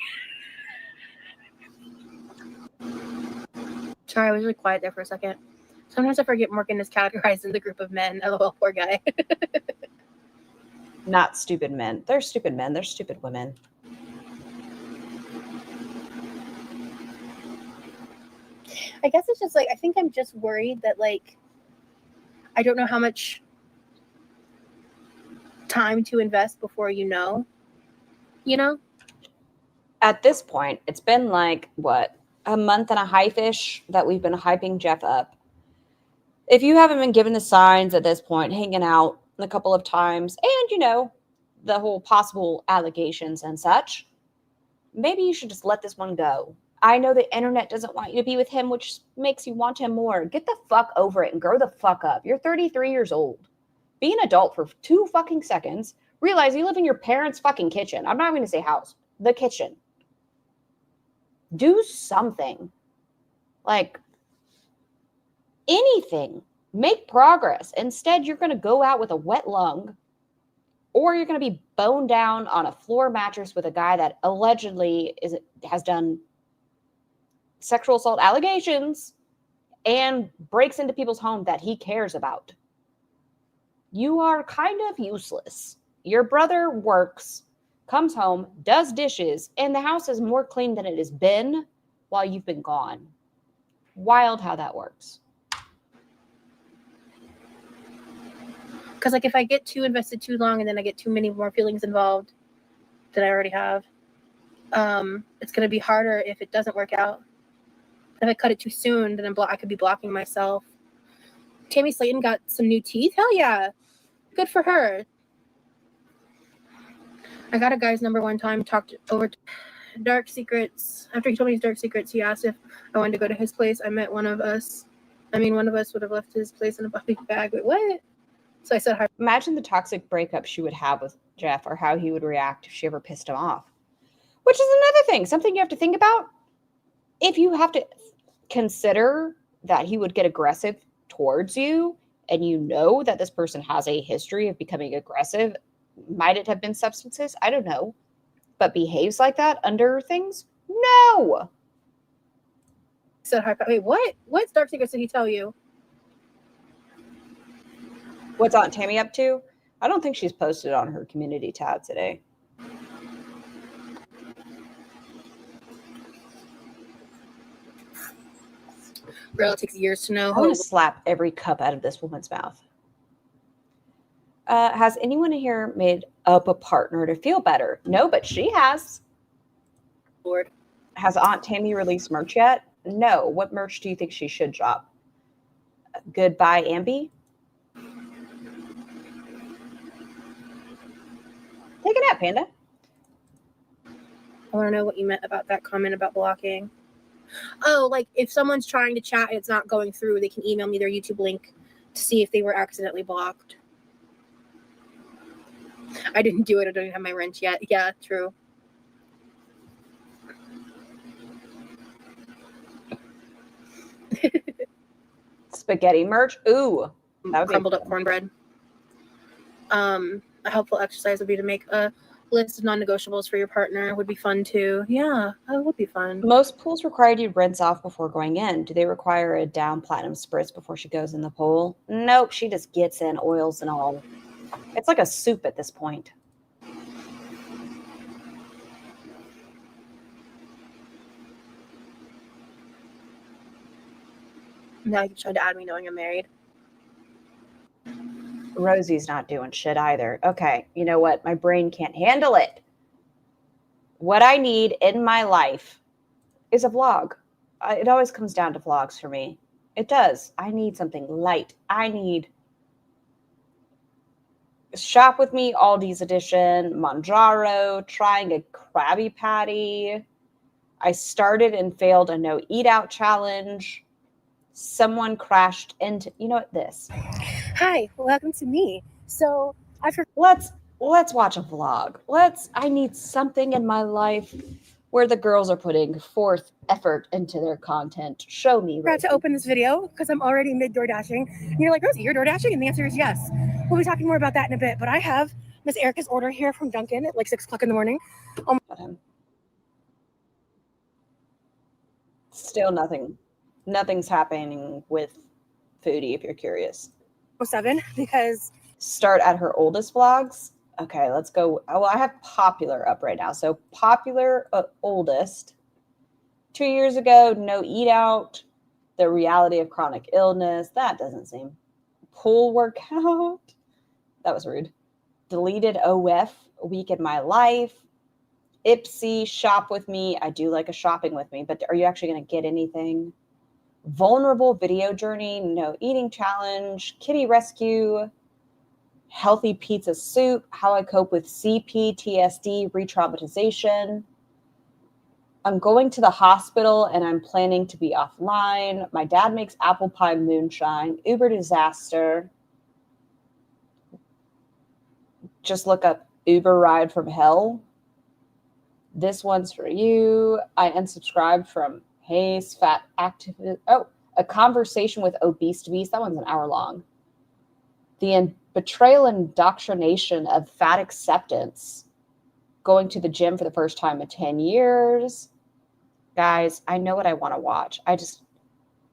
Sorry, I was really quiet there for a second. Sometimes I forget Morgan is categorized in the group of men. LOL, poor guy. Not stupid men. They're stupid men. They're stupid women. I guess it's just like, I think I'm just worried that, like, I don't know how much time to invest before you know? At this point, it's been like, what, a month and a half-ish that we've been hyping Jeff up. If you haven't been given the signs at this point, hanging out a couple of times, and, you know, the whole possible allegations and such, maybe you should just let this one go. I know the internet doesn't want you to be with him, which makes you want him more. Get the fuck over it and grow the fuck up. You're 33 years old. Be an adult for 2 fucking seconds. Realize you live in your parents' fucking kitchen. I'm not going to say house. The kitchen. Do something. Like, anything. Make progress. Instead, you're going to go out with a wet lung, or you're going to be boned down on a floor mattress with a guy that allegedly has done sexual assault allegations and breaks into people's homes that he cares about. You are kind of useless. Your brother works, comes home, does dishes, and the house is more clean than it has been while you've been gone. Wild how that works. Because, like, if I get too invested too long and then I get too many more feelings involved that I already have, it's going to be harder if it doesn't work out. If I cut it too soon, then I could be blocking myself. Tammy Slayton got some new teeth. Hell yeah. Good for her. I got a guy's number one time, talked over dark secrets. After he told me his dark secrets, he asked if I wanted to go to his place. One of us would have left his place in a body bag. Wait, what? So I said hi. Imagine the toxic breakup she would have with Jeff, or how he would react if she ever pissed him off. Which is another thing, something you have to think about. If you have to consider that he would get aggressive towards you, and you know that this person has a history of becoming aggressive, might it have been substances? I don't know. But behaves like that under things? No. Said hi. Wait, what? What dark secrets did he tell you? What's Aunt Tammy up to? I don't think she's posted on her community tab today. Girl, it takes years to know. I want to slap every cup out of this woman's mouth. Has anyone here made up a partner to feel better? No, but she has. Lord. Has Aunt Tammy released merch yet? No. What merch do you think she should drop? Goodbye, Ambi. Take a nap, Panda. I want to know what you meant about that comment about blocking. Oh, like if someone's trying to chat and it's not going through, they can email me their YouTube link to see if they were accidentally blocked. I didn't do it. I don't even have my wrench yet. Yeah, true. Spaghetti merch. Ooh. That would Crumbled up cornbread. A helpful exercise would be to make a list of non-negotiables for your partner. It would be fun too. Yeah, it would be fun. Most pools require you to rinse off before going in. Do they require a down platinum spritz before she goes in the pool? Nope, she just gets in, oils and all. It's like a soup at this point. Now you tried to add me knowing I'm married. Rosie's not doing shit either. Okay, you know what? My brain can't handle it. What I need in my life is a vlog. It always comes down to vlogs for me. It does. I need something light. I need Shop With Me, Aldi's edition, Manjaro, trying a Krabby Patty. I started and failed a no eat out challenge. Someone crashed into, you know what, this. Hi, welcome to me. So Let's watch a vlog. I need something in my life where the girls are putting forth effort into their content. Show me. forgot to open this video because I'm already mid door dashing. And you're like, Rosie, you're door dashing? And the answer is yes. We'll be talking more about that in a bit. But I have Miss Erica's order here from Dunkin' at like 6 o'clock in the morning. Still nothing's happening with Foodie, if you're curious. 7 because Start at her oldest vlogs. Okay, let's go. Oh, I have Popular up right now. So Popular oldest. 2 years ago, no eat out. The reality of chronic illness. That doesn't seem. Pool workout. That was rude. Deleted OF, a week in my life. Ipsy, Shop With Me. I do like a shopping with me, but are you actually going to get anything? Vulnerable video journey, no eating challenge, kitty rescue, healthy pizza soup, how I cope with CPTSD, re-traumatization. I'm going to the hospital and I'm planning to be offline. My dad makes apple pie moonshine, Uber disaster. Just look up Uber ride from hell. This one's for you. I unsubscribed from Hayes, fat activist. Oh, a conversation with obese beast. That one's an hour long. The betrayal and indoctrination of fat acceptance. Going to the gym for the first time in 10 years. Guys, I know what I want to watch.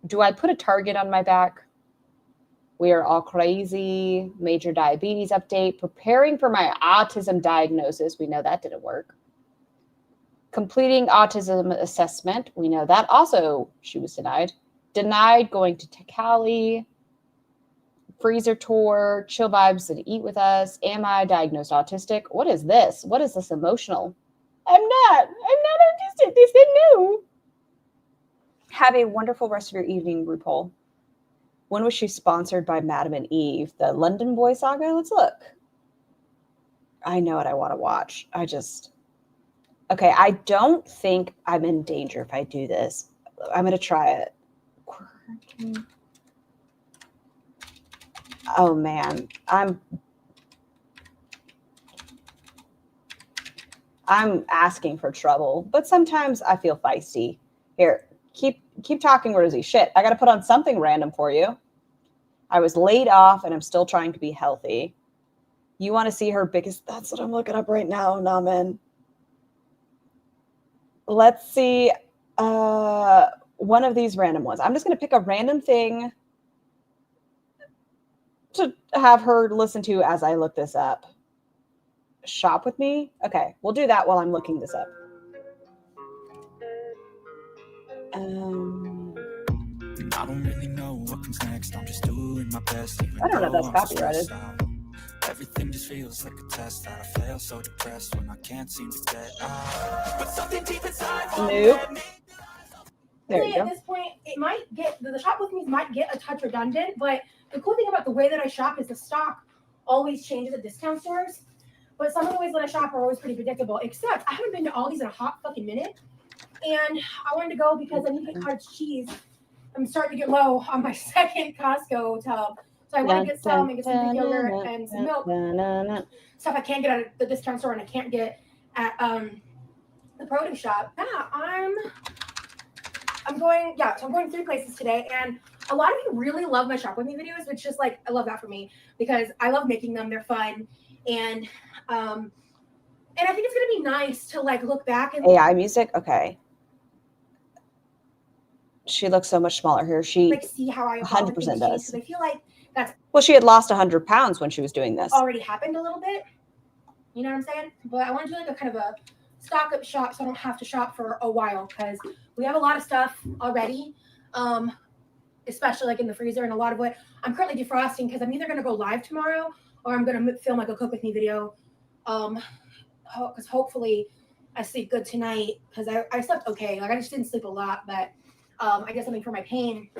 Do I put a target on my back? We are all crazy. Major diabetes update. Preparing for my autism diagnosis. We know that didn't work. Completing autism assessment. We know that also she was denied. Denied going to Cali. Freezer tour. Chill vibes and eat with us. Am I diagnosed autistic? What is this? What is this emotional? I'm not autistic. They said no. Have a wonderful rest of your evening, RuPaul. When was she sponsored by Madam and Eve? The London Boy Saga? Let's look. I know what I want to watch. Okay, I don't think I'm in danger if I do this. I'm going to try it. Oh, man. I'm asking for trouble, but sometimes I feel feisty. Here, keep talking, Rosie. Shit, I got to put on something random for you. I was laid off, and I'm still trying to be healthy. You want to see her biggest... That's what I'm looking up right now, Namen. Let's see one of these random ones. I'm just going to pick a random thing to have her listen to as I look this up. Shop with me? Okay, we'll do that while I'm looking this up. I don't really know what comes next. I'm just doing my best. I don't know if that's copyrighted. Everything just feels like a test that I fail, so depressed when I can't seem to get out. But something deep inside. Nope. There you go. At this point, it might get the shop with me might get a touch redundant, but the cool thing about the way that I shop is the stock always changes at discount stores. But some of the ways that I shop are always pretty predictable, except I haven't been to Aldi's in a hot fucking minute. And I wanted to go because I need to get cottage cheese. I'm starting to get low on my second Costco tub. So I want to get some and get some Greek yogurt and some milk. Stuff I can't get at the discount store and I can't get at the produce shop. Yeah, I'm going 3 places today. And a lot of you really love my shop with me videos, which is like, I love that for me because I love making them. They're fun. And I think it's going to be nice to like look back and AI music. Okay. She looks so much smaller here. She like see how I 100% does. I feel like that's Well, she had lost 100 pounds when she was doing this. already happened a little bit. You know what I'm saying? But I want to do like a kind of a stock up shop so I don't have to shop for a while because we have a lot of stuff already. Especially like in the freezer and a lot of what I'm currently defrosting because I'm either going to go live tomorrow or I'm going to film like a cook with me video. Because hopefully I sleep good tonight because I slept okay. Like I just didn't sleep a lot, but I guess something for my pain.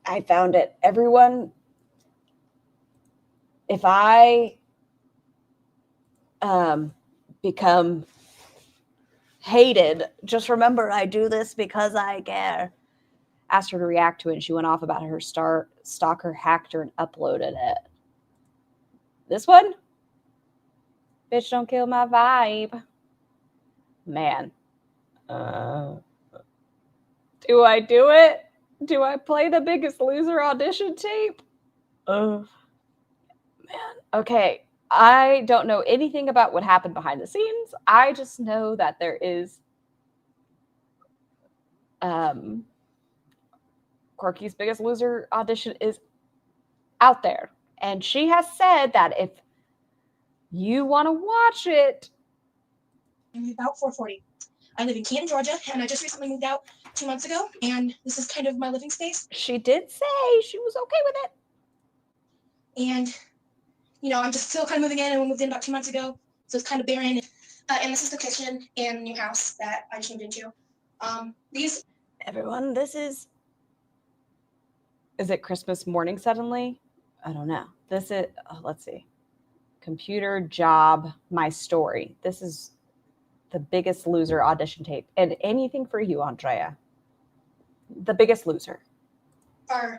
I found it. Everyone, if I become hated, just remember I do this because I care. Asked her to react to it, and she went off about her stalker hacked her and uploaded it. This one? Bitch, don't kill my vibe. Man. Do I do it? Do I play the Biggest Loser audition tape? Man. Okay. I don't know anything about what happened behind the scenes. I just know that there is Quirky's Biggest Loser audition is out there. And she has said that if you want to watch it. About 440. I live in Canton, Georgia, and I just recently moved out 2 months ago, and this is kind of my living space. She did say she was okay with it. And, you know, I'm just still kind of moving in, and we moved in about 2 months ago, so it's kind of barren. And this is the kitchen and new house that I just moved into. Everyone, this is it Christmas morning suddenly? I don't know. This is, let's see. Computer job, my story. This is the Biggest Loser audition tape. And anything for you, Andrea. The Biggest Loser.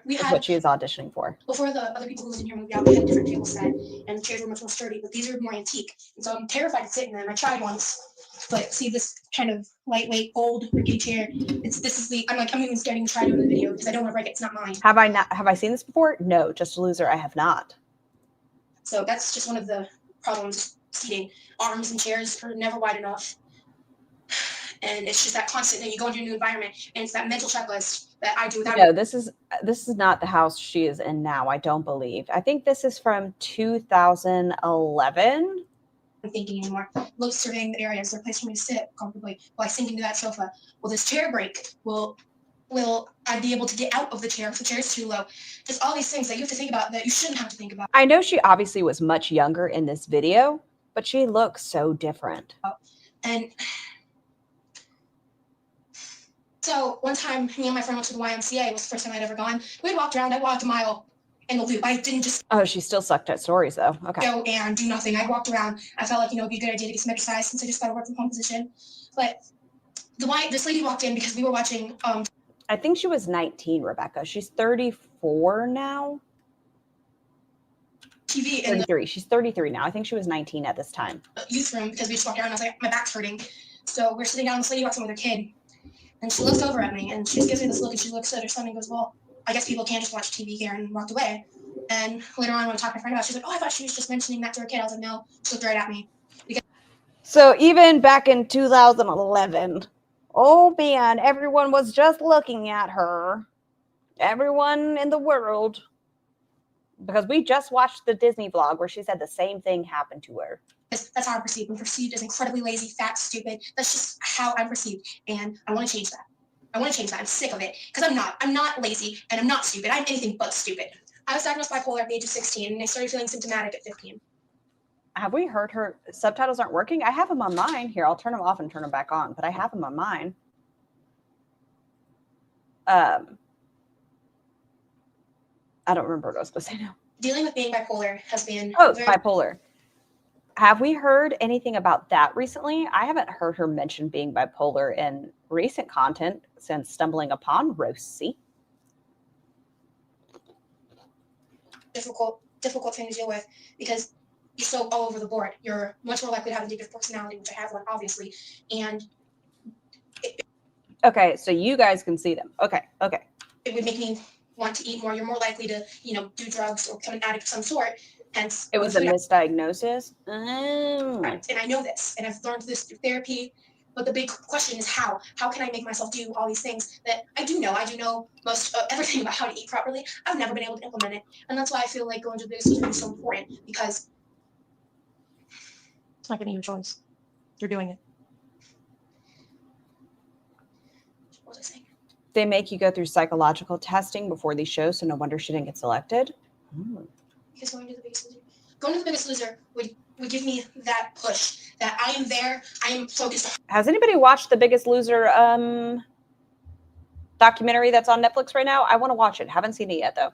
Is what she is auditioning for. Before the other people who was in here moved out, we had a different table set, and the chairs were much more sturdy, but these are more antique. And so I'm terrified to sit in them. I tried once, but see this kind of lightweight, old, rickety chair. I'm even scared to try it on the video because I don't want to break it. It's not mine. Have I seen this before? No, just a loser. I have not. So that's just one of the problems. Seating arms and chairs are never wide enough. And it's just that constant thing. You go into a new environment, and it's that mental checklist that I do without. No, this is not the house she is in now. I don't believe. I think this is from 2011. I'm thinking anymore. Look, surveying the area. Is there a place for me to sit comfortably while I sink into that sofa? Will this chair break? Will I be able to get out of the chair if the chair is too low? Just all these things that you have to think about that you shouldn't have to think about. I know she obviously was much younger in this video, but she looks so different. And So one time, me and my friend went to the YMCA. It was the first time I'd ever gone. We had walked around. I walked a mile in the loop. I didn't just Oh, she still sucked at stories though. Okay. go and do nothing. I walked around. I felt like, it'd be a good idea to get some exercise since I just got a work from home position. But this lady walked in because we were watching I think she was 19, Rebecca. She's 34 now. TV in 33. She's 33 now. I think she was 19 at this time. the youth room because we just walked around. I was like, my back's hurting. So we're sitting down. This lady walks in with her kid, and she looks over at me and she just gives me this look, and she looks at her son and goes, "Well, I guess people can't just watch TV here," and walked away. And later on, when I talked to my friend about it, she's like, "Oh, I thought she was just mentioning that to her kid." I was like, "No." She looked right at me. So even back in 2011, oh man, everyone was just looking at her. Everyone in the world. Because we just watched the Disney vlog where she said the same thing happened to her. That's how I'm perceived. I'm perceived as incredibly lazy, fat, stupid. That's just how I'm perceived, and I want to change that. I'm sick of it because I'm not lazy and I'm not stupid. I'm anything but stupid. I was diagnosed bipolar at the age of 16, and I started feeling symptomatic at 15. Have we heard her subtitles aren't working? I have them on mine. Here, I'll turn them off and turn them back on, but I have them on mine. I don't remember what I was supposed to say now. Dealing with being bipolar has been bipolar. Have we heard anything about that recently? I haven't heard her mention being bipolar in recent content since stumbling upon Rosee. difficult thing to deal with because you're so all over the board. You're much more likely to have a negative personality, which I have one, obviously. And okay, so you guys can see them. Okay. It would make me want to eat more. You're more likely to, do drugs or become an addict of some sort. Hence, it was a misdiagnosis. Oh. Right. And I know this, and I've learned this through therapy. But the big question is how? How can I make myself do all these things that I do know? I do know most everything about how to eat properly. I've never been able to implement it. And that's why I feel like going to the biggest loser is so important, because It's not giving you a choice. You're doing it. what was I saying? They make you go through psychological testing before these shows, so no wonder she didn't get selected. Because going to the biggest loser would give me that push that I am there. I am focused. Has anybody watched the Biggest Loser documentary that's on Netflix right now? I want to watch it. Haven't seen it yet though.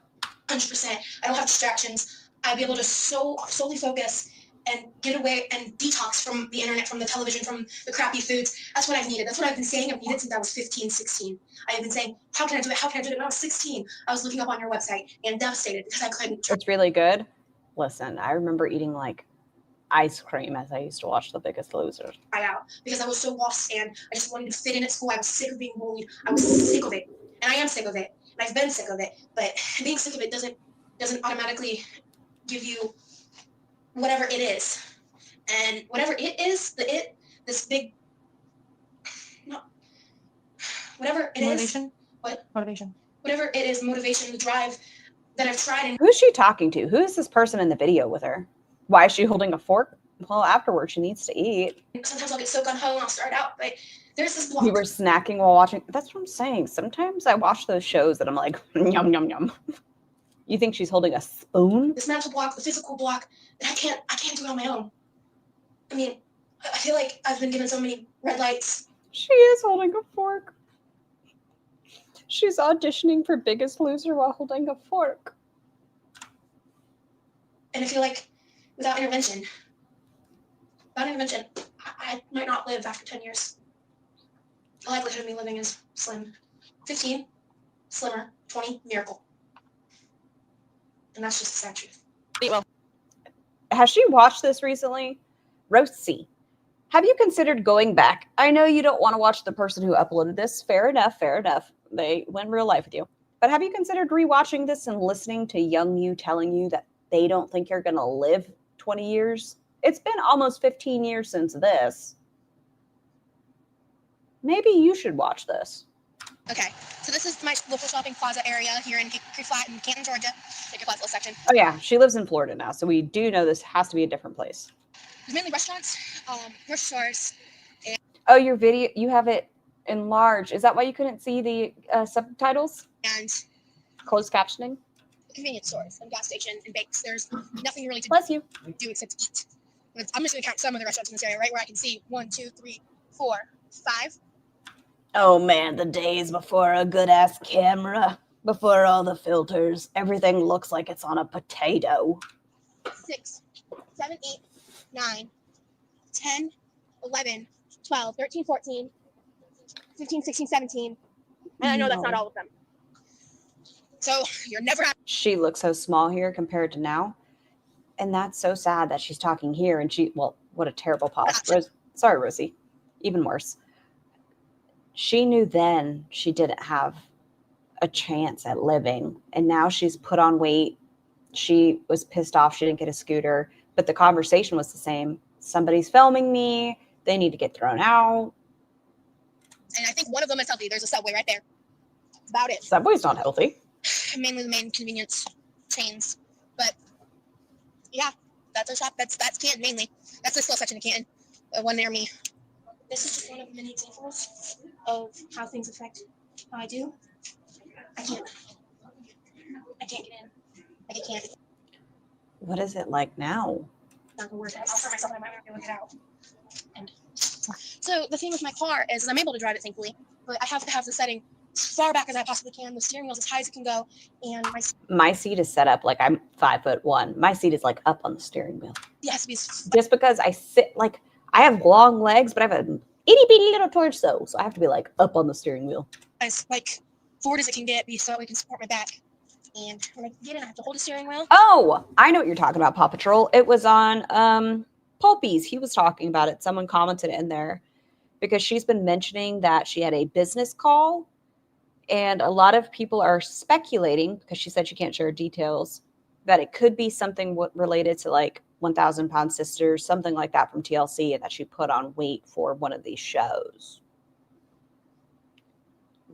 100%. I don't have distractions. I'd be able to solely focus and get away and detox from the internet, from the television, from the crappy foods. That's what I've needed. That's what I've been saying I've needed since I was 15, 16. I have been saying, how can I do it? How can I do it? When I was 16, I was looking up on your website and devastated because I couldn't. It's really good. Listen, I remember eating like ice cream as I used to watch The Biggest Loser. Try out because I was so lost and I just wanted to fit in at school. I was sick of being bullied. I was sick of it, and I am sick of it, and I've been sick of it. But being sick of it doesn't automatically give you whatever it is, and whatever it is, this big, no, whatever it Motivation? is, what Motivation. whatever it is, motivation, the drive that I've tried. And Who's she talking to? Who is this person in the video with her? Why is she holding a fork? Well, afterwards she needs to eat. sometimes I'll get so gung ho and I'll start out, but there's this block. We were snacking while watching. That's what I'm saying. Sometimes I watch those shows that I'm like, yum, yum, yum. You think she's holding a spoon? This mental block, the physical block, that I can't do it on my own. I mean, I feel like I've been given so many red lights. She is holding a fork. She's auditioning for Biggest Loser while holding a fork. And I feel like without intervention, I might not live after 10 years. The likelihood of me living is slim. 15, slimmer. 20, miracle. And that's just the sad truth. Well, has she watched this recently? Rosee, have you considered going back? I know you don't want to watch the person who uploaded this. Fair enough. They went real life with you. But have you considered rewatching this and listening to young you telling you that they don't think you're going to live 20 years? It's been almost 15 years since this. Maybe you should watch this. Okay, so this is my local shopping plaza area here in Flat in Canton, Georgia. Take your little section. Oh yeah, she lives in Florida now, so we do know this has to be a different place. There's mainly restaurants, grocery stores. Oh, your video, you have it enlarged. Is that why you couldn't see the subtitles? And Closed captioning? convenience stores and gas stations and banks. There's nothing really to Bless you. do except eat. I'm just going to count some of the restaurants in this area, right, where I can see 1, 2, 3, 4, 5. Oh man, the days before a good ass camera, before all the filters, everything looks like it's on a potato. 6, 7, 8, 9, 10, 11, 12, 13, 14, 15, 16, 17. And I know that's not all of them. So you're never happy. She looks so small here compared to now. And that's so sad that she's talking here and well, what a terrible pause. Sorry, Rosie. Even worse. She knew then she didn't have a chance at living. And now she's put on weight. She was pissed off she didn't get a scooter. But the conversation was the same. Somebody's filming me. They need to get thrown out. And I think one of them is healthy. There's a Subway right there. That's about it. Subway's not healthy. Mainly the main convenience chains. But yeah, that's a shop. That's Canton mainly. That's the slow section of Canton. The one near me. This is just one of many examples of how things affect how I do. I can't get in. I can't. What is it like now? Not gonna work. I'll hurt myself and I might not be able to get out. And so the thing with my car is I'm able to drive it thankfully, but I have to have the setting as far back as I possibly can. The steering wheel's as high as it can go, and my seat is set up like I'm 5'1". My seat is like up on the steering wheel. it has to be Just because I sit like I have long legs, but I have an itty bitty little torso, so I have to be like up on the steering wheel. as like forward as it can get, so that we can support my back. And when I get in, I have to hold the steering wheel. Oh, I know what you're talking about, Paw Patrol. It was on Pulpies. He was talking about it. Someone commented in there because she's been mentioning that she had a business call, and a lot of people are speculating because she said she can't share details that it could be something related to like 1,000 Pound Sisters, something like that from TLC, and that she put on weight for one of these shows.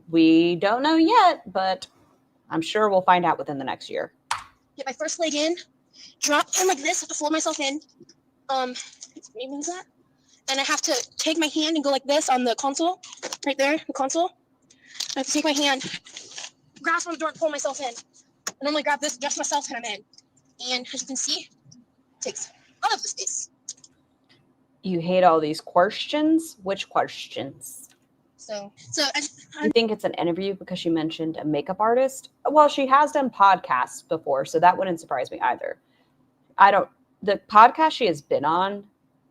We don't know yet, but I'm sure we'll find out within the next year. Get my first leg in, drop in like this, have to fold myself in. Maybe that. And I have to take my hand and go like this on the console, right there, the console. I have to take my hand, grasp on the door, and pull myself in. I normally grab this, adjust myself, and I'm in. And as you can see, it takes all of the space. You hate all these questions? Which questions? So You think it's an interview because she mentioned a makeup artist? Well, she has done podcasts before, so that wouldn't surprise me either. The podcast she has been on,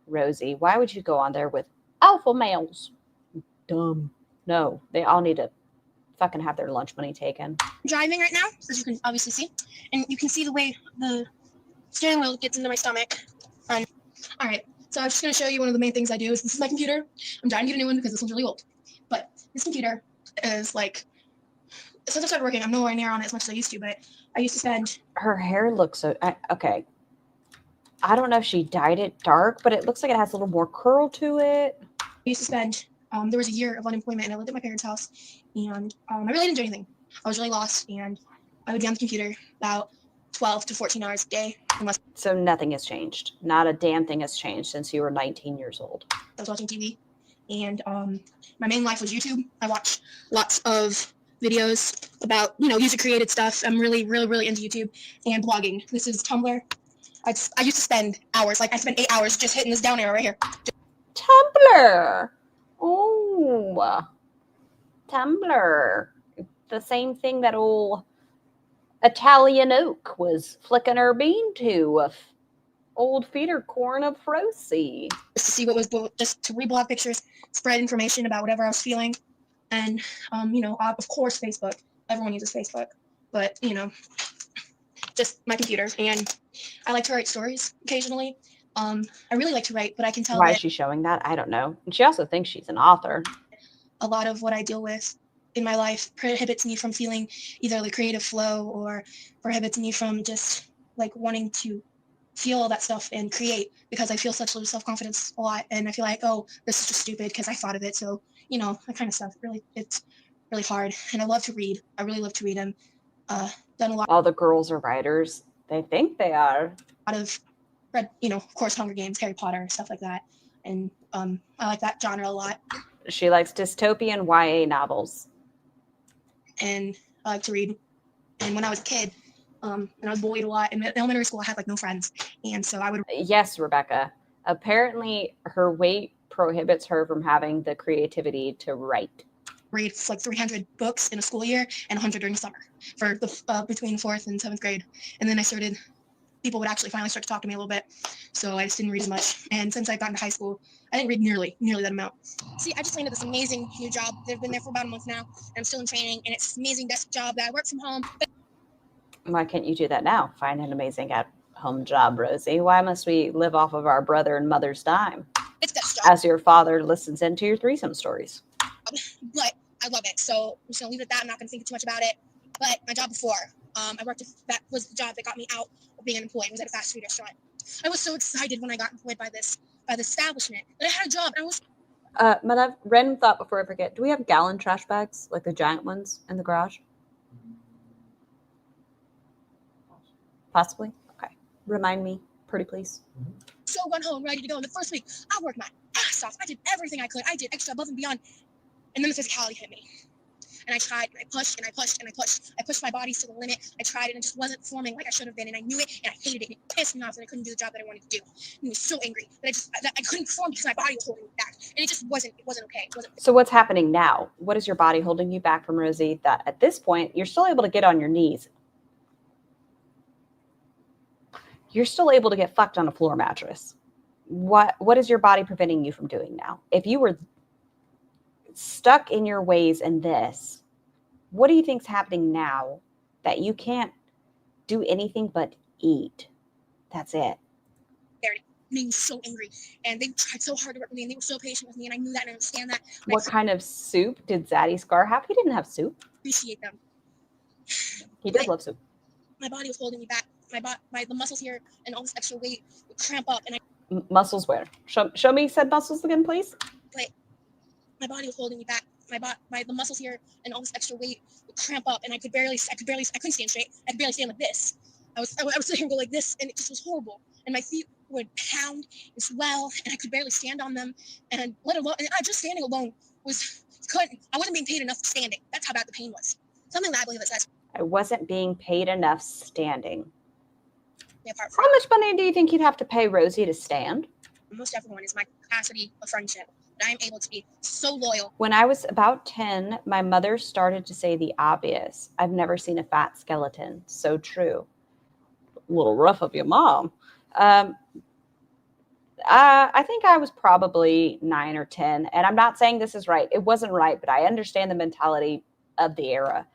Rosie, why would you go on there with alpha males? Dumb. No, they all need to fucking have their lunch money taken. I'm driving right now, as you can obviously see. And you can see the way the steering wheel gets into my stomach. All right, so I'm just going to show you one of the main things I do. This is my computer. I'm trying to get a new one because this one's really old. But this computer is like, since I started working, I'm nowhere near on it as much as I used to, but I used to spend... Her hair looks so... okay. I don't know if she dyed it dark, but it looks like it has a little more curl to it. I used to spend... there was a year of unemployment, and I lived at my parents' house, and I really didn't do anything. I was really lost, and I would be on the computer about 12 to 14 hours a day. So nothing has changed. Not a damn thing has changed since you were 19 years old. I was watching TV, and my main life was YouTube. I watch lots of videos about, user-created stuff. I'm really, really, really into YouTube and blogging. This is Tumblr. I used to spend hours. Like, I spent 8 hours just hitting this down arrow right here. Tumblr. Oh, Tumblr. The same thing that old Italian Oak was flicking her bean to with old feeder corn of Rosie. Just to see what was, just to reblog pictures, spread information about whatever I was feeling. And, of course, Facebook. Everyone uses Facebook. But, just my computer. And I like to write stories occasionally. I really like to write, but I can tell Why is she showing that? I don't know. And she also thinks she's an author. A lot of what I deal with in my life prohibits me from feeling either the creative flow or prohibits me from just like wanting to feel all that stuff and create, because I feel such low self-confidence a lot. And I feel like, oh, this is just stupid because I thought of it. So, that kind of stuff. It's really hard. And I love to read. I really love to read. And done a lot. All the girls are writers. They think they are. A lot of read, of course, Hunger Games, Harry Potter, stuff like that. And I like that genre a lot. She likes dystopian YA novels. And I like to read. And when I was a kid, and I was bullied a lot in elementary school, I had like no friends. And so I would... Yes, Rebecca. Apparently her weight prohibits her from having the creativity to write. read like 300 books in a school year and 100 during the summer for the between 4th and 7th grade. And then people would actually finally start to talk to me a little bit. So I just didn't read as much. And since I've gotten to high school, I didn't read nearly that amount. See, I just landed this amazing new job. They've been there for about a month now, and I'm still in training, and it's an amazing desk job that I work from home. Why can't you do that now? Find an amazing at-home job, Rosie. Why must we live off of our brother and mother's dime? It's desk job, As your father listens into your threesome stories. but I love it. So I'm just gonna leave it at that. I'm not gonna think too much about it. But my job before, that was the job that got me out of being unemployed. It was at a fast food restaurant. I was so excited when I got employed by this establishment that I had a job. And I was My love, random thought before I forget. Do we have gallon trash bags, like the giant ones in the garage? Possibly? Okay. Remind me, pretty please. so run home, ready to go. In the first week, I worked my ass off. I did everything I could. I did extra above and beyond. And then the physicality hit me. And I tried, and I pushed, and I pushed, and I pushed. I pushed my body to the limit. I tried it, and it just wasn't performing like I should have been. And I knew it, and I hated it. And it pissed me off that I couldn't do the job that I wanted to do. And I was so angry that I couldn't perform because my body was holding me back. And it just wasn't okay. It wasn't. So what's happening now? What is your body holding you back from, Rosie, that at this point, you're still able to get on your knees? You're still able to get fucked on a floor mattress. What is your body preventing you from doing now? If you were stuck in your ways in this, what do you think's happening now that you can't do anything but eat? That's it. Made me so angry, and they tried so hard to work with me, and they were so patient with me, and I knew that and I understand that. What kind of soup did Zaddy Scar have? He didn't have soup. Appreciate them. He did love soup. My body was holding me back. The muscles here and all this extra weight would cramp up, and Muscles where? Show me said muscles again, please. my body was holding me back. The muscles here and all this extra weight would cramp up, and I couldn't stand straight. I could barely stand like this. I was sitting here and go like this, and it just was horrible. And my feet would pound and swell, and I could barely stand on them. And just standing alone I wasn't being paid enough for standing. That's how bad the pain was. Something that I believe it says. I wasn't being paid enough standing. Apart from How much money do you think you'd have to pay Rosie to stand? most everyone is my capacity of friendship. That I am able to be so loyal. When I was about 10, my mother started to say the obvious. I've never seen a fat skeleton. So true. A little rough of your mom. I think I was probably 9 or 10. And I'm not saying this is right. It wasn't right, but I understand the mentality of the era.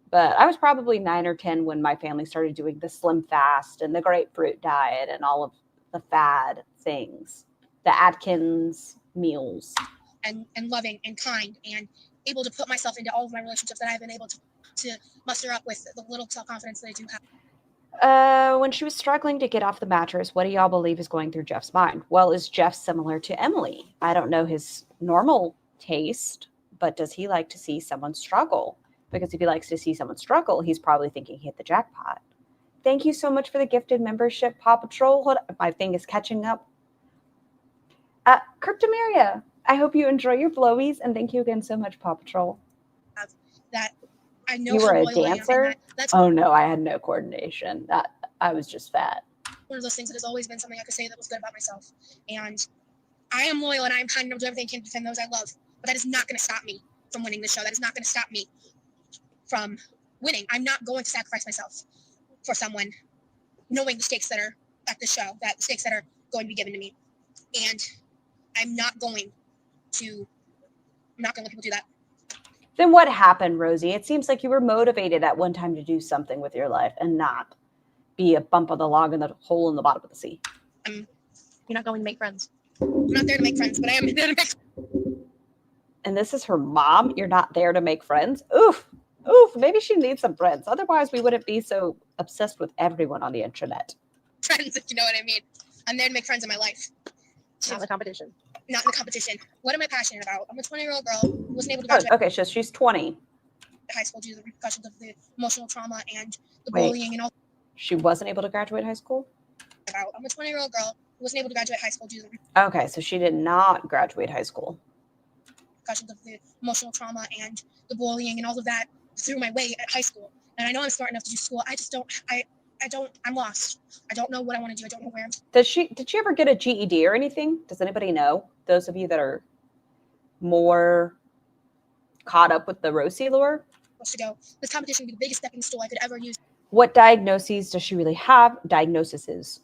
But I was probably 9 or 10 when my family started doing the slim fast and the grapefruit diet and all of the fad things. The Atkins meals. And loving and kind and able to put myself into all of my relationships that I've been able to muster up with the little self-confidence that I do have. When she was struggling to get off the mattress, what do y'all believe is going through Jeff's mind? Well, is Jeff similar to Emily? I don't know his normal taste, but does he like to see someone struggle? Because if he likes to see someone struggle, he's probably thinking he hit the jackpot. Thank you so much for the gifted membership, Paw Patrol. Hold up, my thing is catching up. Cryptomeria, I hope you enjoy your blowies, and thank you again so much, Paw Patrol. That I know You were how a loyal I am, dancer? and that's Oh no, I had no coordination. I was just fat. one of those things that has always been something I could say that was good about myself. And I am loyal and I am kind enough to do everything I can to defend those I love. But that is not going to stop me from winning the show. That is not going to stop me from winning. I'm not going to sacrifice myself for someone, knowing the stakes that are at the show, that the stakes that are going to be given to me. And I'm not going to let people do that. Then what happened, Rosie? It seems like you were motivated at one time to do something with your life and not be a bump on the log in the hole in the bottom of the sea. You're not going to make friends. I'm not there to make friends, but I am there to make. And this is her mom. You're not there to make friends. Oof. Maybe she needs some friends. Otherwise, we wouldn't be so obsessed with everyone on the internet. Friends, if you know what I mean. I'm there to make friends in my life. Not the competition. Not in the competition. What am I passionate about? I'm a 20-year-old girl who wasn't able to graduate Okay, so she's 20. high school due to the repercussions of the emotional trauma and the Wait. bullying and all. She wasn't able to graduate high school? I'm a 20-year-old girl who wasn't able to graduate high school due to the Okay, so she did not graduate high school. repercussions of the emotional trauma and the bullying and all of that through my way at high school. And I know I'm smart enough to do school. I just don't. I'm lost. I don't know what I want to do. I don't know where I'm. Did she ever get a GED or anything? Does anybody know? Those of you that are more caught up with the Rosie lore. To go. This competition would be the biggest stepping stool I could ever use. What diagnoses does she really have? Diagnoses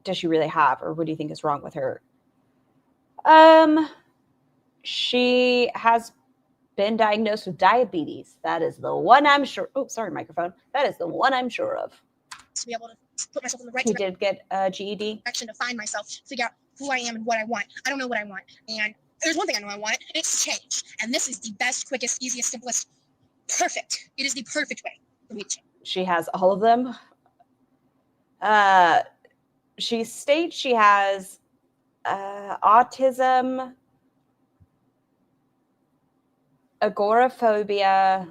does she really have, or what do you think is wrong with her? She has been diagnosed with diabetes. That is the one I'm sure. Oh, sorry, microphone. That is the one I'm sure of. To be able to put myself in the right He did get a GED. direction to find myself, figure out who I am and what I want. I don't know what I want. And there's one thing I know I want. It's change. And this is the best, quickest, easiest, simplest, perfect. It is the perfect way for me to change. She has all of them. She states she has autism, agoraphobia,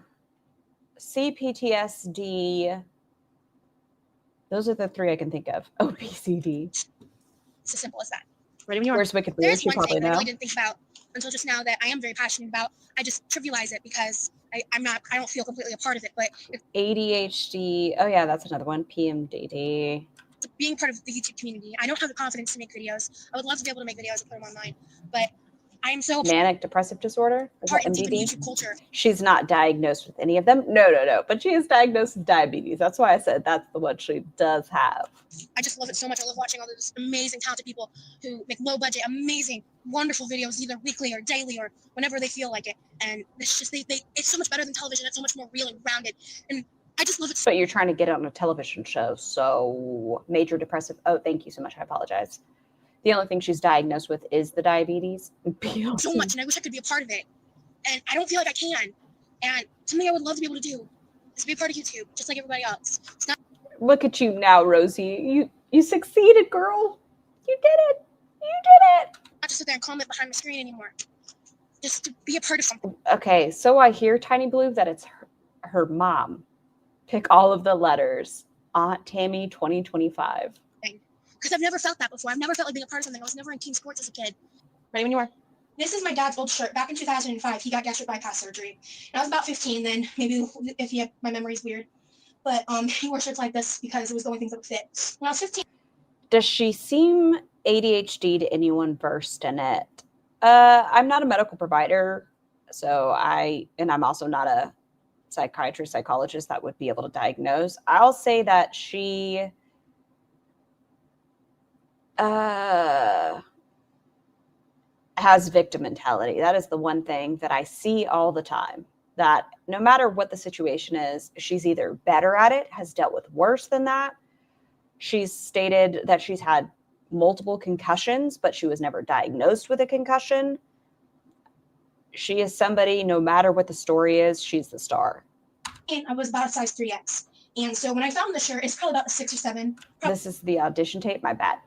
CPTSD. Those are the three I can think of. OPCD. It's as simple as that. Ready when you are. Where's Wikipedia? There's You one probably thing I know. really didn't think about until just now that I am very passionate about. I just trivialize it because I don't feel completely a part of it, but ADHD. Oh yeah, that's another one. PMDD. being part of the YouTube community, I don't have the confidence to make videos. I would love to be able to make videos and put them online, but I'm so Manic depressive disorder. Is part that of deep in MDD? YouTube culture. She's not diagnosed with any of them. No. But she is diagnosed with diabetes. That's why I said that's the one she does have. I just love it so much. I love watching all those amazing, talented people who make low budget, amazing, wonderful videos, either weekly or daily or whenever they feel like it. And it's just it's so much better than television. It's so much more real and grounded. And I just love it. But you're trying to get it on a television show. So major depressive. Oh, thank you so much. I apologize. The only thing she's diagnosed with is the diabetes. So much, and I wish I could be a part of it. And I don't feel like I can. And something I would love to be able to do is be a part of YouTube, just like everybody else. It's not Look at you now, Rosie. You succeeded, girl. You did it. You did it. not just sit there and comment behind my screen anymore. Just to be a part of something. Okay, so I hear, Tiny Blue, that it's her mom. Pick all of the letters. Aunt Tammy 2025. Because I've never felt that before. I've never felt like being a part of something. I was never in team sports as a kid. Ready when you are. This is my dad's old shirt. Back in 2005, he got gastric bypass surgery. And I was about 15 then. Maybe if my memory's weird. But he wore shirts like this because it was the only things that would fit. When I was 15. Does she seem ADHD to anyone versed in it? I'm not a medical provider, so I'm also not a psychiatrist, psychologist that would be able to diagnose. I'll say that she has victim mentality. That is the one thing that I see all the time, that no matter what the situation is, she's either better at it, has dealt with worse than that. She's stated that she's had multiple concussions, but she was never diagnosed with a concussion. She is somebody, no matter what the story is, she's the star. And I was about a size 3X. And so when I found the shirt, it's probably about a 6 or 7. This is the audition tape, my bad.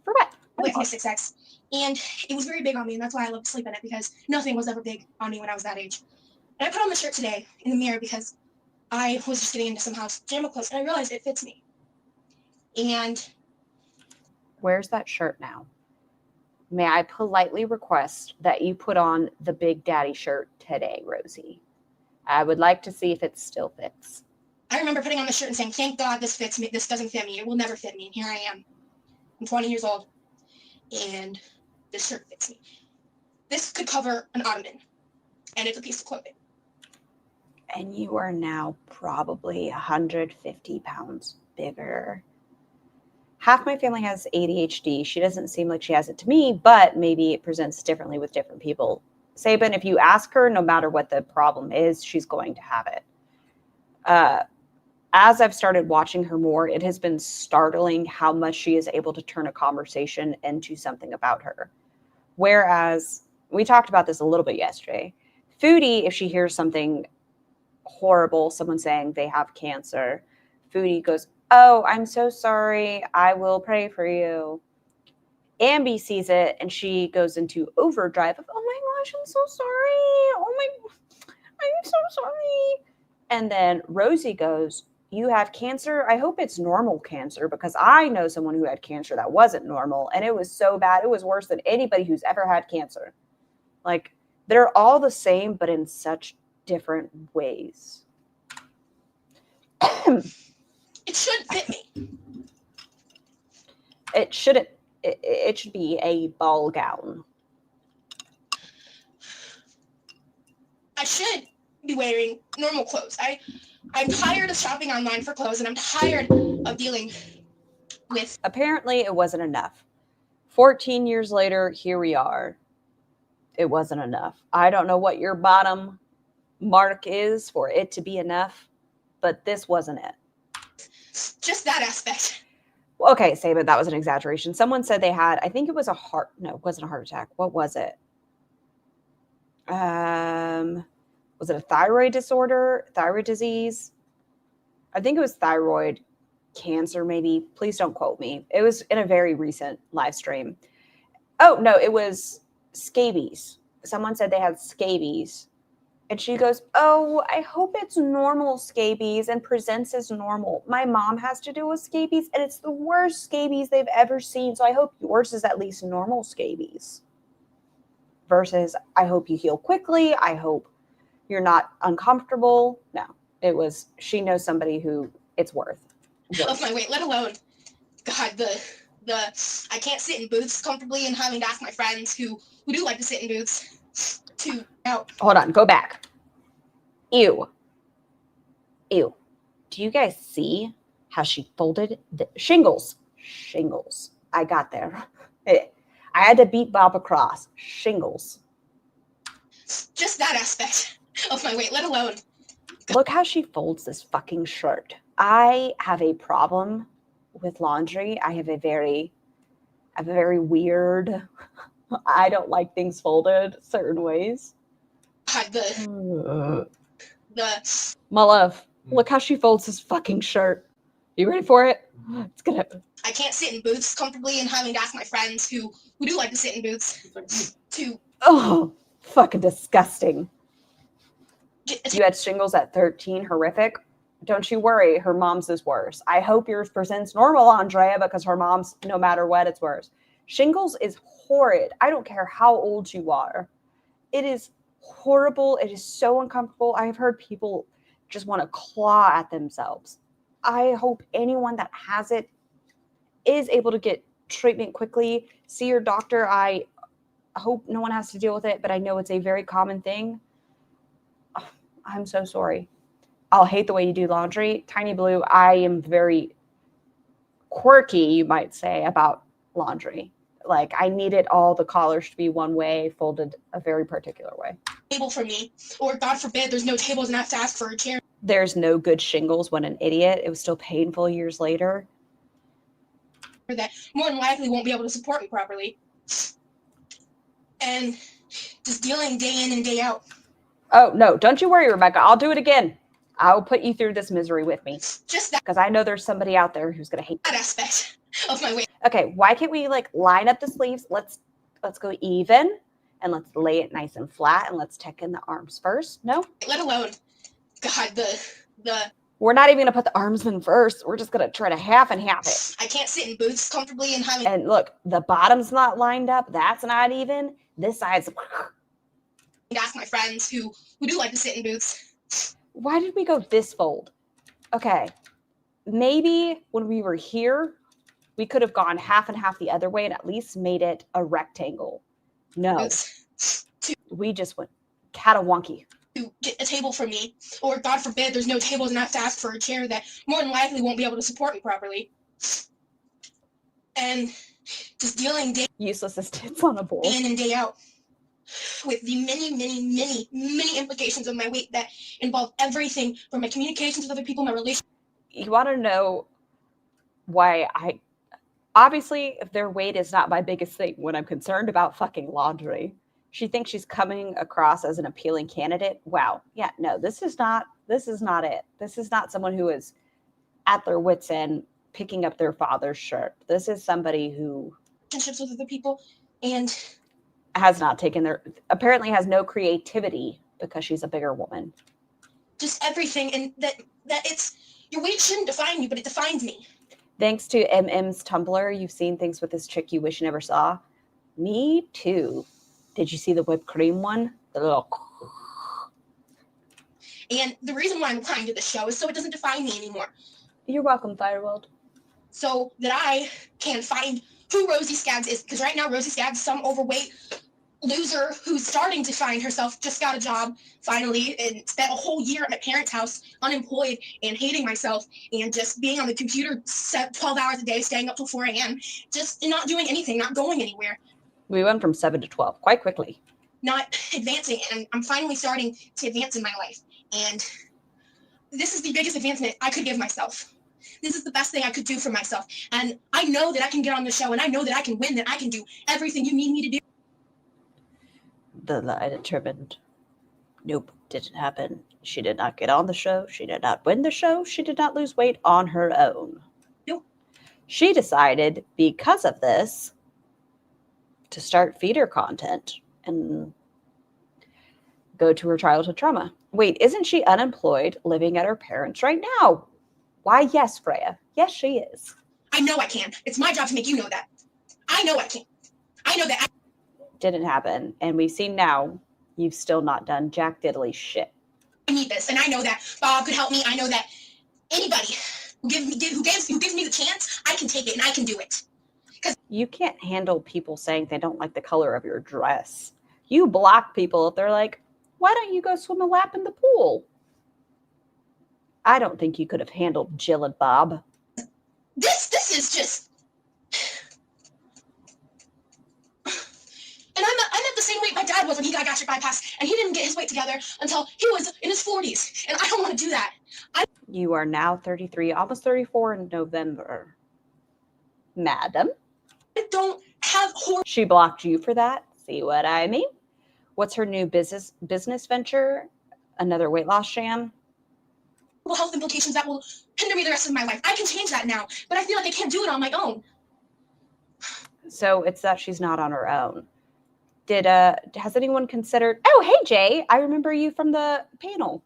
Forgot. Probably a 6X. And it was very big on me, and that's why I love to sleep in it, because nothing was ever big on me when I was that age. And I put on the shirt today in the mirror because I was just getting into some house pajama clothes, and I realized it fits me. And Where's that shirt now? May I politely request that you put on the Big Daddy shirt today, Rosie? I would like to see if it still fits. I remember putting on the shirt and saying, thank God this fits me. This doesn't fit me. It will never fit me. And here I am. I'm 20 years old, and this shirt fits me. This could cover an ottoman, and it's a piece of clothing. And you are now probably 150 pounds bigger. Half my family has ADHD. She doesn't seem like she has it to me, but maybe it presents differently with different people. Sabin, if you ask her, no matter what the problem is, she's going to have it. As I've started watching her more, it has been startling how much she is able to turn a conversation into something about her. Whereas, we talked about this a little bit yesterday. Foodie, if she hears something horrible, someone saying they have cancer, Foodie goes, oh, I'm so sorry. I will pray for you. Ambi sees it and she goes into overdrive of, oh my gosh, I'm so sorry. I'm so sorry. And then Rosie goes, you have cancer? I hope it's normal cancer, because I know someone who had cancer that wasn't normal, and it was so bad. It was worse than anybody who's ever had cancer. Like, they're all the same, but in such different ways. It should fit me. It shouldn't. It should be a ball gown. I should be wearing normal clothes. I'm tired of shopping online for clothes, and I'm tired of dealing with. Apparently, it wasn't enough. 14 years later, here we are. It wasn't enough. I don't know what your bottom mark is for it to be enough, but this wasn't it. Just that aspect. Okay, Saban, that was an exaggeration. Someone said they had, I think it was a heart, no, it wasn't a heart attack. What was it? Was it a thyroid disorder, thyroid disease? I think it was thyroid cancer, maybe. Please don't quote me. It was in a very recent live stream. Oh, no, it was scabies. Someone said they had scabies. And she goes, oh, I hope it's normal scabies and presents as normal. My mom has to deal with scabies, and it's the worst scabies they've ever seen. So I hope yours is at least normal scabies. Versus, I hope you heal quickly. I hope you're not uncomfortable. No, it was, she knows somebody who it's worth. Of my weight, let alone, God, the I can't sit in booths comfortably, and having to ask my friends who do like to sit in booths to out. Hold on, go back. Ew. Ew. Do you guys see how she folded the shingles? Shingles. I got there. I had to beat Bob across. Shingles. Just that aspect of my weight, let alone. Look how she folds this fucking shirt. I have a problem with laundry. I have a very weird, I don't like things folded certain ways. God, My love, look how she folds this fucking shirt. You ready for it? It's gonna. I can't sit in booths comfortably, and having to ask my friends who do like to sit in booths to. Oh, fucking disgusting. You had shingles at 13, horrific. Don't you worry, her mom's is worse. I hope yours presents normal, Andrea, because her mom's, no matter what, it's worse. Shingles is horrid. I don't care how old you are. It is horrible. It is so uncomfortable. I've heard people just want to claw at themselves. I hope anyone that has it is able to get treatment quickly. See your doctor. I hope no one has to deal with it, but I know it's a very common thing. Oh, I'm so sorry. I'll hate the way you do laundry. Tiny Blue, I am very quirky, you might say, about laundry. Like, I needed all the collars to be one way, folded a very particular way. Table for me, or God forbid, there's no tables and I have to ask for a chair. There's no good shingles when an idiot. It was still painful years later. That more than likely won't be able to support me properly. And just dealing day in and day out. Oh, no, don't you worry, Rebecca. I'll do it again. I'll put you through this misery with me. Just that. Because I know there's somebody out there who's going to hate that aspect of my weight. Okay, why can't we like line up the sleeves? Let's go even, and let's lay it nice and flat, and let's tuck in the arms first. No? Let alone, God, the We're not even going to put the arms in first. We're just going to try to half and half it. I can't sit in booths comfortably and having. And look, the bottom's not lined up. That's not even. This side's. Ask my friends who do like to sit in booths. Why did we go this fold? Okay, maybe when we were here, we could have gone half and half the other way and at least made it a rectangle. No, we just went catawonky. To get a table for me, or God forbid, there's no tables and I have to ask for a chair that more than likely won't be able to support me properly. And just dealing day useless as tits on a bowl. in and day out with the many implications of my weight that involve everything from my communications with other people, my relationship. You want to know why obviously, if their weight is not my biggest thing when I'm concerned about fucking laundry. She thinks she's coming across as an appealing candidate. Wow. Yeah, no, this is not it. This is not someone who is at their wits' end picking up their father's shirt. This is somebody who relationships with other people and has not taken apparently has no creativity because she's a bigger woman. Just everything, and that it's your weight shouldn't define you, but it defines me. Thanks to MM's Tumblr, you've seen things with this chick you wish you never saw. Me too. Did you see the whipped cream one? The little. And the reason why I'm applying to the show is so it doesn't define me anymore. You're welcome, Fireworld. So that I can find who Rosie Scaggs is, because right now Rosie Scaggs, some overweight, loser who's starting to find herself, just got a job finally, and spent a whole year at my parents' house unemployed and hating myself and just being on the computer 12 hours a day, staying up till 4 a.m., just not doing anything, not going anywhere. We went from 7 to 12 quite quickly. Not advancing, and I'm finally starting to advance in my life. And this is the biggest advancement I could give myself. This is the best thing I could do for myself. And I know that I can get on the show, and I know that I can win, that I can do everything you need me to do. The lie determined. Nope, didn't happen. She did not get on the show. She did not win the show. She did not lose weight on her own. Nope. She decided, because of this, to start feeder content and go to her childhood trauma. Wait, isn't she unemployed, living at her parents' right now? Why, yes, Freya. Yes, she is. I know I can. It's my job to make you know that. I know I can. I know that. Didn't happen. And we've seen now, you've still not done jack diddly shit. I need this, and I know that Bob could help me. I know that anybody who gives me the chance, I can take it and I can do it. You can't handle people saying they don't like the color of your dress. You block people if they're like, why don't you go swim a lap in the pool? I don't think you could have handled Jill and Bob. This is just... And I'm at the same weight my dad was when he got gastric bypass, and he didn't get his weight together until he was in his 40s. And I don't want to do that. You are now 33, almost 34 in November. Madam? I don't have She blocked you for that? See what I mean? What's her new business venture? Another weight loss sham? health implications that will hinder me the rest of my life. I can change that now, but I feel like I can't do it on my own. So it's that she's not on her own. Has anyone considered, oh, hey, Jay, I remember you from the panel.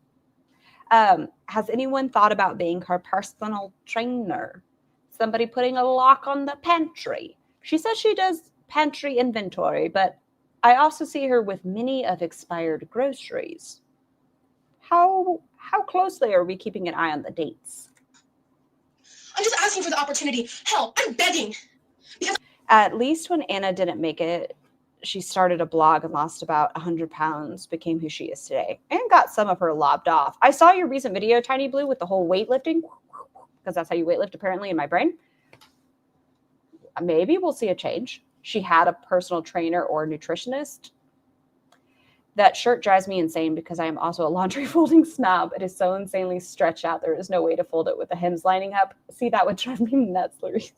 Has anyone thought about being her personal trainer? Somebody putting a lock on the pantry. She says she does pantry inventory, but I also see her with many of expired groceries. How closely are we keeping an eye on the dates? I'm just asking for the opportunity. Hell, I'm begging. Because at least when Anna didn't make it, she started a blog and lost about 100 pounds, became who she is today, and got some of her lobbed off. I saw your recent video, Tiny Blue, with the whole weightlifting, because that's how you weightlift apparently in my brain. Maybe we'll see a change. She had a personal trainer or nutritionist. That shirt drives me insane because I am also a laundry folding snob. It is so insanely stretched out. There is no way to fold it with the hems lining up. See, that would drive me nuts, Larissa.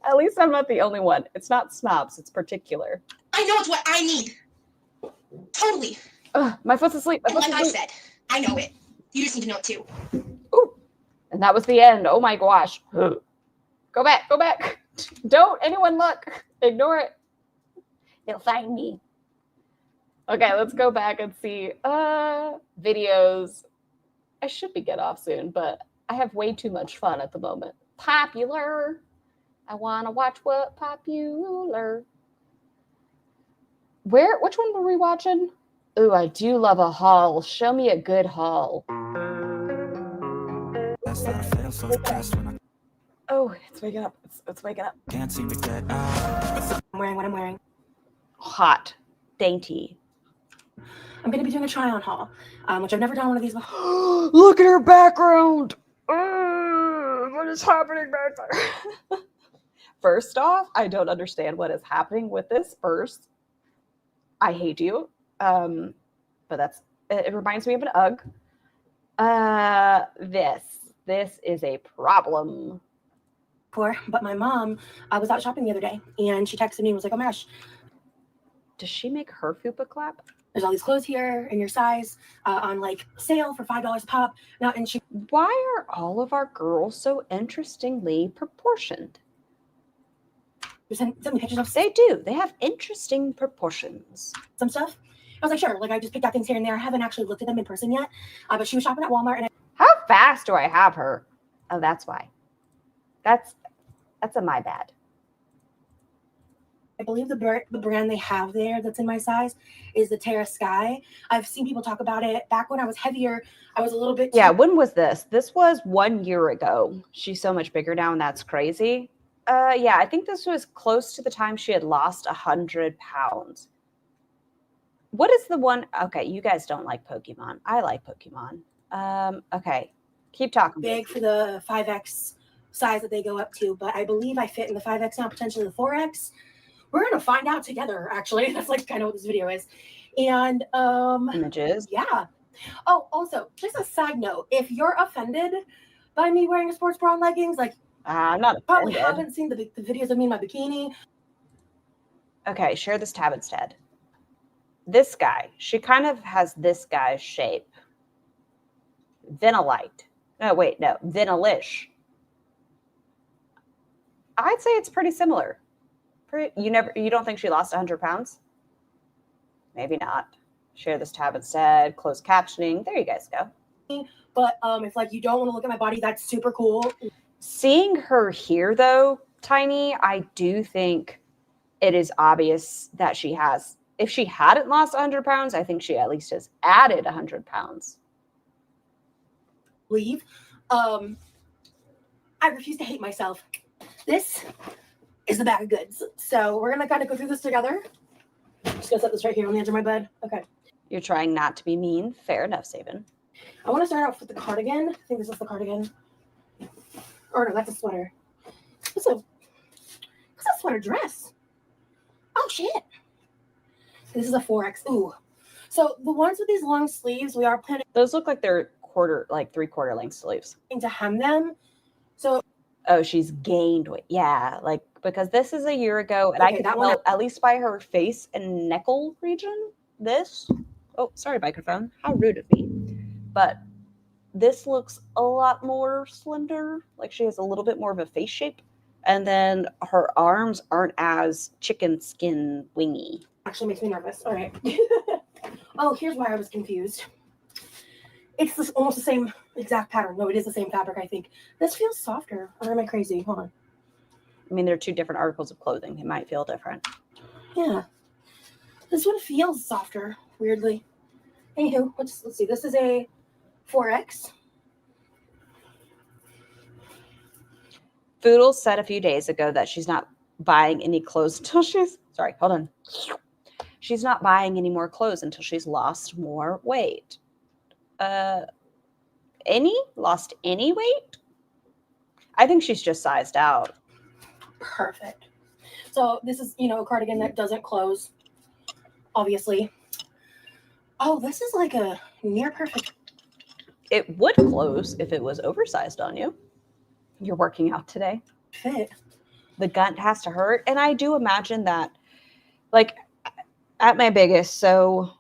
At least I'm not the only one. It's not snobs. It's particular. I know it's what I need. Totally. Ugh, my foot's asleep. And like I said, I know it. You just need to know it too. Ooh. And that was the end. Oh my gosh. Go back. Go back. Don't anyone look. Ignore it. They'll find me. Okay, let's go back and see videos. I should be get off soon, but I have way too much fun at the moment. Popular. I want to watch what popular. Which one were we watching? Ooh, I do love a haul. Show me a good haul. Oh, it's waking up. It's waking up. Can't seem to get out. I'm wearing what I'm wearing. Hot. Dainty. I'm going to be doing a try-on haul, which I've never done one of these before. Look at her background. What is happening back there? First off, I don't understand what is happening with this purse. I hate you. But it reminds me of an UGG. This is a problem. But my mom was out shopping the other day, and she texted me and was like, oh my gosh. Does she make her fupa clap? There's all these clothes here in your size on like sale for $5 a pop. Now, and she. Why are all of our girls so interestingly proportioned? Send me pictures of. They do. They have interesting proportions. Some stuff. I was like, sure. Like I just picked out things here and there. I haven't actually looked at them in person yet. But she was shopping at Walmart, and How fast do I have her? Oh, that's why. That's a my bad. I believe the brand they have there that's in my size is the Terra Sky. I've seen people talk about it. Back when I was heavier, I was a little bit. Yeah, when was this? This was 1 year ago. She's so much bigger now, and that's crazy. Yeah, I think this was close to the time she had lost 100 pounds. What is the one? Okay, you guys don't like Pokemon. I like Pokemon. Okay, keep talking. Big for the 5X size that they go up to, but I believe I fit in the 5X now, potentially the 4X. We're gonna find out together, actually. That's like kind of what this video is. And Images. yeah. Oh, also, just a side note, if you're offended by me wearing a sports bra and leggings, like I'm not probably offended. haven't seen the videos of me in my bikini. Okay, share this tab instead. This guy, she kind of has this guy's shape. Vinilite. No, wait, no, Vinilish. I'd say it's pretty similar. You don't think she lost 100 pounds? Maybe not. Share this tab instead. Closed captioning. There you guys go. But if like you don't want to look at my body, that's super cool. Seeing her here though, Tiny, I do think it is obvious that she has. If she hadn't lost 100 pounds, I think she at least has added 100 pounds. Leave. I refuse to hate myself. This is the bag of goods. So we're gonna kind of go through this together. Just gonna set this right here on the edge of my bed. Okay. You're trying not to be mean. Fair enough, Sabin. I want to start off with the cardigan. I think this is the cardigan. Or no, that's a sweater. What's a sweater dress? Oh shit. This is a 4X. Ooh. So the ones with these long sleeves, we are planning. Those look like they're three-quarter length sleeves. To hem them. So oh, she's gained weight. Yeah, like because this is a year ago, and okay, I can that tell one at least by her face and neckle region. This. Oh, sorry, microphone. How rude of me. But this looks a lot more slender. Like she has a little bit more of a face shape, and then her arms aren't as chicken skin wingy. Actually makes me nervous. All right. Oh, here's why I was confused. It's this, almost the same exact pattern. No, it is the same fabric, I think. This feels softer. Or am I crazy? Hold on. I mean, they're two different articles of clothing. It might feel different. Yeah. This one feels softer, weirdly. Anywho, let's see. This is a 4X. Foodle said a few days ago that she's not buying any clothes until she's... Sorry, hold on. She's not buying any more clothes until she's lost more weight. Lost any weight? I think she's just sized out. Perfect. So this is, a cardigan that doesn't close, obviously. Oh, this is like a near perfect. It would close if it was oversized on you. You're working out today. Fit. The gut has to hurt. And I do imagine that, like, at my biggest, so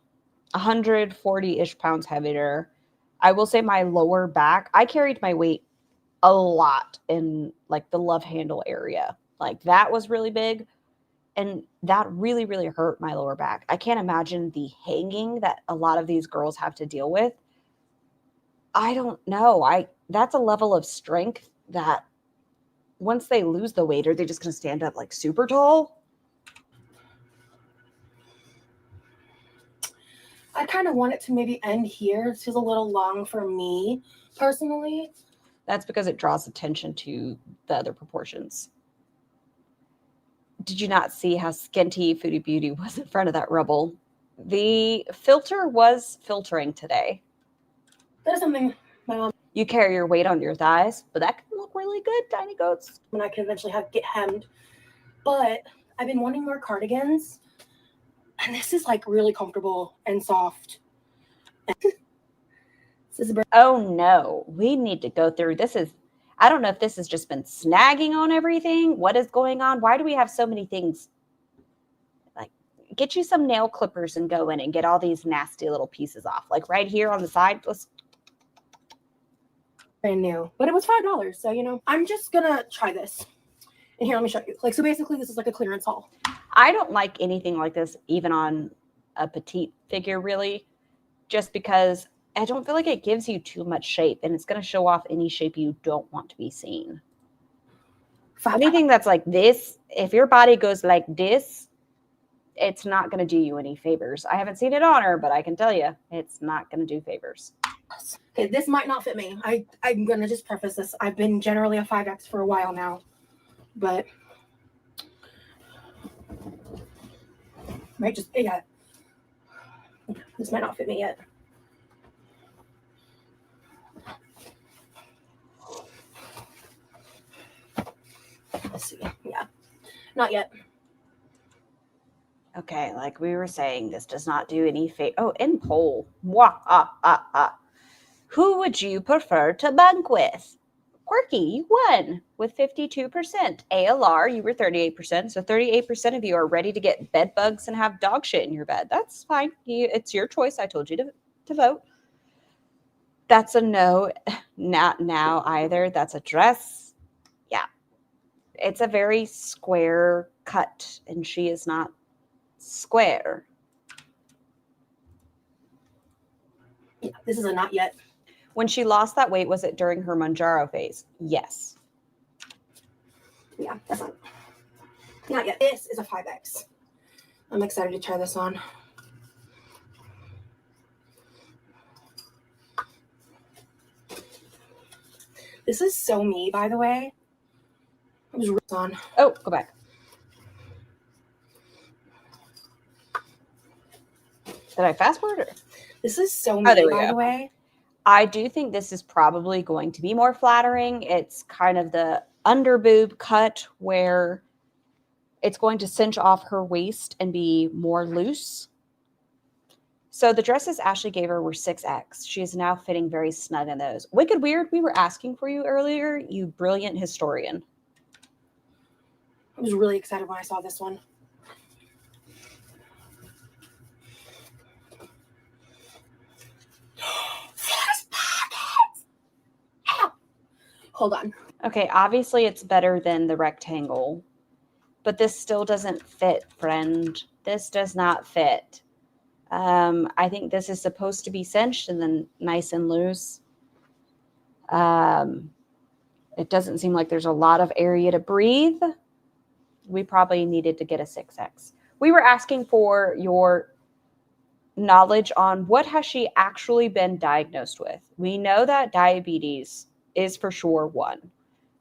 140-ish pounds heavier, I will say my lower back, I carried my weight a lot in, like, the love handle area. Like, that was really big. And that really, really hurt my lower back. I can't imagine the hanging that a lot of these girls have to deal with. I don't know. That's a level of strength that once they lose the weight, are they just going to stand up like super tall? I kind of want it to maybe end here. This is a little long for me, personally. That's because it draws attention to the other proportions. Did you not see how skinty FoodieBeauty was in front of that rubble? The filter was filtering today. That's something my mom... You carry your weight on your thighs, but that can look really good, tiny goats. When I can eventually get hemmed. But I've been wanting more cardigans. And this is like really comfortable and soft. Oh no, we need to go through. I don't know if this has just been snagging on everything. What is going on? Why do we have so many things? Like, get you some nail clippers and go in and get all these nasty little pieces off. Like right here on the side. Brand new. But it was $5. So, I'm just going to try this. And here, let me show you. So basically, this is like a clearance haul. I don't like anything like this, even on a petite figure, really, just because I don't feel like it gives you too much shape, and it's going to show off any shape you don't want to be seen. Anything that's like this, if your body goes like this, it's not going to do you any favors. I haven't seen it on her, but I can tell you, it's not going to do favors. Okay, this might not fit me. I'm going to just preface this. I've been generally a 5X for a while now, but might just, yeah. This might not fit me yet. Let's see. Yeah, not yet. Okay, like we were saying, this does not do any favor. Oh, in poll. Wah, ah, ah, ah. Who would you prefer to bunk with? Quirky, you won with 52%. ALR, you were 38%. So 38% of you are ready to get bed bugs and have dog shit in your bed. That's fine. It's your choice. I told you to vote. That's a no. Not now either. That's a dress. Yeah. It's a very square cut, and she is not square. Yeah, this is a not yet. When she lost that weight, was it during her Manjaro phase? Yes. Yeah, that's not yet. This is a 5X. I'm excited to try this on. This is so me, by the way. I was ripped on. Oh, go back. Did I fast forward? This is so me, by the way. I do think this is probably going to be more flattering. It's kind of the under boob cut where it's going to cinch off her waist and be more loose. So the dresses Ashley gave her were 6X. She is now fitting very snug in those. Wicked Weird, we were asking for you earlier, you brilliant historian. I was really excited when I saw this one. Hold on. Okay, obviously it's better than the rectangle, but this still doesn't fit, friend. This does not fit. I think this is supposed to be cinched and then nice and loose. It doesn't seem like there's a lot of area to breathe. We probably needed to get a 6X. We were asking for your knowledge on what has she actually been diagnosed with. We know that diabetes is for sure one.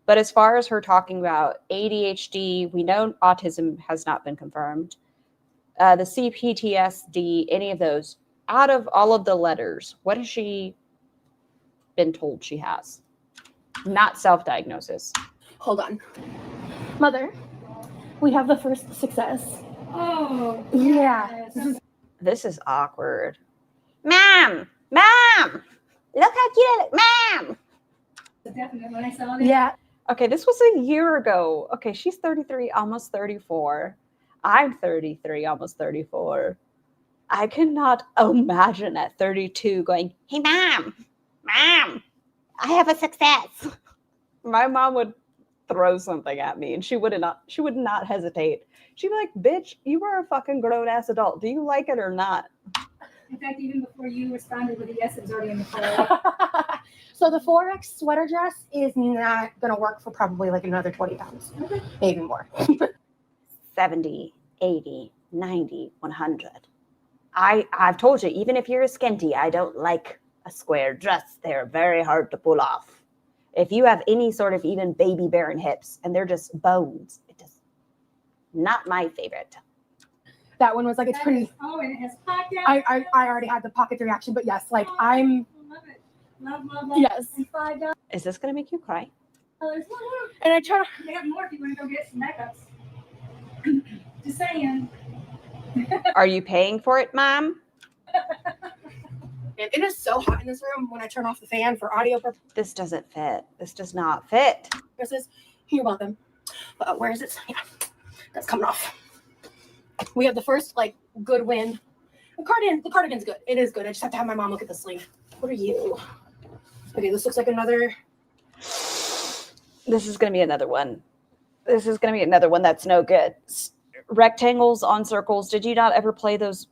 But as far as her talking about ADHD, we know autism has not been confirmed. The CPTSD, any of those, out of all of the letters, what has she been told she has? Not self-diagnosis. Hold on. Mother, we have the first success. Oh, yeah. This is awkward. Ma'am! Ma'am! Look how cute I look. Ma'am! Definitely when I saw it. Yeah. Okay, this was a year ago. Okay, she's 33, almost 34. I'm 33, almost 34. I cannot imagine at 32 going, hey, ma'am, I have a success. My mom would throw something at me and she would not hesitate. She'd be like, bitch, you are a fucking grown-ass adult. Do you like it or not? In fact, even before you responded with a yes, it was already in the car. So the 4X sweater dress is not going to work for probably like another 20 pounds. Okay. Maybe more. 70, 80, 90, 100. I've told you, even if you're a skinty, I don't like a square dress. They're very hard to pull off. If you have any sort of even baby bearing hips and they're just bones, it just not my favorite. That one was like, it's pretty. Oh, and it has pockets. I already had the pocket reaction, but yes, like I'm. Love it. Love. Yes. And $5. Is this going to make you cry? There's one more. And I try. They got more if you want to go get some backups. Just saying. Are you paying for it, Mom? And it is so hot in this room when I turn off the fan for audio purposes. This doesn't fit. This does not fit. You're welcome. Where is it? Yeah, that's coming off. We have the first like good win. The cardigan's good. It is good. I just have to have my mom look at the sleeve. What are you? Okay, this looks like another. This is going to be another one. This is going to be another one that's no good. Rectangles on circles. Did you not ever play those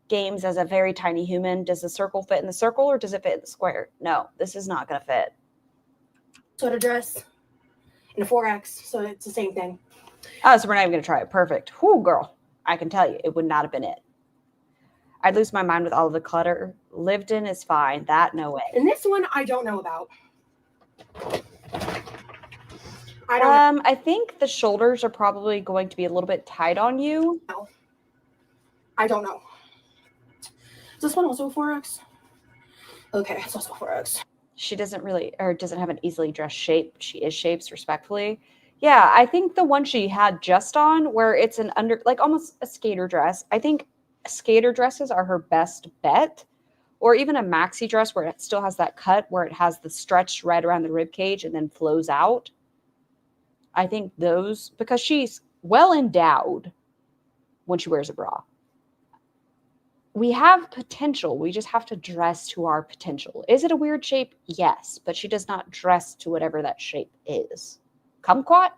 games as a very tiny human? Does the circle fit in the circle or does it fit in the square? No, this is not going to fit. Sweater dress in a 4X, so it's the same thing. Oh, so we're not even going to try it. Perfect. Whoo, girl. I can tell you, it would not have been it. I'd lose my mind with all of the clutter. Lived in is fine. That, no way. And this one, I don't know about. I don't know. I think the shoulders are probably going to be a little bit tight on you. No. I don't know. this one also a 4X? Okay, it's also a 4X. She doesn't really, or doesn't have an easily dressed shape. She is shapes, respectfully. Yeah, I think the one she had just on, where it's an under, like almost a skater dress. I think skater dresses are her best bet, or even a maxi dress where it still has that cut, where it has the stretch right around the rib cage and then flows out. I think those, because she's well endowed when she wears a bra. We have potential. We just have to dress to our potential. Is it a weird shape? Yes, but she does not dress to whatever that shape is. Kumquat?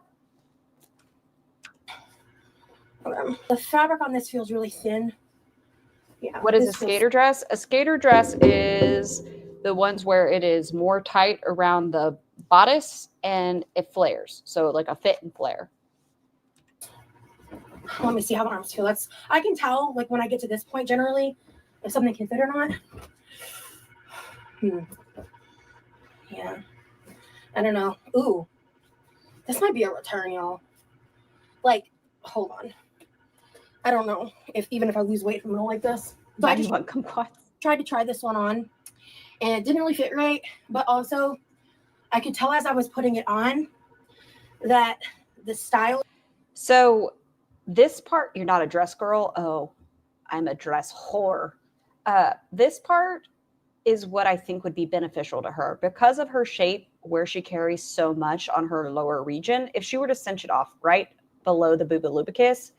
The fabric on this feels really thin. Yeah. What is a skater dress? A skater dress is the ones where it is more tight around the bodice and it flares. So like a fit and flare. Let me see how my arms feel. I can tell, like, when I get to this point, generally, if something can fit or not. Yeah. I don't know. Ooh. This might be a return, y'all. Like, hold on. I don't know even if I lose weight from it like this. So I just tried to try this one on, and it didn't really fit right. But also, I could tell as I was putting it on that the style. So this part, you're not a dress girl. Oh, I'm a dress whore. This part is what I think would be beneficial to her because of her shape, where she carries so much on her lower region. If she were to cinch it off right below the booba lubicus,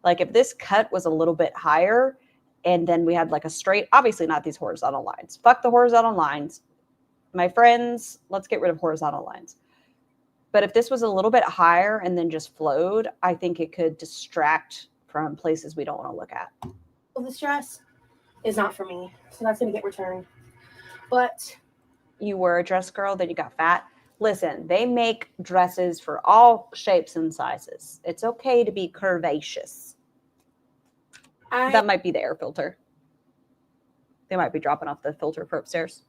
like if this cut was a little bit higher and then we had like a straight, obviously not these horizontal lines. Fuck the horizontal lines. My friends, let's get rid of horizontal lines. But if this was a little bit higher and then just flowed, I think it could distract from places we don't want to look at. Well, this dress is not for me, so that's going to get returned. But you were a dress girl, then you got fat. Listen, they make dresses for all shapes and sizes. It's okay to be curvaceous. That might be the air filter. They might be dropping off the filter for upstairs.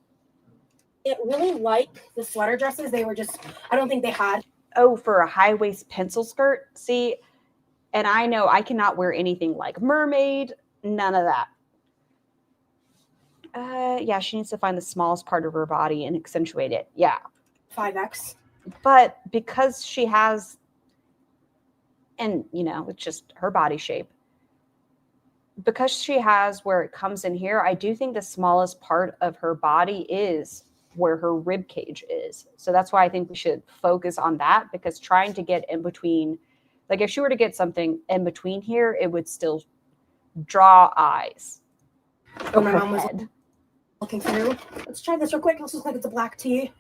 It really like the sweater dresses. They were just, I don't think they had. Oh, for a high waist pencil skirt. See, and I know I cannot wear anything like mermaid, none of that. Yeah, she needs to find the smallest part of her body and accentuate it. Yeah. 5X. But because she has, and you know, it's just her body shape. Because she has where it comes in here, I do think the smallest part of her body is where her rib cage is. So that's why I think we should focus on that, because trying to get in between, like if she were to get something in between here, it would still draw eyes. Oh, my mom was looking through. Let's try this real quick. This looks like it's a black tee.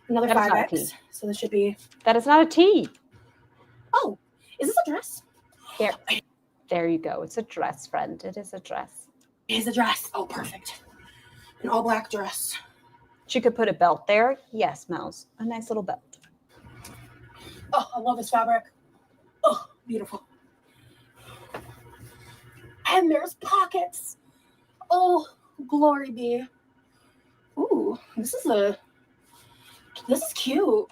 Another 5X. So this should be. That is not a tee. Oh, is this a dress? There you go. It's a dress, friend. It is a dress. It is a dress. Oh, perfect. An all black dress. She could put a belt there. Yes, Mouse. A nice little belt. Oh, I love this fabric. Oh, beautiful. And there's pockets. Oh, glory be. Ooh, this is cute.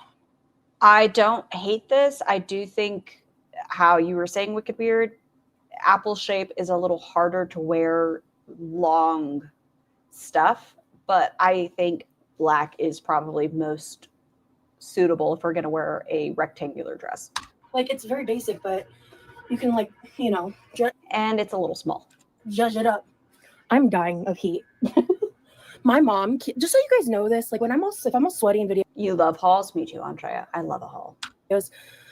I don't hate this. I do think how you were saying Wicked Weird, apple shape is a little harder to wear long stuff, but I think black is probably most suitable if we're going to wear a rectangular dress. Like, it's very basic, but you can, like, you know, and it's a little small. Judge it up. I'm dying of heat. My mom, just so you guys know this, like if I'm all sweaty in video. You love hauls? Me too, Andrea. I love a haul.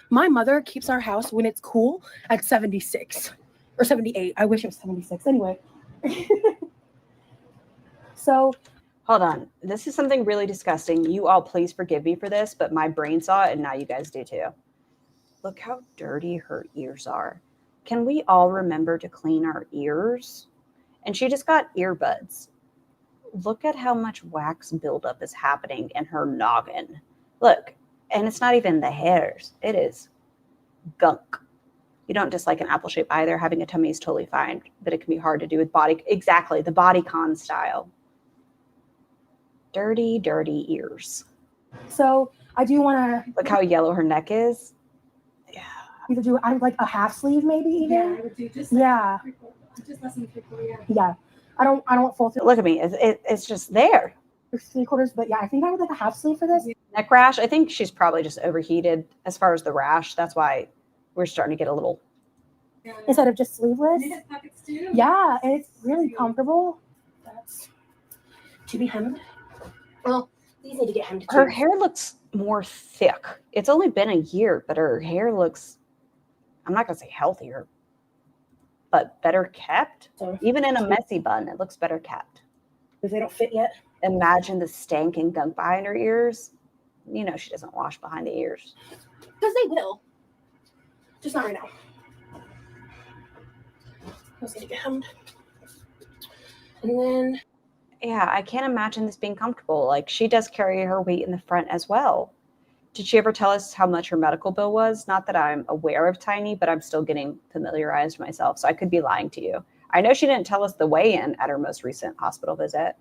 My mother keeps our house when it's cool at 76 or 78. I wish it was 76. Anyway. So. Hold on. This is something really disgusting. You all please forgive me for this, but my brain saw it and now you guys do too. Look how dirty her ears are. Can we all remember to clean our ears? And she just got earbuds. Look at how much wax buildup is happening in her noggin. Look, and it's not even the hairs. It is gunk. You don't dislike an apple shape either. Having a tummy is totally fine, but it can be hard to do with body. Exactly, the bodycon style. Dirty, dirty ears. So I do want to. Look how yellow her neck is. Yeah. Either do I like a half sleeve maybe even? Yeah, I would do just like yeah. just less than 3/4, yeah. Yeah. I don't want full Look at me. It's just there. 3/4, but yeah, I think I would like a half sleeve for this. Neck rash. I think she's probably just overheated as far as the rash. That's why we're starting to get a little. Instead of just sleeveless. And it has pockets too. Yeah, and it's really comfortable. That's to be hemmed. Well, these need to get hemmed too. Her hair looks more thick. It's only been a year, but her hair looks, I'm not going to say healthier, but better kept. So, Even in a messy bun, it looks better kept. because they don't fit yet. Imagine the stank and gunk behind her ears. You know she doesn't wash behind the ears. Because they will. Just not right now. Those need to get hemmed. And then Yeah, I can't imagine this being comfortable. Like, she does carry her weight in the front as well. Did she ever tell us how much her medical bill was? Not that I'm aware of Tiny, but I'm still getting familiarized myself, so I could be lying to you. I know she didn't tell us the weigh-in at her most recent hospital visit.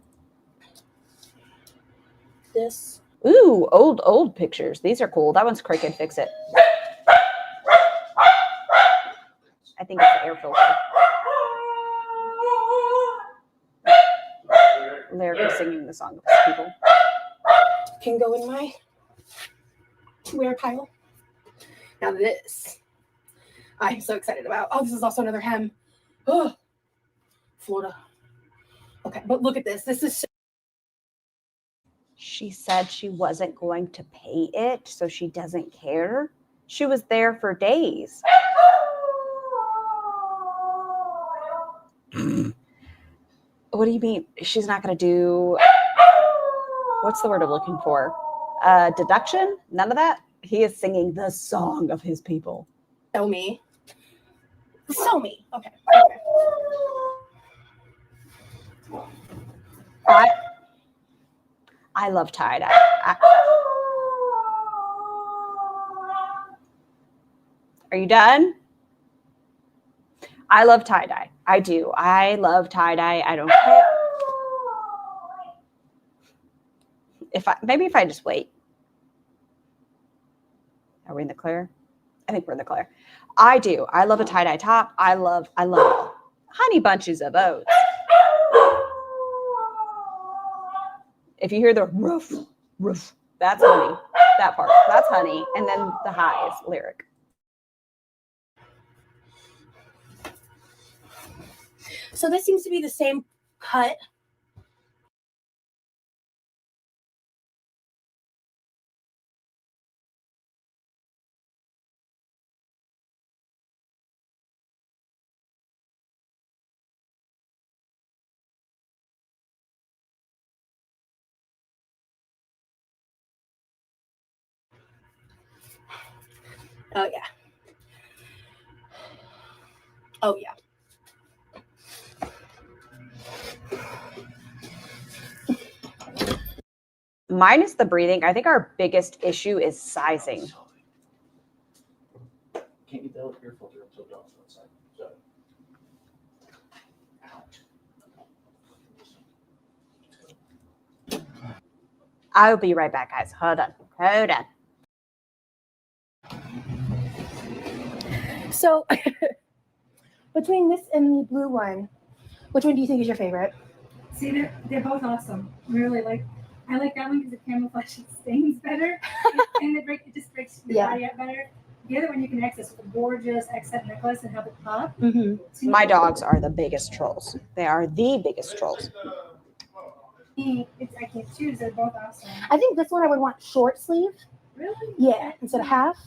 this. Ooh, old pictures. These are cool. That one's Cricket. Fix It. I think it's the air filter. Lyrically singing the song of people. Can go in my wear pile. Now this, I'm so excited about. Oh, this is also another hem. Oh, Florida. Okay, but look at this. This is so She said she wasn't going to pay it, so she doesn't care. She was there for days. What do you mean? She's not going to do, what's the word I'm looking for? Deduction? None of that? He is singing the song of his people. so me. So me. Okay. I love tie-dye. Are you done? I love tie-dye. I do. I love tie-dye. I don't care. Maybe if I just wait. Are we in the clear? I think we're in the clear. I do. I love a tie-dye top. I love honey bunches of oats. If you hear the roof, that's honey. That part, that's honey. And then the high is lyric. So this seems to be the same cut. Oh yeah. Oh yeah. Minus the breathing, I think our biggest issue is sizing. Can't get the air filter until John's outside. So. I'll be right back, guys. Hold on. So between this and the blue one, which one do you think is your favorite? See, they're both awesome. Really I like that one because it camouflages stains better, and it just breaks your body up better. The other one you can access with a gorgeous accent necklace and have it pop. Mm-hmm. My dogs are the biggest trolls. They are the biggest trolls. I can't choose. They're both awesome. I think this one I would want short sleeve. Really? Yeah, instead of half.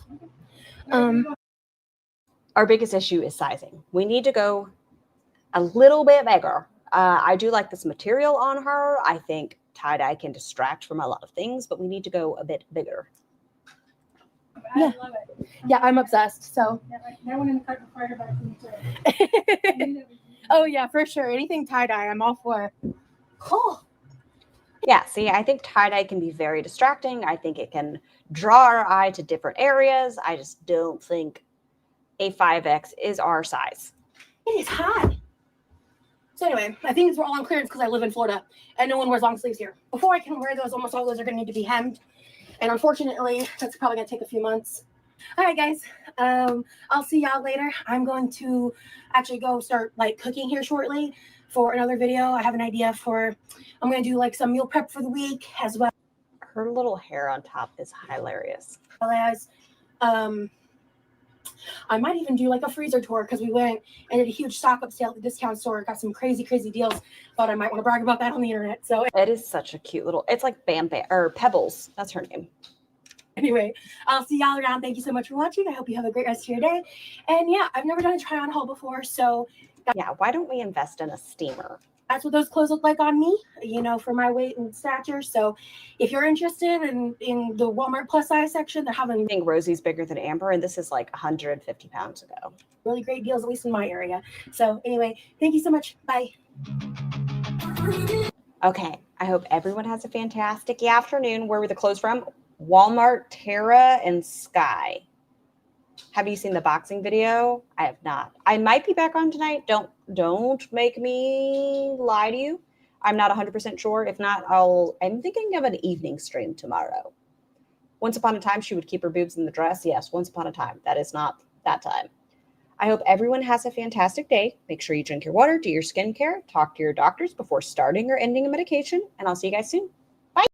Our biggest issue is sizing. We need to go a little bit bigger. I do like this material on her. I think tie-dye can distract from a lot of things, but we need to go a bit bigger. I Yeah. love it. Yeah, I'm obsessed. So. That one in the cut required about me too. Oh yeah, for sure. Anything tie-dye, I'm all for. Oh. Yeah, see, I think tie-dye can be very distracting. I think it can draw our eye to different areas. I just don't think a 5X is our size. It is hot. So anyway, I think we're all on clearance because I live in Florida and no one wears long sleeves here. Before I can wear those, almost all those are going to need to be hemmed. And unfortunately, that's probably going to take a few months. All right, guys. I'll see y'all later. I'm going to actually go start cooking here shortly. for another video. I have an idea for, I'm going to do like some meal prep for the week as well Her little hair on top is hilarious. as, I might even do like a freezer tour because we went and did a huge stock up sale at the discount store. Got some crazy deals. Thought I might want to brag about that on the internet. So It is such a cute little, it's like Bam Bam, or Pebbles. That's her name. anyway, I'll see y'all around. Thank you so much for watching. I hope you have a great rest of your day. And yeah, I've never done a try on haul before. So Yeah, why don't we invest in a steamer? that's what those clothes look like on me, you know, for my weight and stature. So if you're interested in the Walmart plus size section, they're having I think Rosie's bigger than Amber, and this is like 150 pounds ago. really great deals, at least in my area. So anyway, thank you so much. Bye. Okay, I hope everyone has a fantastic afternoon. Where were the clothes from? Walmart, Tara, and Sky. Have you seen the boxing video? I have not. I might be back on tonight. Don't make me lie to you. I'm not 100% sure. If not, I'm thinking of an evening stream tomorrow. Once upon a time, she would keep her boobs in the dress. Yes, once upon a time. That is not that time. I hope everyone has a fantastic day. Make sure you drink your water, do your skincare, talk to your doctors before starting or ending a medication, and I'll see you guys soon. Bye.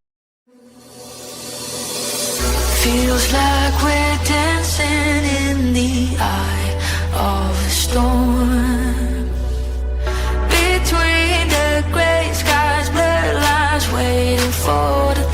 Feels like we're dancing in the eye of the storm. Between the gray skies, blurred lines waiting for the